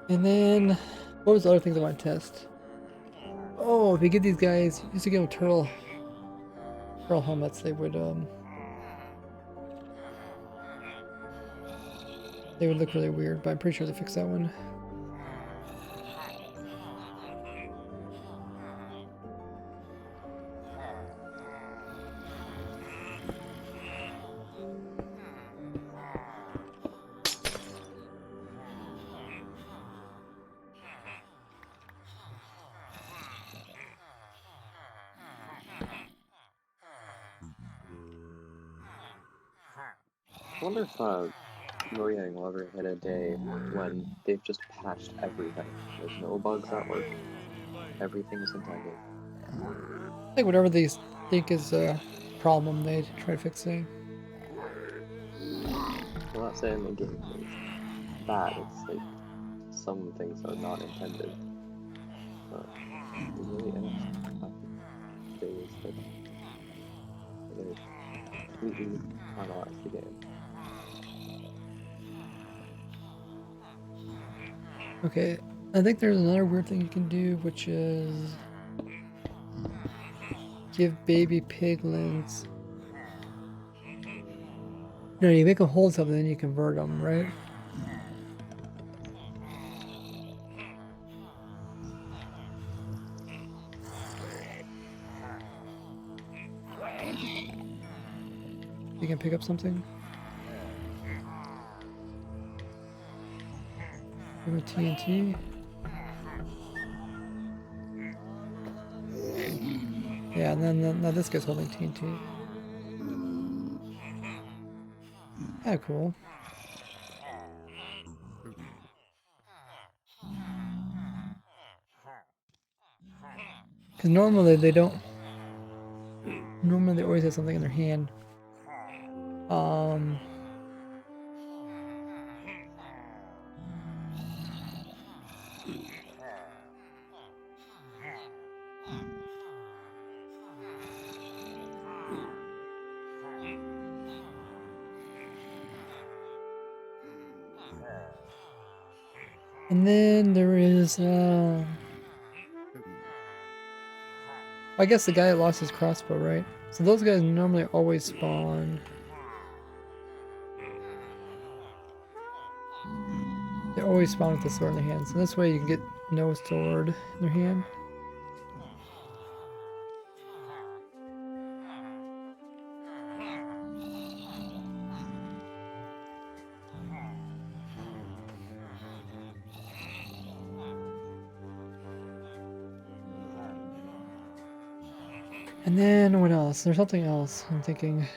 And then, what was the other things I want to test? Oh, if you give these guys, used to give them turtle helmets, they would look really weird, but I'm pretty sure they fixed that one. I wonder if Mojang will ever hit a day when they've just patched everything. There's no bugs at work. Everything's intended. I think whatever they think is a problem, they try fixing. I'm not saying the game is bad. It's like some things are not intended. But it's really interesting. Days that they completely analyze the game. Okay, I think there's another weird thing you can do, which is give baby piglins. No, you make them hold something, then you convert them, right? You can pick up something. Give a TNT. Yeah, and then now this guy's holding TNT. Yeah, cool. Because normally they don't. Normally they always have something in their hand. And then there is I guess the guy that lost his crossbow, right? So those guys normally always spawn. They always spawn with the sword in their hand. So this way you can get no sword in their hand. And then what else? There's something else I'm thinking.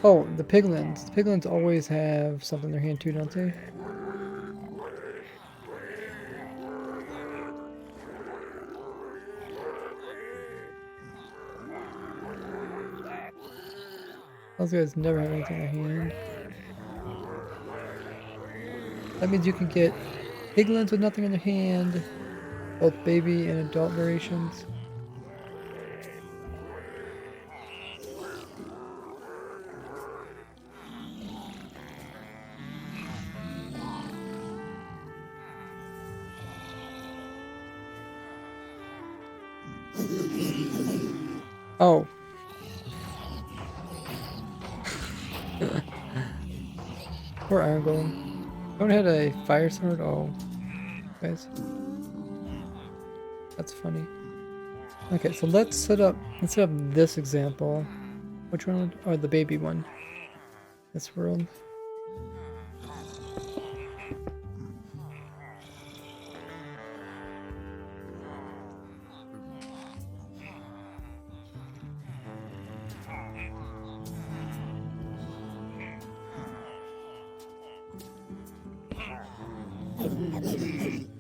Oh, the piglins. The piglins always have something in their hand too, don't they? Those guys never have anything in their hand. That means you can get piglins with nothing in their hand, both baby and adult variations. Oh. Poor Iron Golem. Don't had a fire sword? Oh. Guys. That's funny. Okay, so let's set up this example. Which one? Oh, the baby one. This world.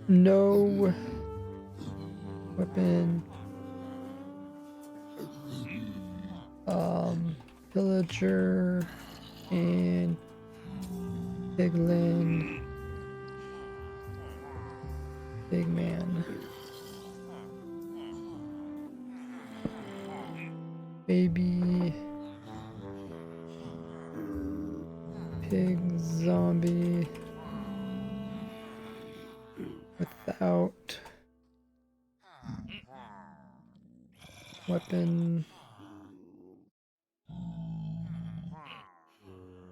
No weapon. Villager and piglin. Big man. Baby. Pig zombie. Without weapon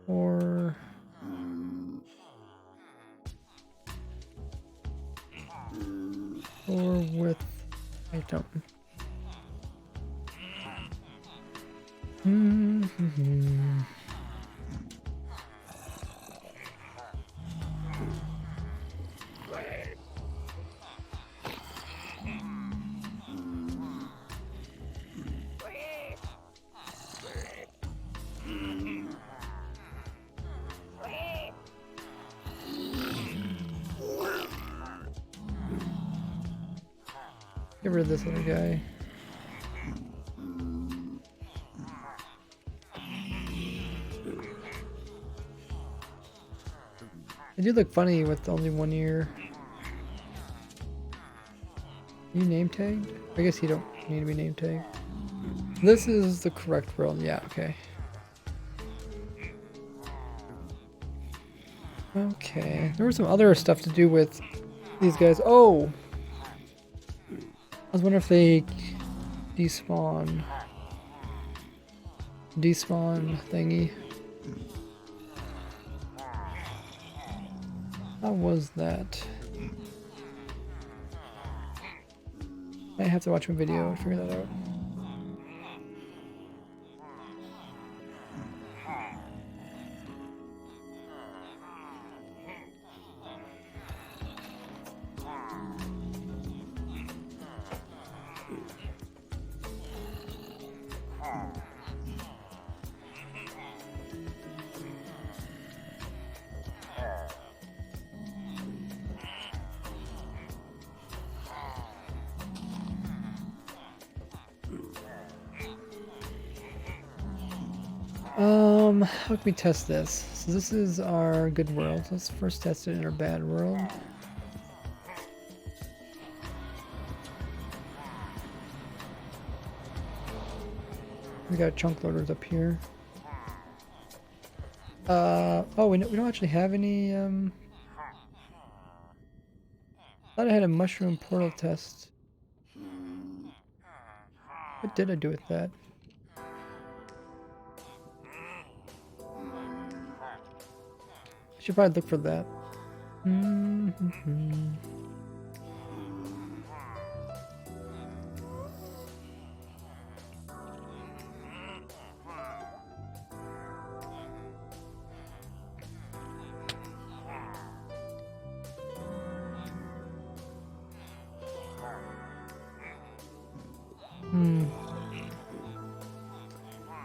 or with item. Get rid of this other guy. It do look funny with only one ear. You name tagged? I guess you don't need to be name tagged. This is the correct world. Yeah, okay. Okay. There was some other stuff to do with these guys. Oh! I was wondering if they despawn thingy. How was that? I have to watch a video to figure that out. How can we test this? So this is our good world. Let's first test it in our bad world. We got chunk loaders up here. Oh, we don't actually have any, Thought I had a mushroom portal test. What did I do with that? I should probably look for that.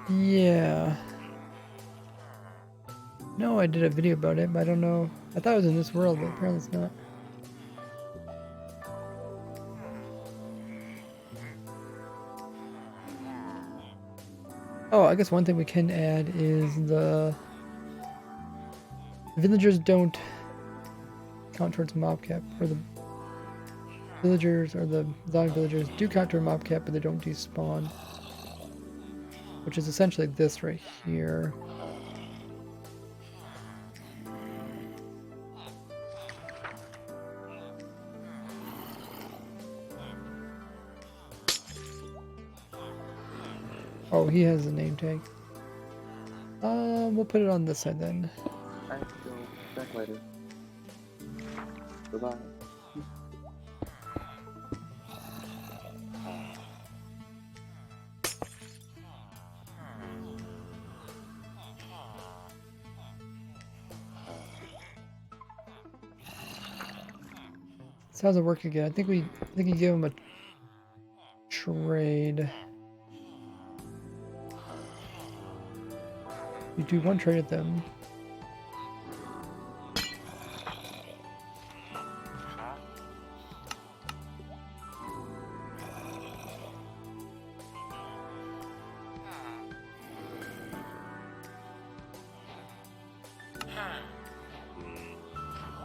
Yeah. No, I did a video about it, but I don't know. I thought it was in this world, but apparently it's not. Oh, I guess one thing we can add is the villagers don't count towards mob cap, or the villagers or the zombie villagers do count toward mob cap, but they don't despawn. Which is essentially this right here. Oh, he has a name tag. We'll put it on this side then. Alright, go back later. Bye-bye. So how's it work again? I think you give him a trade. You do one trade at them.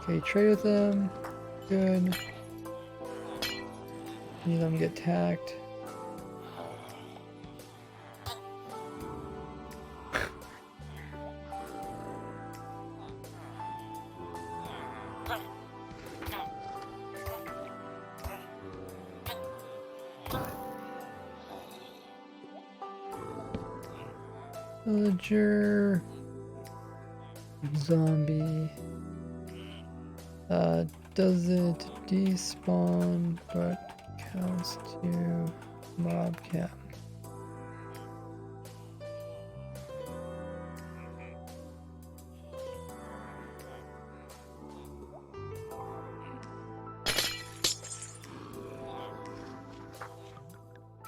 Okay, trade with them. Good. Any of them get attacked. Villager. Zombie. Does it despawn but counts to mob cap?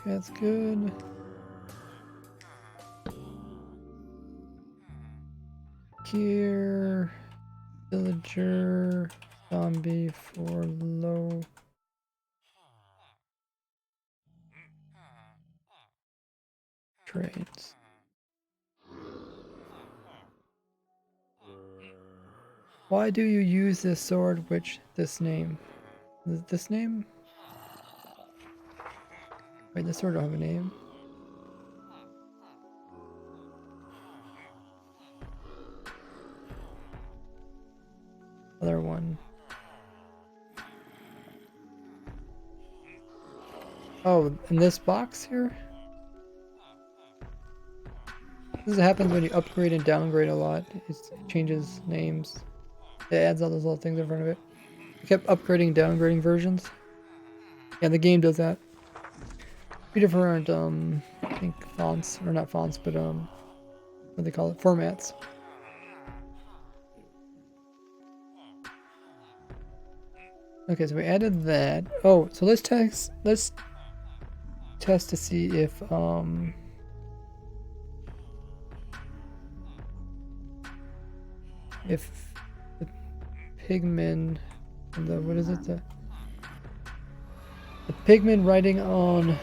Okay, that's good. Here, villager. Zombie for low trades. Why do you use this sword? This name? This name? Wait, this sword don't have a name. Other one. Oh, in this box here? This happens when you upgrade and downgrade a lot. It changes names. It adds all those little things in front of it. I kept upgrading and downgrading versions. Yeah, the game does that. 3 different, I think fonts, or not fonts, but what do they call it? Formats. Okay, so we added that. Oh, so let's test to see if the pigmen, what is it, the pigmen riding on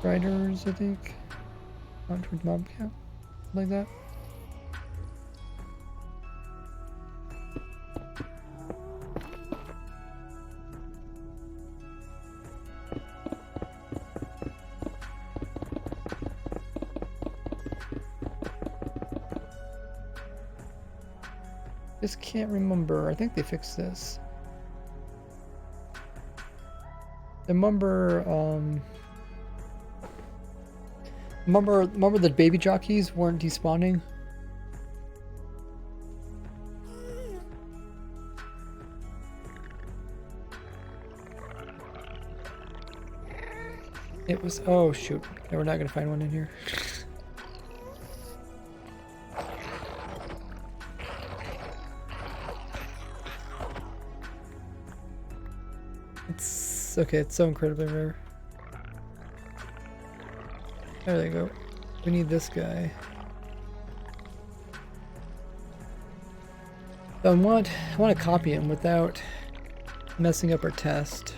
riders, I think, on towards mob cap, like that. Just can't remember. I think they fixed this. remember the baby jockeys weren't despawning? It was, oh shoot, yeah, we're not gonna find one in here. It's okay, it's so incredibly rare. There they go. We need this guy. So I want to copy him without messing up our test.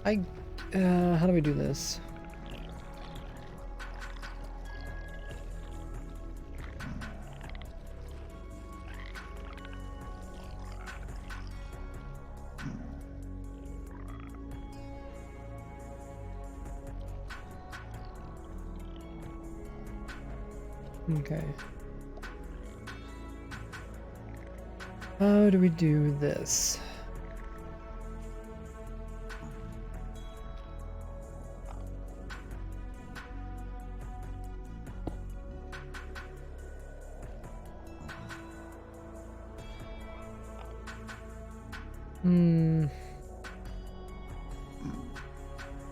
How do we do this? Okay. How do we do this?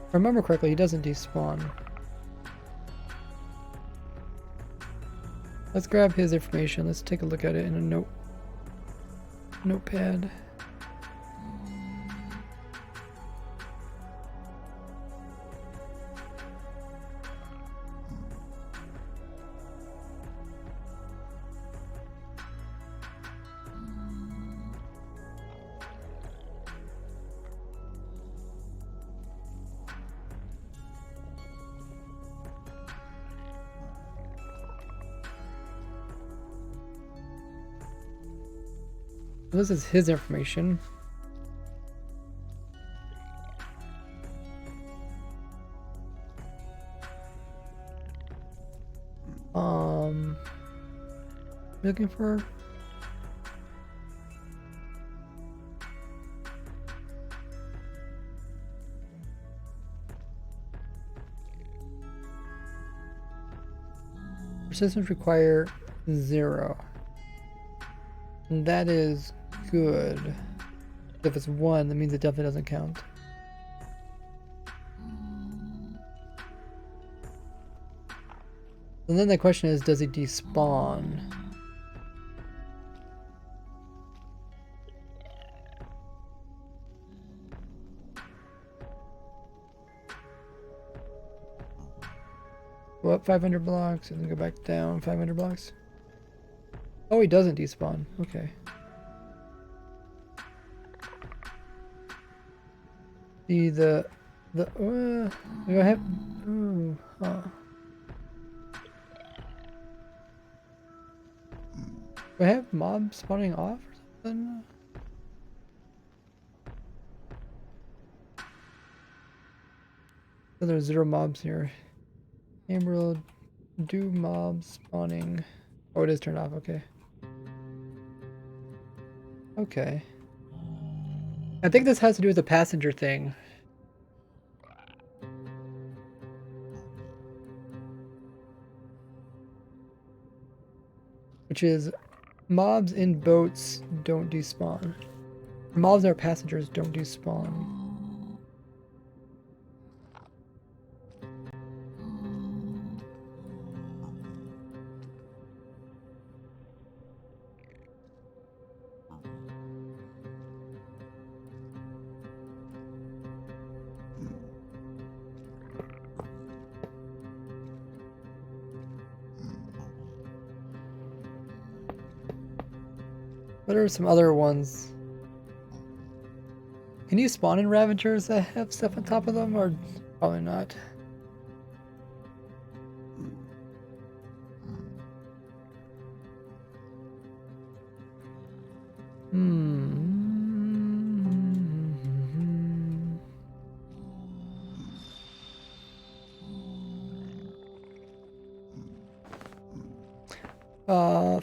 If I remember correctly, he doesn't despawn. Let's grab his information. Let's take a look at it in a notepad. This is his information. Looking for persistence require 0. And that is good. If it's 1, that means it definitely doesn't count. And then the question is, does he despawn? Go up 500 blocks and then go back down 500 blocks. Oh, he doesn't despawn. Okay. See the do I have? Ooh, huh. Do I have mobs spawning off or something? So there's 0 mobs here. Emerald, do mobs spawning. Oh, it is turned off. Okay. Okay. I think this has to do with the passenger thing. Which is mobs in boats don't despawn. Mobs that are passengers don't despawn. What are some other ones? Can you spawn in Ravagers that have stuff on top of them, or probably not?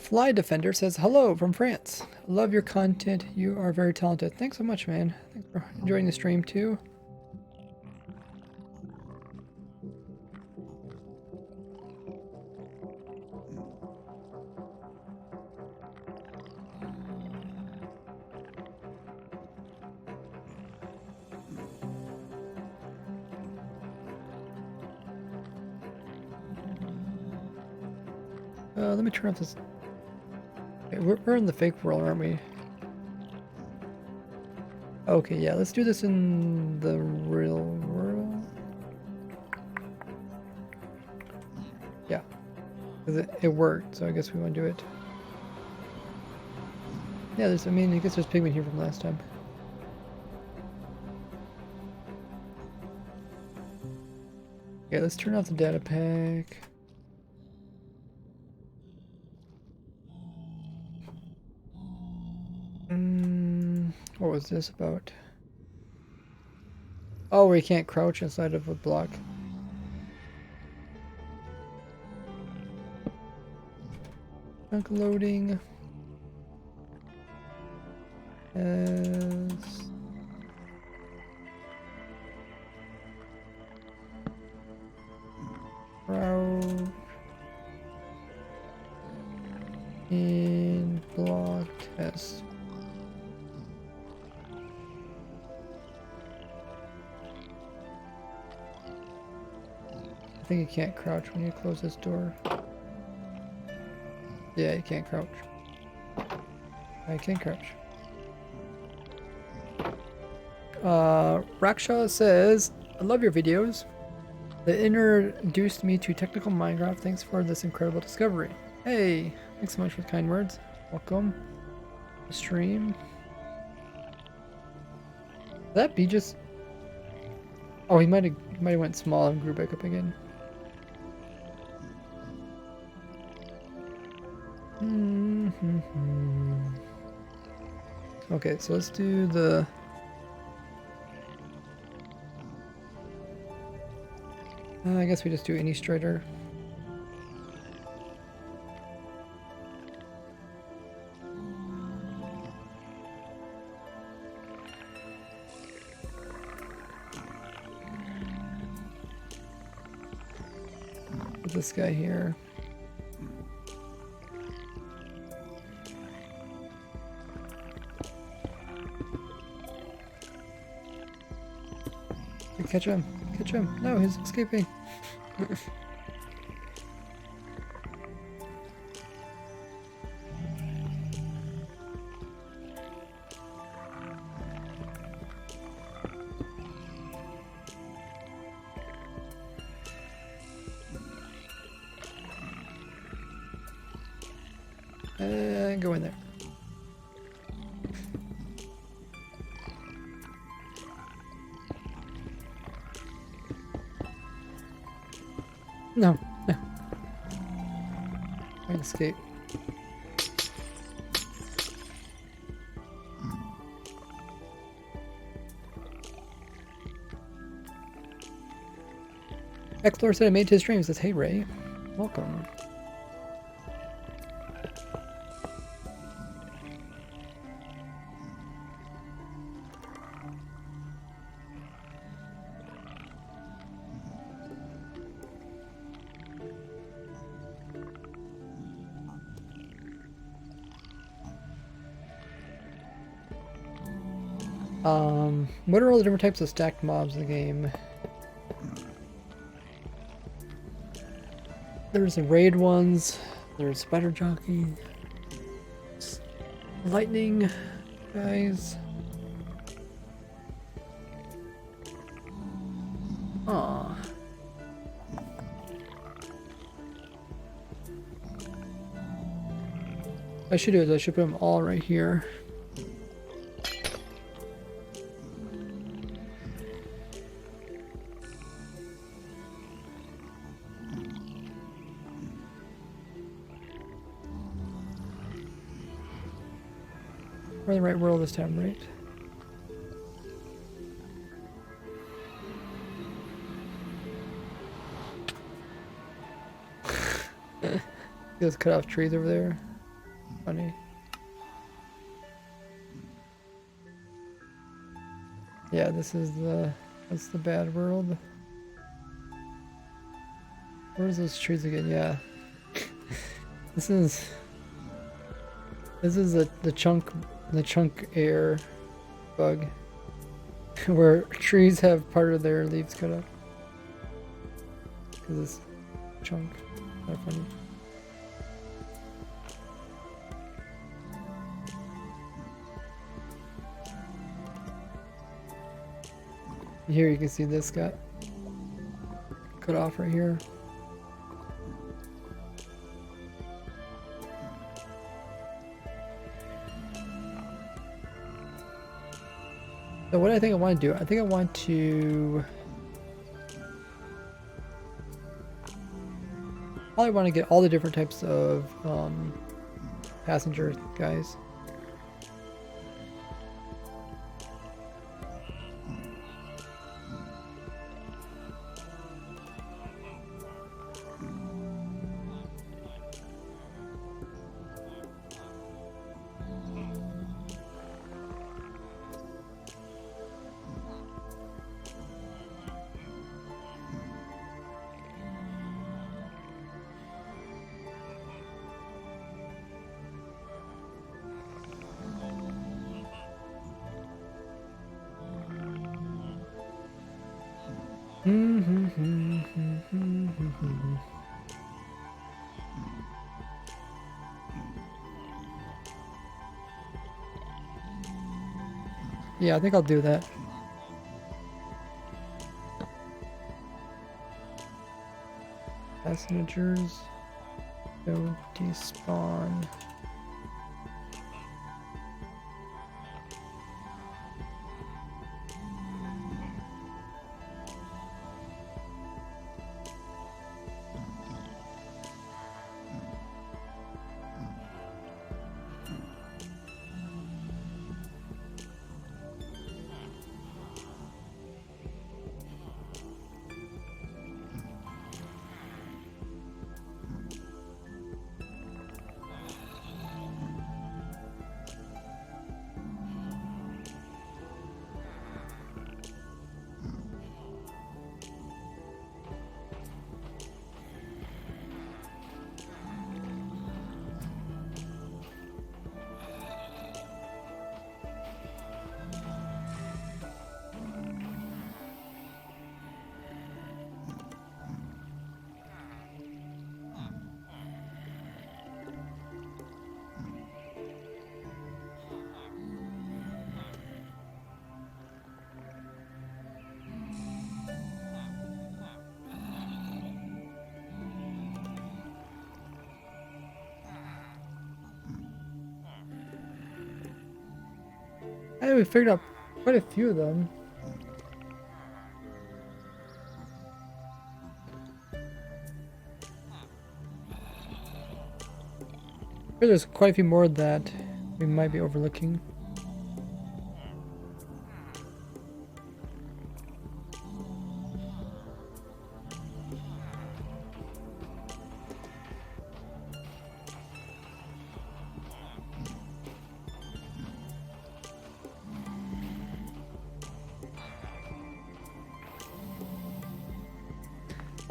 Fly Defender says, hello from France. Love your content. You are very talented. Thanks so much, man. Thanks for enjoying the stream, too. Let me turn off this. Okay, we're in the fake world, aren't we? Okay, yeah, let's do this in the real world. Yeah, because it worked, so I guess we want to do it. Yeah, I mean, I guess there's pigment here from last time. Okay, let's turn off the data pack. What was this about? Oh, we can't crouch inside of a block. Chunk loading. As crouch in block test. I think you can't crouch when you close this door. Yeah, you can't crouch. I can crouch. Raksha says, I love your videos. They introduced me to technical Minecraft. Thanks for this incredible discovery. Hey, thanks so much for the kind words. Welcome to the stream. Would that be just... Oh, he might have went small and grew back up again. Okay, so let's do the... I guess we just do any straighter. Put this guy here. Catch him. Catch him. No, he's escaping. Go in there. No, no. I escape. Explorer said I made it to his stream. Says, hey Ray, welcome. What are all the different types of stacked mobs in the game? There's the raid ones, there's spider jockey, lightning guys. Aw. I should do is I should put them all right here. We're in the right world this time, right? Those cut off trees over there. funny. Yeah, that's the bad world. Where's those trees again? Yeah. This is the chunk air bug where trees have part of their leaves cut off. Cause it's chunk. Not funny. Here you can see this got cut off right here. So what I think I want to do, I think I want to probably want to get all the different types of passenger guys. Yeah, I think I'll do that. Passengers, go despawn. I think we figured out quite a few of them. There's quite a few more that we might be overlooking.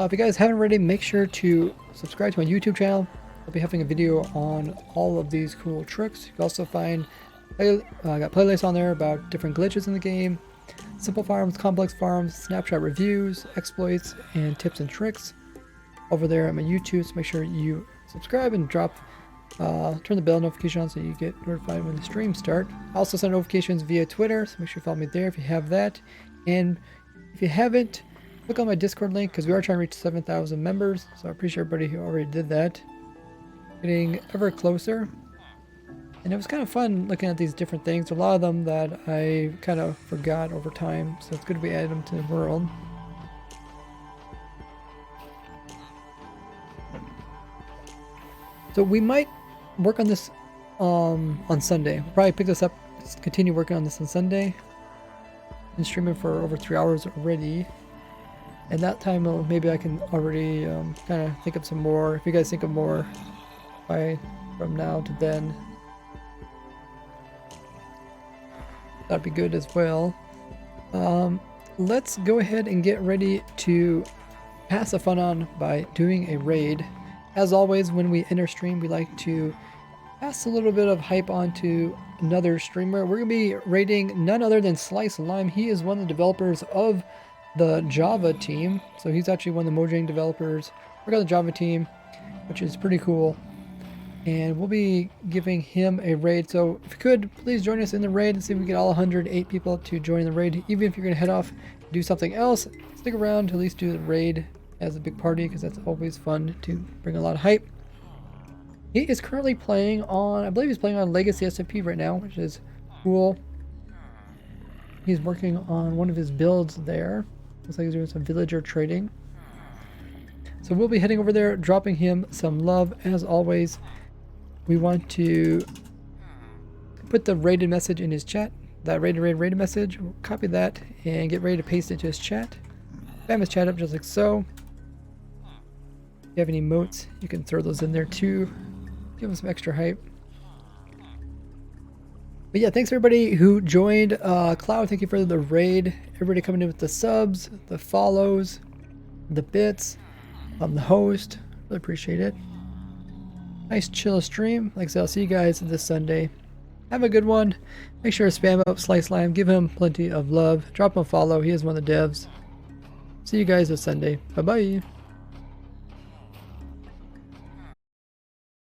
If you guys haven't already, make sure to subscribe to my YouTube channel. I'll be having a video on all of these cool tricks. You can also find, I got playlists on there about different glitches in the game, simple farms, complex farms, snapshot reviews, exploits, and tips and tricks over there at my YouTube. So make sure you subscribe and turn the bell notification on so you get notified when the streams start. I also send notifications via Twitter, so make sure you follow me there if you have that. And if you haven't, click on my Discord link because we are trying to reach 7,000 members. So I appreciate everybody who already did that. Getting ever closer. And it was kind of fun looking at these different things. A lot of them that I kind of forgot over time. So it's good to be adding them to the world. So we might work on this on Sunday. We'll probably pick this up, continue working on this on Sunday. Been streaming for over 3 hours already. And that time, maybe I can already kind of think of some more. If you guys think of more from now to then, That'd be good as well. Let's go ahead and get ready to pass the fun on by doing a raid. As always, when we enter stream, we like to pass a little bit of hype onto another streamer. We're going to be raiding none other than Slice Lime. He is one of the developers of the Java team. So he's actually one of the Mojang developers. We're on the Java team, which is pretty cool. And we'll be giving him a raid. So if you could, please join us in the raid and see if we get all 108 people to join the raid. Even if you're going to head off and do something else, stick around to at least do the raid as a big party, because that's always fun to bring a lot of hype. He is currently playing on, I believe he's playing on Legacy SMP right now, which is cool. He's working on one of his builds there. Looks like he's doing some villager trading. So we'll be heading over there, dropping him some love as always. We want to put the rated message in his chat. That rated message. We'll copy that and get ready to paste it to his chat. Spam his chat up just like so. If you have any emotes, you can throw those in there too. Give him some extra hype. But yeah, thanks everybody who joined. Cloud, thank you for the raid. Everybody coming in with the subs, the follows, the bits. I'm the host. Really appreciate it. Nice chill stream. Like I said, I'll see you guys this Sunday. Have a good one. Make sure to spam up Slice Lime. Give him plenty of love. Drop him a follow. He is one of the devs. See you guys this Sunday. Bye-bye.